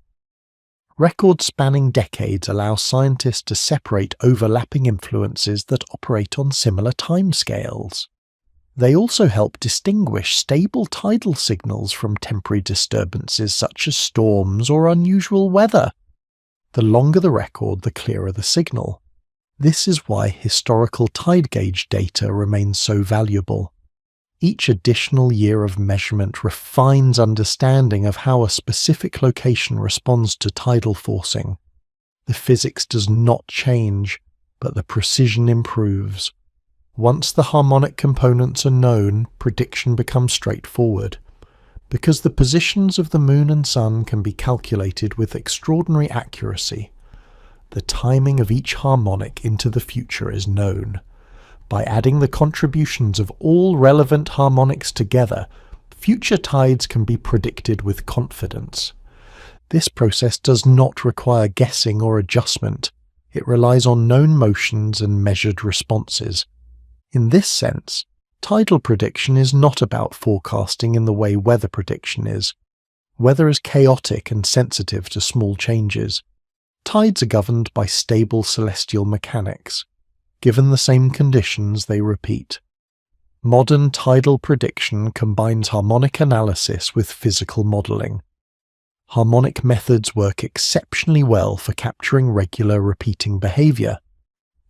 [SPEAKER 1] Records spanning decades allow scientists to separate overlapping influences that operate on similar timescales. They also help distinguish stable tidal signals from temporary disturbances such as storms or unusual weather. The longer the record, the clearer the signal. This is why historical tide gauge data remains so valuable. Each additional year of measurement refines understanding of how a specific location responds to tidal forcing. The physics does not change, but the precision improves. Once the harmonic components are known, prediction becomes straightforward. Because the positions of the moon and sun can be calculated with extraordinary accuracy, the timing of each harmonic into the future is known. By adding the contributions of all relevant harmonics together, future tides can be predicted with confidence. This process does not require guessing or adjustment. It relies on known motions and measured responses. In this sense, tidal prediction is not about forecasting in the way weather prediction is. Weather is chaotic and sensitive to small changes. Tides are governed by stable celestial mechanics. Given the same conditions, they repeat. Modern tidal prediction combines harmonic analysis with physical modeling. Harmonic methods work exceptionally well for capturing regular repeating behavior.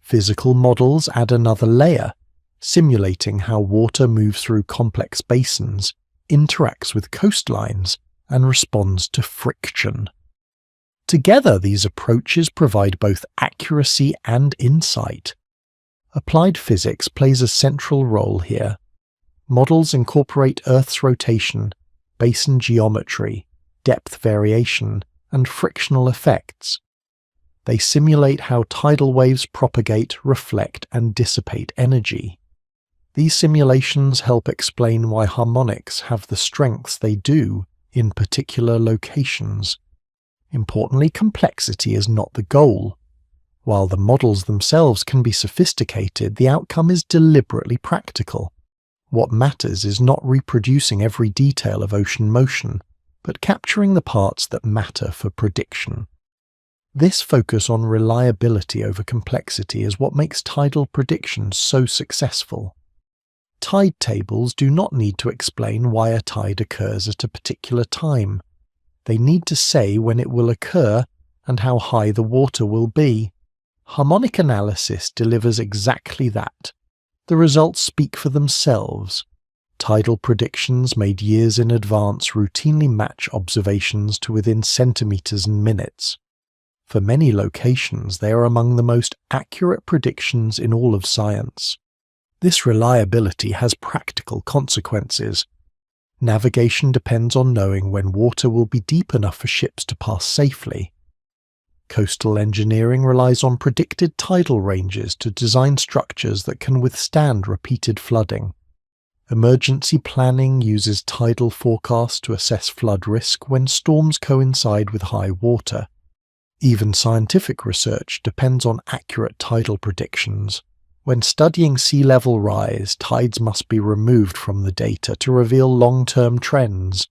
[SPEAKER 1] Physical models add another layer, simulating how water moves through complex basins, interacts with coastlines, and responds to friction. Together, these approaches provide both accuracy and insight. Applied physics plays a central role here. Models incorporate Earth's rotation, basin geometry, depth variation, and frictional effects. They simulate how tidal waves propagate, reflect, and dissipate energy. These simulations help explain why harmonics have the strengths they do in particular locations. Importantly, complexity is not the goal. While the models themselves can be sophisticated, the outcome is deliberately practical. What matters is not reproducing every detail of ocean motion, but capturing the parts that matter for prediction. This focus on reliability over complexity is what makes tidal prediction so successful. Tide tables do not need to explain why a tide occurs at a particular time. They need to say when it will occur and how high the water will be. Harmonic analysis delivers exactly that. The results speak for themselves. Tidal predictions made years in advance routinely match observations to within centimeters and minutes. For many locations, they are among the most accurate predictions in all of science. This reliability has practical consequences. Navigation depends on knowing when water will be deep enough for ships to pass safely. Coastal engineering relies on predicted tidal ranges to design structures that can withstand repeated flooding. Emergency planning uses tidal forecasts to assess flood risk when storms coincide with high water. Even scientific research depends on accurate tidal predictions. When studying sea level rise, tides must be removed from the data to reveal long-term trends.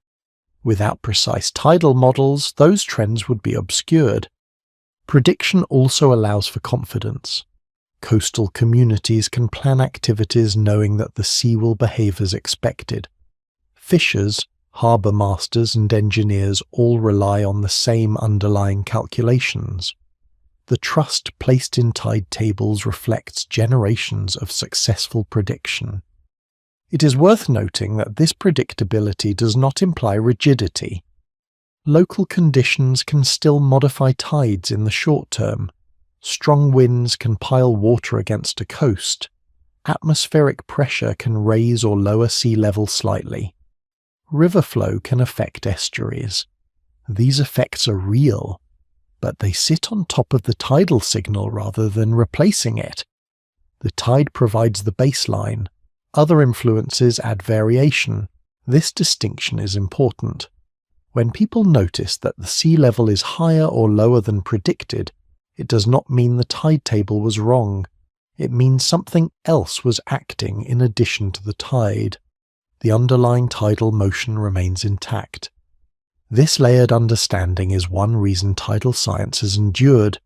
[SPEAKER 1] Without precise tidal models, those trends would be obscured. Prediction also allows for confidence. Coastal communities can plan activities knowing that the sea will behave as expected. Fishers, harbour masters and engineers all rely on the same underlying calculations. The trust placed in tide tables reflects generations of successful prediction. It is worth noting that this predictability does not imply rigidity. Local conditions can still modify tides in the short term. Strong winds can pile water against a coast. Atmospheric pressure can raise or lower sea level slightly. River flow can affect estuaries. These effects are real, but they sit on top of the tidal signal rather than replacing it. The tide provides the baseline. Other influences add variation. This distinction is important. When people notice that the sea level is higher or lower than predicted, it does not mean the tide table was wrong. It means something else was acting in addition to the tide. The underlying tidal motion remains intact. This layered understanding is one reason tidal science has endured.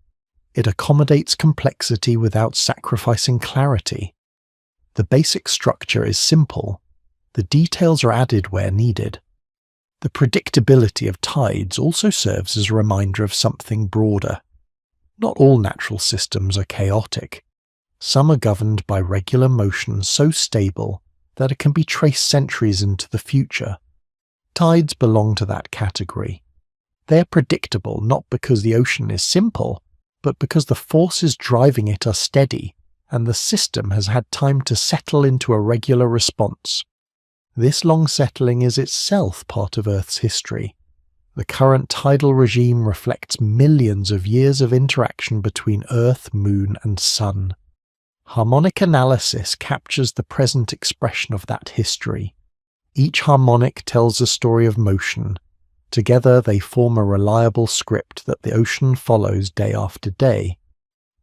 [SPEAKER 1] It accommodates complexity without sacrificing clarity. The basic structure is simple. The details are added where needed. The predictability of tides also serves as a reminder of something broader. Not all natural systems are chaotic. Some are governed by regular motion so stable that it can be traced centuries into the future. Tides belong to that category. They are predictable not because the ocean is simple, but because the forces driving it are steady, and the system has had time to settle into a regular response. This long settling is itself part of Earth's history. The current tidal regime reflects millions of years of interaction between Earth, Moon, and Sun. Harmonic analysis captures the present expression of that history. Each harmonic tells a story of motion. Together they form a reliable script that the ocean follows day after day.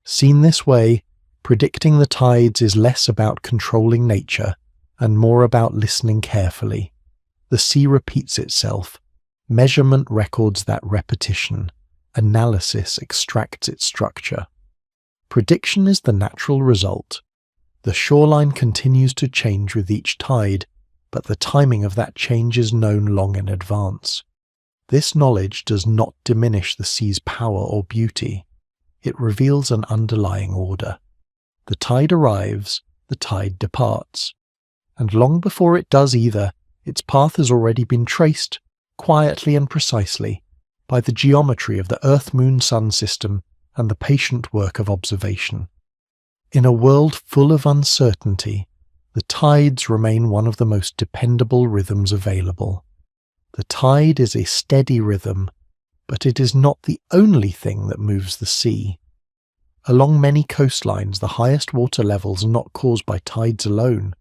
[SPEAKER 1] Seen this way, predicting the tides is less about controlling nature and more about listening carefully. The sea repeats itself. Measurement records that repetition. Analysis extracts its structure. Prediction is the natural result. The shoreline continues to change with each tide, but the timing of that change is known long in advance. This knowledge does not diminish the sea's power or beauty. It reveals an underlying order. The tide arrives, the tide departs. And long before it does either, its path has already been traced, quietly and precisely, by the geometry of the Earth-Moon-Sun system and the patient work of observation. In a world full of uncertainty, the tides remain one of the most dependable rhythms available. The tide is a steady rhythm, but it is not the only thing that moves the sea. Along many coastlines, the highest water levels are not caused by tides alone.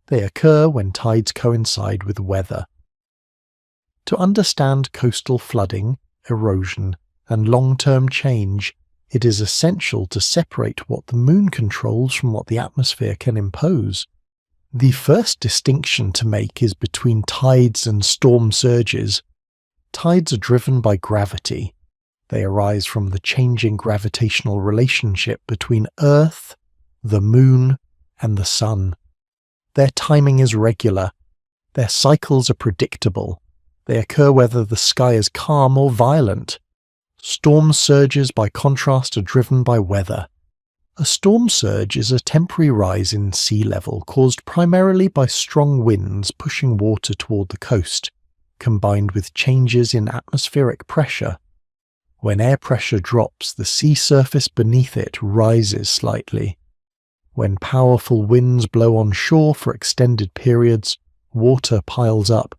[SPEAKER 1] They occur when tides coincide with weather. To understand coastal flooding, erosion, and long-term change, it is essential to separate what the moon controls from what the atmosphere can impose. The first distinction to make is between tides and storm surges. Tides are driven by gravity. They arise from the changing gravitational relationship between Earth, the Moon, and the Sun. Their timing is regular. Their cycles are predictable. They occur whether the sky is calm or violent. Storm surges, by contrast, are driven by weather. A storm surge is a temporary rise in sea level caused primarily by strong winds pushing water toward the coast, combined with changes in atmospheric pressure. When air pressure drops, the sea surface beneath it rises slightly. When powerful winds blow on shore for extended periods, water piles up.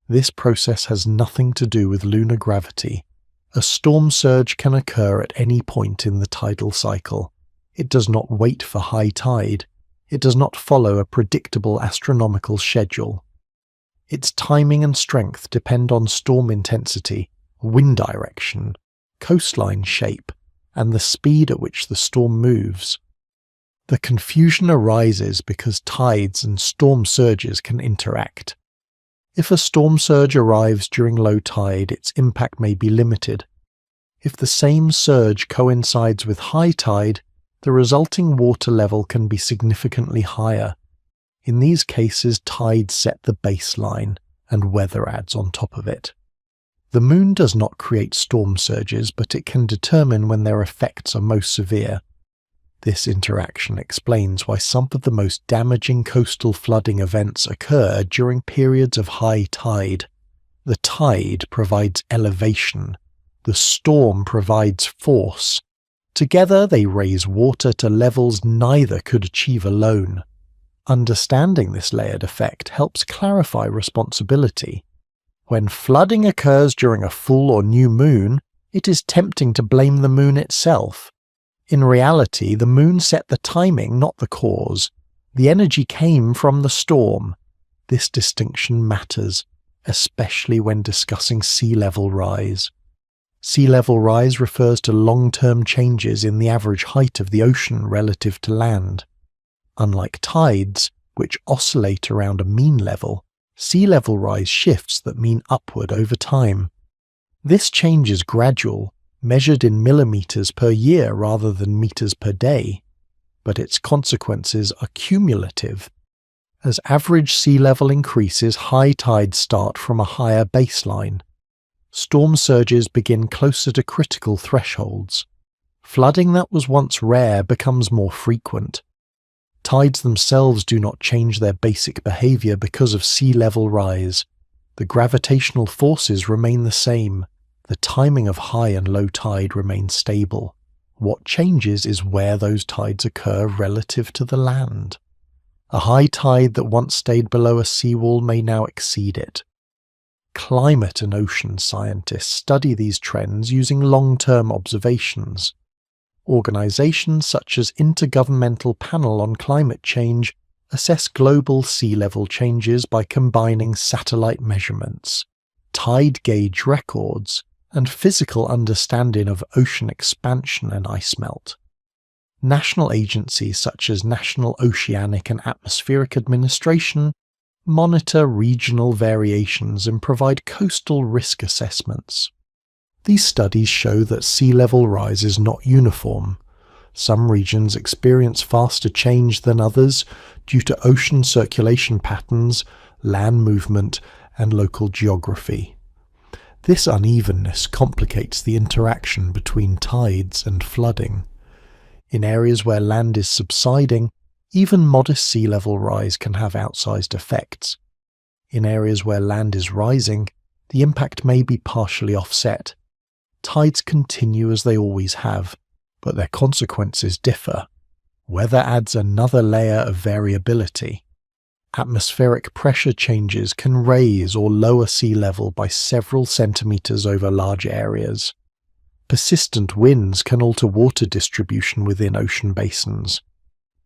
[SPEAKER 1] This process has nothing to do with lunar gravity. A storm surge can occur at any point in the tidal cycle. It does not wait for high tide. It does not follow a predictable astronomical schedule. Its timing and strength depend on storm intensity, wind direction, coastline shape, and the speed at which the storm moves. The confusion arises because tides and storm surges can interact. If a storm surge arrives during low tide, its impact may be limited. If the same surge coincides with high tide, the resulting water level can be significantly higher. In these cases, tides set the baseline, and weather adds on top of it. The moon does not create storm surges, but it can determine when their effects are most severe. This interaction explains why some of the most damaging coastal flooding events occur during periods of high tide. The tide provides elevation. The storm provides force. Together they raise water to levels neither could achieve alone. Understanding this layered effect helps clarify responsibility. When flooding occurs during a full or new moon, it is tempting to blame the moon itself. In reality, the moon set the timing, not the cause. The energy came from the storm. This distinction matters, especially when discussing sea level rise. Sea level rise refers to long-term changes in the average height of the ocean relative to land. Unlike tides, which oscillate around a mean level, sea level rise shifts that mean upward over time. This change is gradual, measured in millimeters per year rather than meters per day, but its consequences are cumulative. As average sea level increases, high tides start from a higher baseline. Storm surges begin closer to critical thresholds. Flooding that was once rare becomes more frequent. Tides themselves do not change their basic behavior because of sea level rise. The gravitational forces remain the same. The timing of high and low tide remains stable. What changes is where those tides occur relative to the land. A high tide that once stayed below a seawall may now exceed it. Climate and ocean scientists study these trends using long-term observations. Organizations such as Intergovernmental Panel on Climate Change assess global sea level changes by combining satellite measurements, tide gauge records, and physical understanding of ocean expansion and ice melt. National agencies such as National Oceanic and Atmospheric Administration monitor regional variations and provide coastal risk assessments. These studies show that sea level rise is not uniform. Some regions experience faster change than others due to ocean circulation patterns, land movement, and local geography. This unevenness complicates the interaction between tides and flooding. In areas where land is subsiding, even modest sea level rise can have outsized effects. In areas where land is rising, the impact may be partially offset. Tides continue as they always have, but their consequences differ. Weather adds another layer of variability. Atmospheric pressure changes can raise or lower sea level by several centimeters over large areas. Persistent winds can alter water distribution within ocean basins.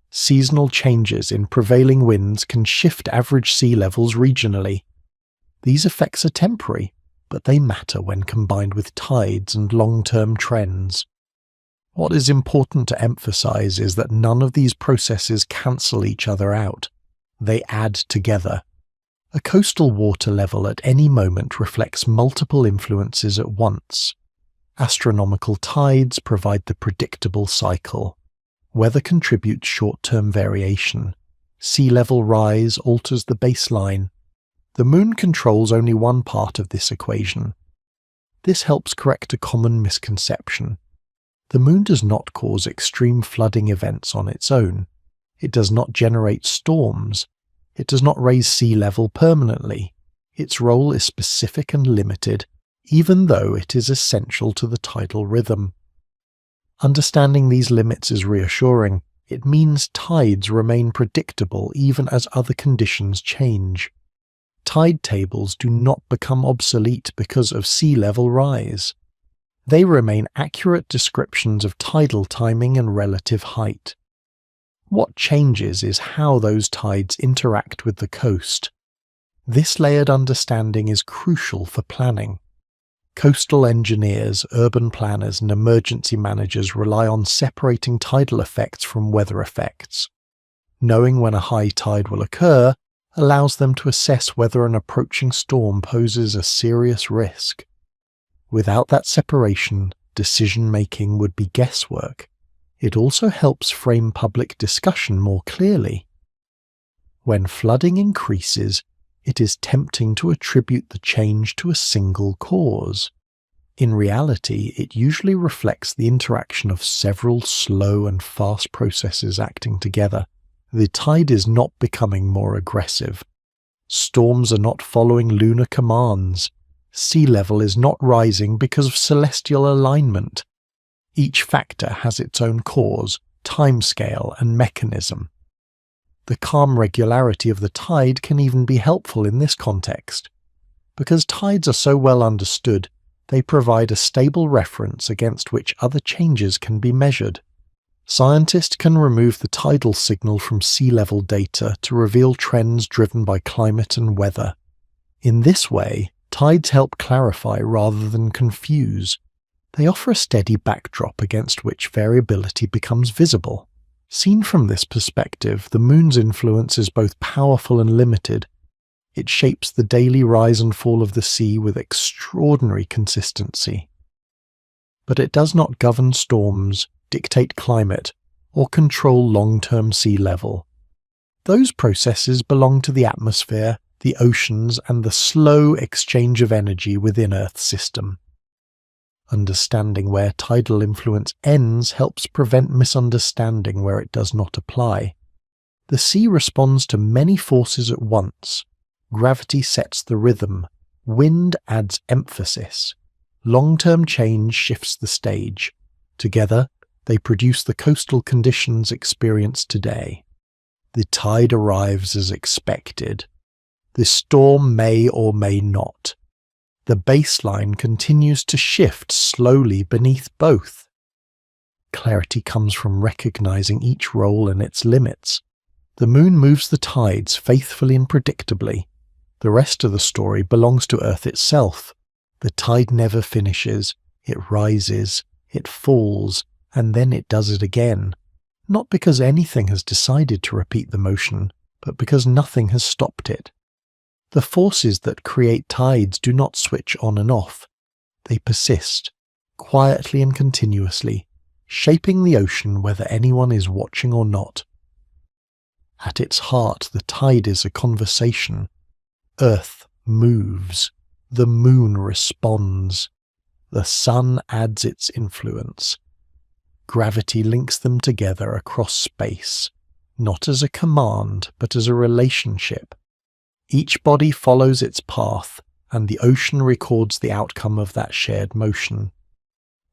[SPEAKER 1] Seasonal changes in prevailing winds can shift average sea levels regionally. These effects are temporary, but they matter when combined with tides and long-term trends. What is important to emphasize is that none of these processes cancel each other out. They add together. A coastal water level at any moment reflects multiple influences at once. Astronomical tides provide the predictable cycle. Weather contributes short-term variation. Sea level rise alters the baseline. The moon controls only one part of this equation. This helps correct a common misconception. The moon does not cause extreme flooding events on its own. It does not generate storms. It does not raise sea level permanently. Its role is specific and limited, even though it is essential to the tidal rhythm. Understanding these limits is reassuring. It means tides remain predictable even as other conditions change. Tide tables do not become obsolete because of sea level rise. They remain accurate descriptions of tidal timing and relative height. What changes is how those tides interact with the coast. This layered understanding is crucial for planning. Coastal engineers, urban planners, and emergency managers rely on separating tidal effects from weather effects. Knowing when a high tide will occur allows them to assess whether an approaching storm poses a serious risk. Without that separation, decision-making would be guesswork. It also helps frame public discussion more clearly. When flooding increases, it is tempting to attribute the change to a single cause. In reality, it usually reflects the interaction of several slow and fast processes acting together. The tide is not becoming more aggressive. Storms are not following lunar commands. Sea level is not rising because of celestial alignment. Each factor has its own cause, timescale, and mechanism. The calm regularity of the tide can even be helpful in this context. Because tides are so well understood, they provide a stable reference against which other changes can be measured. Scientists can remove the tidal signal from sea level data to reveal trends driven by climate and weather. In this way, tides help clarify rather than confuse. They offer a steady backdrop against which variability becomes visible. Seen from this perspective, the moon's influence is both powerful and limited. It shapes the daily rise and fall of the sea with extraordinary consistency. But it does not govern storms, dictate climate, or control long-term sea level. Those processes belong to the atmosphere, the oceans, and the slow exchange of energy within Earth's system. Understanding where tidal influence ends helps prevent misunderstanding where it does not apply. The sea responds to many forces at once. Gravity sets the rhythm. Wind adds emphasis. Long-term change shifts the stage. Together, they produce the coastal conditions experienced today. The tide arrives as expected. The storm may or may not. The baseline continues to shift slowly beneath both. Clarity comes from recognizing each role and its limits. The moon moves the tides faithfully and predictably. The rest of the story belongs to Earth itself. The tide never finishes. It rises, it falls, and then it does it again. Not because anything has decided to repeat the motion, but because nothing has stopped it. The forces that create tides do not switch on and off. They persist, quietly and continuously, shaping the ocean whether anyone is watching or not. At its heart, the tide is a conversation. Earth moves. The moon responds. The sun adds its influence. Gravity links them together across space, not as a command, but as a relationship. Each body follows its path, and the ocean records the outcome of that shared motion.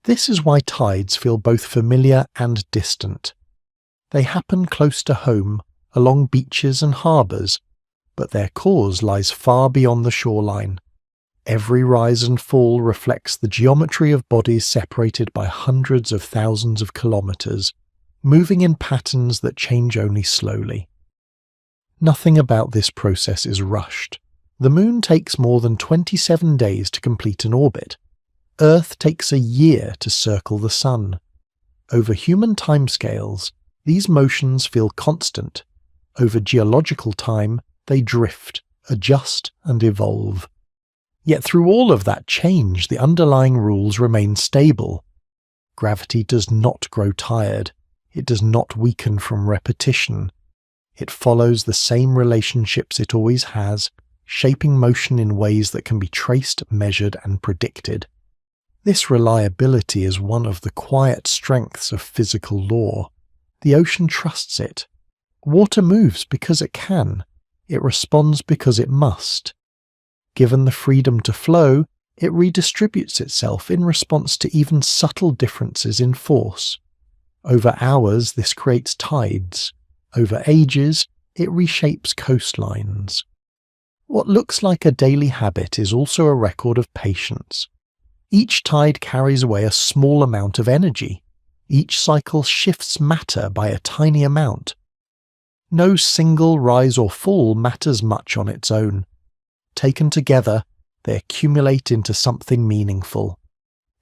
[SPEAKER 1] This is why tides feel both familiar and distant. They happen close to home, along beaches and harbours, but their cause lies far beyond the shoreline. Every rise and fall reflects the geometry of bodies separated by hundreds of thousands of kilometres, moving in patterns that change only slowly. Nothing about this process is rushed. The moon takes more than 27 days to complete an orbit. Earth takes a year to circle the sun. Over human timescales, these motions feel constant. Over geological time, they drift, adjust, and evolve. Yet through all of that change, the underlying rules remain stable. Gravity does not grow tired. It does not weaken from repetition. It follows the same relationships it always has, shaping motion in ways that can be traced, measured, and predicted. This reliability is one of the quiet strengths of physical law. The ocean trusts it. Water moves because it can. It responds because it must. Given the freedom to flow, It redistributes itself in response to even subtle differences in force. Over hours, this creates tides. Over ages, it reshapes coastlines. What looks like a daily habit is also a record of patience. Each tide carries away a small amount of energy. Each cycle shifts matter by a tiny amount. No single rise or fall matters much on its own. Taken together, they accumulate into something meaningful.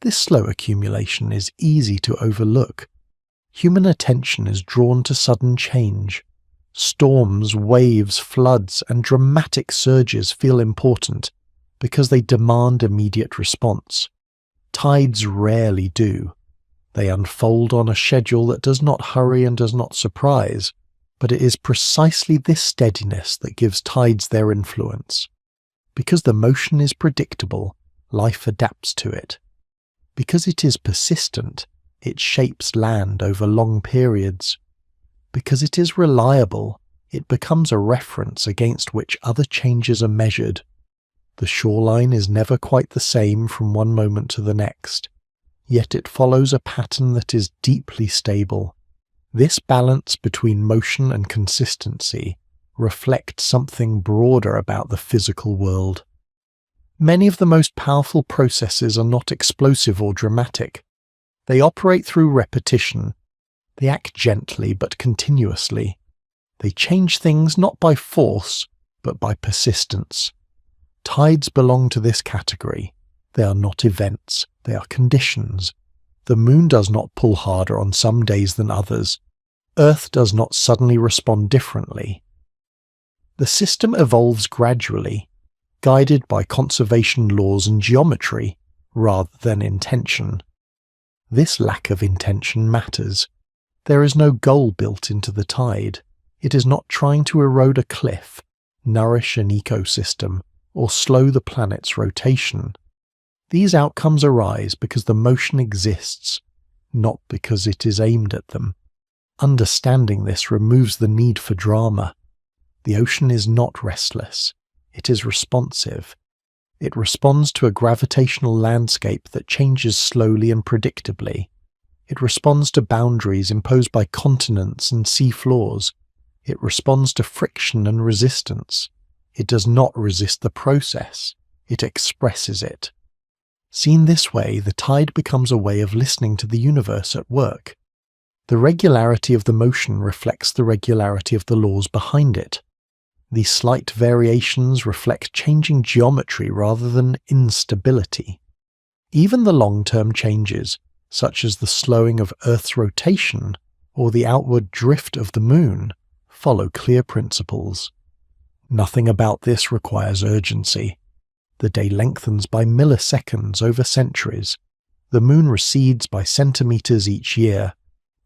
[SPEAKER 1] This slow accumulation is easy to overlook. Human attention is drawn to sudden change. Storms, waves, floods, and dramatic surges feel important because they demand immediate response. Tides rarely do. They unfold on a schedule that does not hurry and does not surprise, but it is precisely this steadiness that gives tides their influence. Because the motion is predictable, life adapts to it. Because it is persistent, it shapes land over long periods. Because it is reliable, it becomes a reference against which other changes are measured. The shoreline is never quite the same from one moment to the next, yet it follows a pattern that is deeply stable. This balance between motion and consistency reflects something broader about the physical world. Many of the most powerful processes are not explosive or dramatic. They operate through repetition. They act gently but continuously. They change things not by force, but by persistence. Tides belong to this category. They are not events, they are conditions. The moon does not pull harder on some days than others. Earth does not suddenly respond differently. The system evolves gradually, guided by conservation laws and geometry, rather than intention. This lack of intention matters. There is no goal built into the tide. It is not trying to erode a cliff, nourish an ecosystem, or slow the planet's rotation. These outcomes arise because the motion exists, not because it is aimed at them. Understanding this removes the need for drama. The ocean is not restless. It is responsive. It responds to a gravitational landscape that changes slowly and predictably. It responds to boundaries imposed by continents and sea floors. It responds to friction and resistance. It does not resist the process. It expresses it. Seen this way, the tide becomes a way of listening to the universe at work. The regularity of the motion reflects the regularity of the laws behind it. These slight variations reflect changing geometry rather than instability. Even the long-term changes, such as the slowing of Earth's rotation or the outward drift of the moon, follow clear principles. Nothing about this requires urgency. The day lengthens by milliseconds over centuries. The moon recedes by centimeters each year.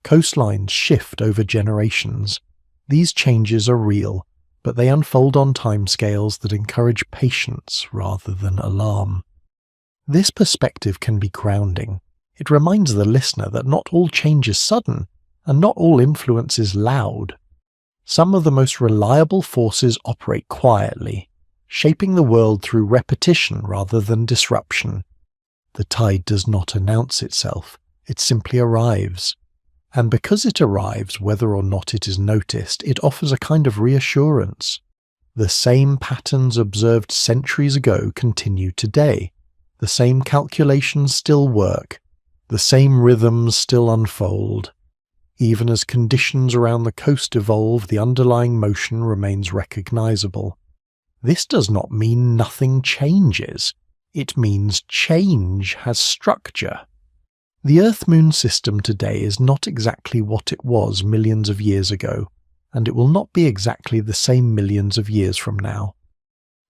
[SPEAKER 1] Coastlines shift over generations. These changes are real, but they unfold on timescales that encourage patience rather than alarm. This perspective can be grounding. It reminds the listener that not all change is sudden, and not all influence is loud. Some of the most reliable forces operate quietly, shaping the world through repetition rather than disruption. The tide does not announce itself, it simply arrives. And because it arrives, whether or not it is noticed, it offers a kind of reassurance. The same patterns observed centuries ago continue today. The same calculations still work. The same rhythms still unfold. Even as conditions around the coast evolve, the underlying motion remains recognizable. This does not mean nothing changes. It means change has structure. The Earth-Moon system today is not exactly what it was millions of years ago, and it will not be exactly the same millions of years from now.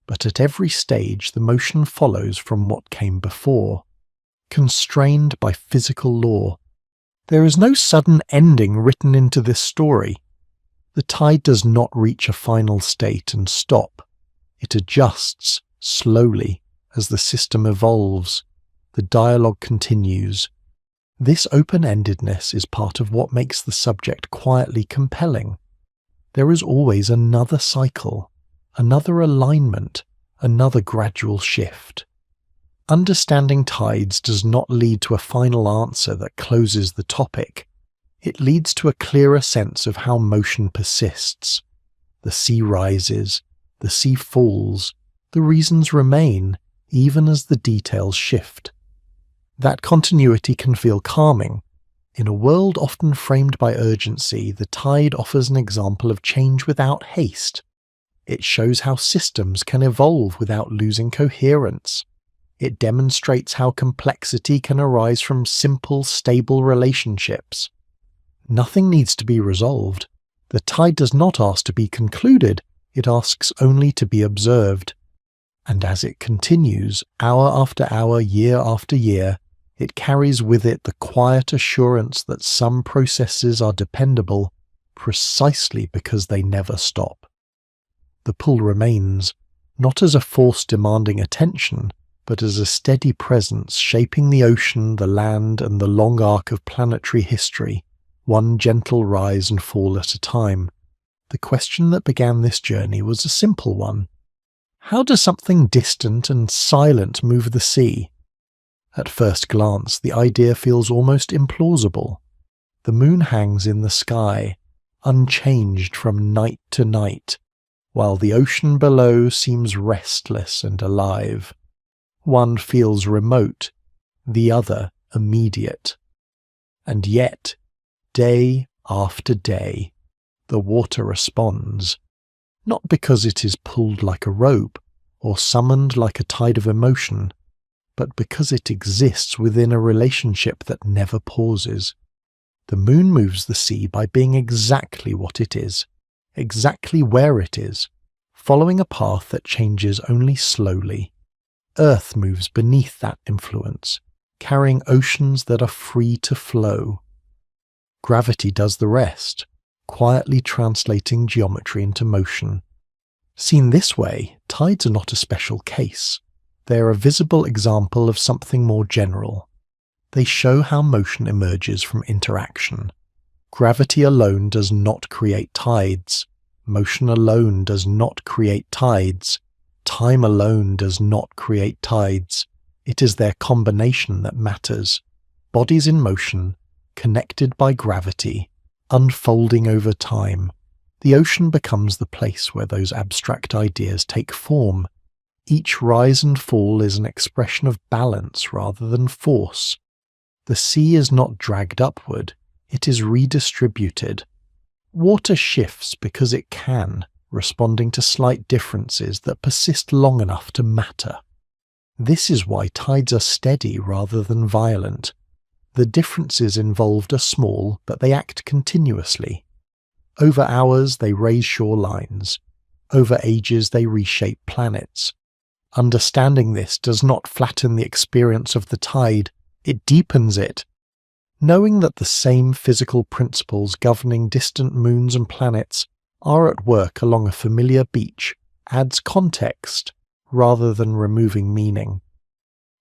[SPEAKER 1] But at every stage the motion follows from what came before, constrained by physical law. There is no sudden ending written into this story. The tide does not reach a final state and stop. It adjusts, slowly, as the system evolves. The dialogue continues. This open-endedness is part of what makes the subject quietly compelling. There is always another cycle, another alignment, another gradual shift. Understanding tides does not lead to a final answer that closes the topic. It leads to a clearer sense of how motion persists. The sea rises, the sea falls, the reasons remain, even as the details shift. That continuity can feel calming. In a world often framed by urgency, the tide offers an example of change without haste. It shows how systems can evolve without losing coherence. It demonstrates how complexity can arise from simple, stable relationships. Nothing needs to be resolved. The tide does not ask to be concluded, it asks only to be observed. And as it continues, hour after hour, year after year, it carries with it the quiet assurance that some processes are dependable precisely because they never stop. The pull remains, not as a force demanding attention, but as a steady presence shaping the ocean, the land, and the long arc of planetary history, one gentle rise and fall at a time. The question that began this journey was a simple one. How does something distant and silent move the sea? At first glance, the idea feels almost implausible. The moon hangs in the sky, unchanged from night to night, while the ocean below seems restless and alive. One feels remote, the other immediate. And yet, day after day, the water responds, not because it is pulled like a rope or summoned like a tide of emotion, but because it exists within a relationship that never pauses. The moon moves the sea by being exactly what it is, exactly where it is, following a path that changes only slowly. Earth moves beneath that influence, carrying oceans that are free to flow. Gravity does the rest, quietly translating geometry into motion. Seen this way, tides are not a special case. They are a visible example of something more general. They show how motion emerges from interaction. Gravity alone does not create tides. Motion alone does not create tides. Time alone does not create tides. It is their combination that matters. Bodies in motion, connected by gravity, unfolding over time. The ocean becomes the place where those abstract ideas take form. Each rise and fall is an expression of balance rather than force. The sea is not dragged upward, it is redistributed. Water shifts because it can, responding to slight differences that persist long enough to matter. This is why tides are steady rather than violent. The differences involved are small, but they act continuously. Over hours they raise shorelines. Over ages they reshape planets. Understanding this does not flatten the experience of the tide, it deepens it. Knowing that the same physical principles governing distant moons and planets are at work along a familiar beach adds context rather than removing meaning.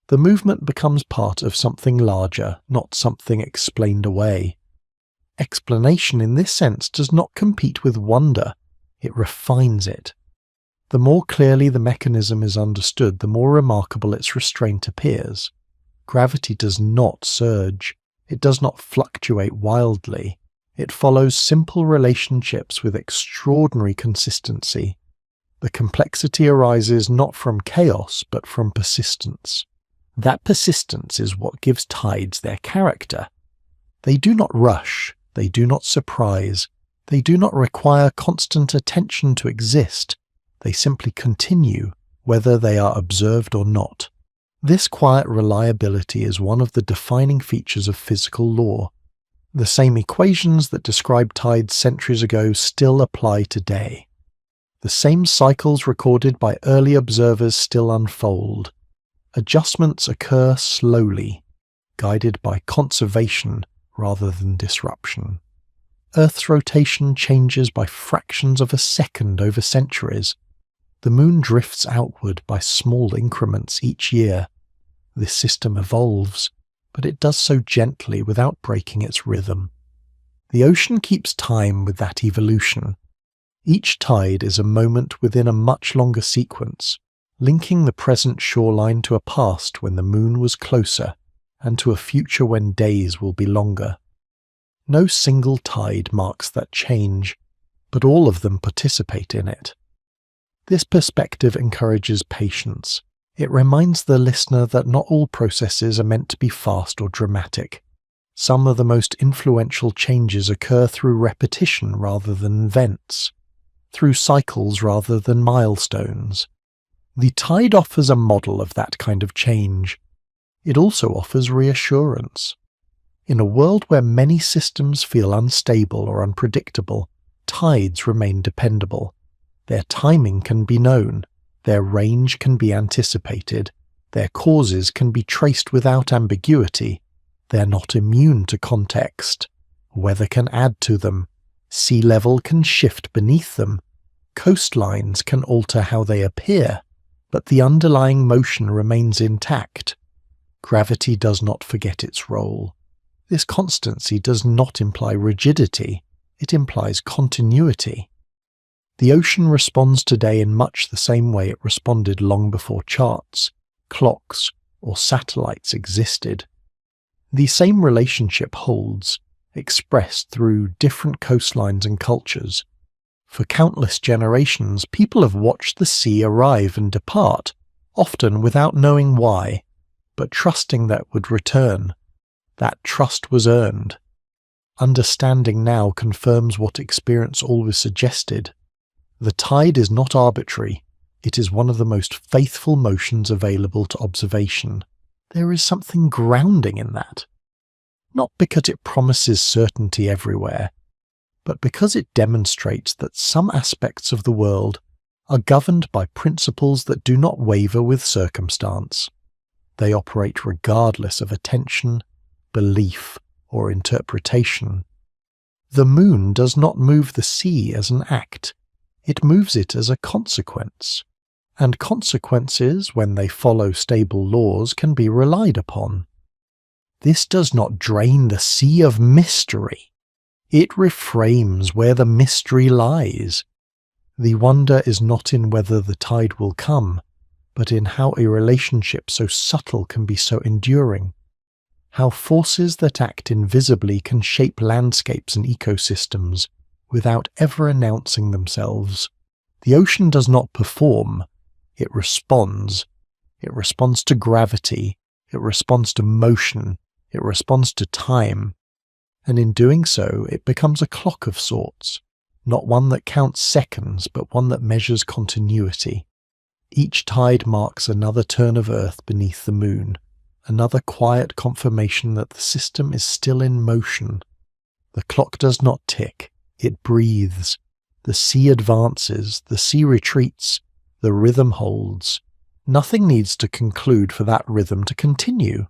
[SPEAKER 1] The movement becomes part of something larger, not something explained away. Explanation in this sense does not compete with wonder, it refines it. The more clearly the mechanism is understood, the more remarkable its restraint appears. Gravity does not surge. It does not fluctuate wildly. It follows simple relationships with extraordinary consistency. The complexity arises not from chaos, but from persistence. That persistence is what gives tides their character. They do not rush. They do not surprise. They do not require constant attention to exist. They simply continue, whether they are observed or not. This quiet reliability is one of the defining features of physical law. The same equations that described tides centuries ago still apply today. The same cycles recorded by early observers still unfold. Adjustments occur slowly, guided by conservation rather than disruption. Earth's rotation changes by fractions of a second over centuries. The moon drifts outward by small increments each year. This system evolves, but it does so gently without breaking its rhythm. The ocean keeps time with that evolution. Each tide is a moment within a much longer sequence, linking the present shoreline to a past when the moon was closer and to a future when days will be longer. No single tide marks that change, but all of them participate in it. This perspective encourages patience. It reminds the listener that not all processes are meant to be fast or dramatic. Some of the most influential changes occur through repetition rather than events, through cycles rather than milestones. The tide offers a model of that kind of change. It also offers reassurance. In a world where many systems feel unstable or unpredictable, tides remain dependable. Their timing can be known, their range can be anticipated, their causes can be traced without ambiguity. They're not immune to context. Weather can add to them. Sea level can shift beneath them. Coastlines can alter how they appear, but the underlying motion remains intact. Gravity does not forget its role. This constancy does not imply rigidity, it implies continuity. The ocean responds today in much the same way it responded long before charts, clocks, or satellites existed. The same relationship holds, expressed through different coastlines and cultures. For countless generations, people have watched the sea arrive and depart, often without knowing why, but trusting that it would return. That trust was earned. Understanding now confirms what experience always suggested. The tide is not arbitrary. It is one of the most faithful motions available to observation. There is something grounding in that. Not because it promises certainty everywhere, but because it demonstrates that some aspects of the world are governed by principles that do not waver with circumstance. They operate regardless of attention, belief, or interpretation. The moon does not move the sea as an act, it moves it as a consequence. And consequences, when they follow stable laws, can be relied upon. This does not drain the sea of mystery. It reframes where the mystery lies. The wonder is not in whether the tide will come, but in how a relationship so subtle can be so enduring. How forces that act invisibly can shape landscapes and ecosystems without ever announcing themselves. The ocean does not perform. It responds. It responds to gravity. It responds to motion. It responds to time. And in doing so, it becomes a clock of sorts. Not one that counts seconds, but one that measures continuity. Each tide marks another turn of Earth beneath the moon, another quiet confirmation that the system is still in motion. The clock does not tick, it breathes. The sea advances, the sea retreats, the rhythm holds. Nothing needs to conclude for that rhythm to continue.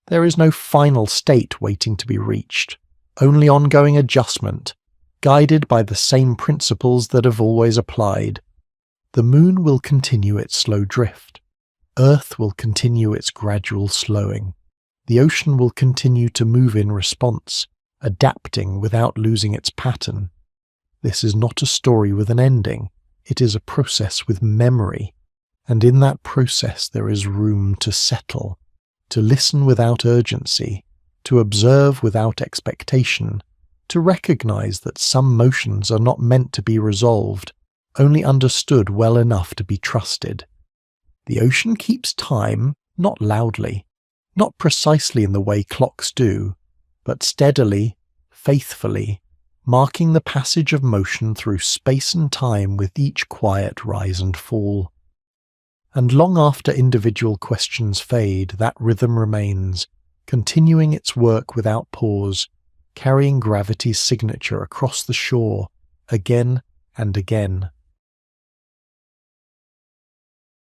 [SPEAKER 1] There is no final state waiting to be reached, only ongoing adjustment, guided by the same principles that have always applied. The moon will continue its slow drift. Earth will continue its gradual slowing. The ocean will continue to move in response, adapting without losing its pattern. This is not a story with an ending. It is a process with memory, and in that process there is room to settle, to listen without urgency, to observe without expectation, to recognize that some motions are not meant to be resolved, only understood well enough to be trusted. The ocean keeps time, not loudly, not precisely in the way clocks do, but steadily, faithfully, marking the passage of motion through space and time with each quiet rise and fall. And long after individual questions fade, that rhythm remains, continuing its work without pause, carrying gravity's signature across the shore, again and again.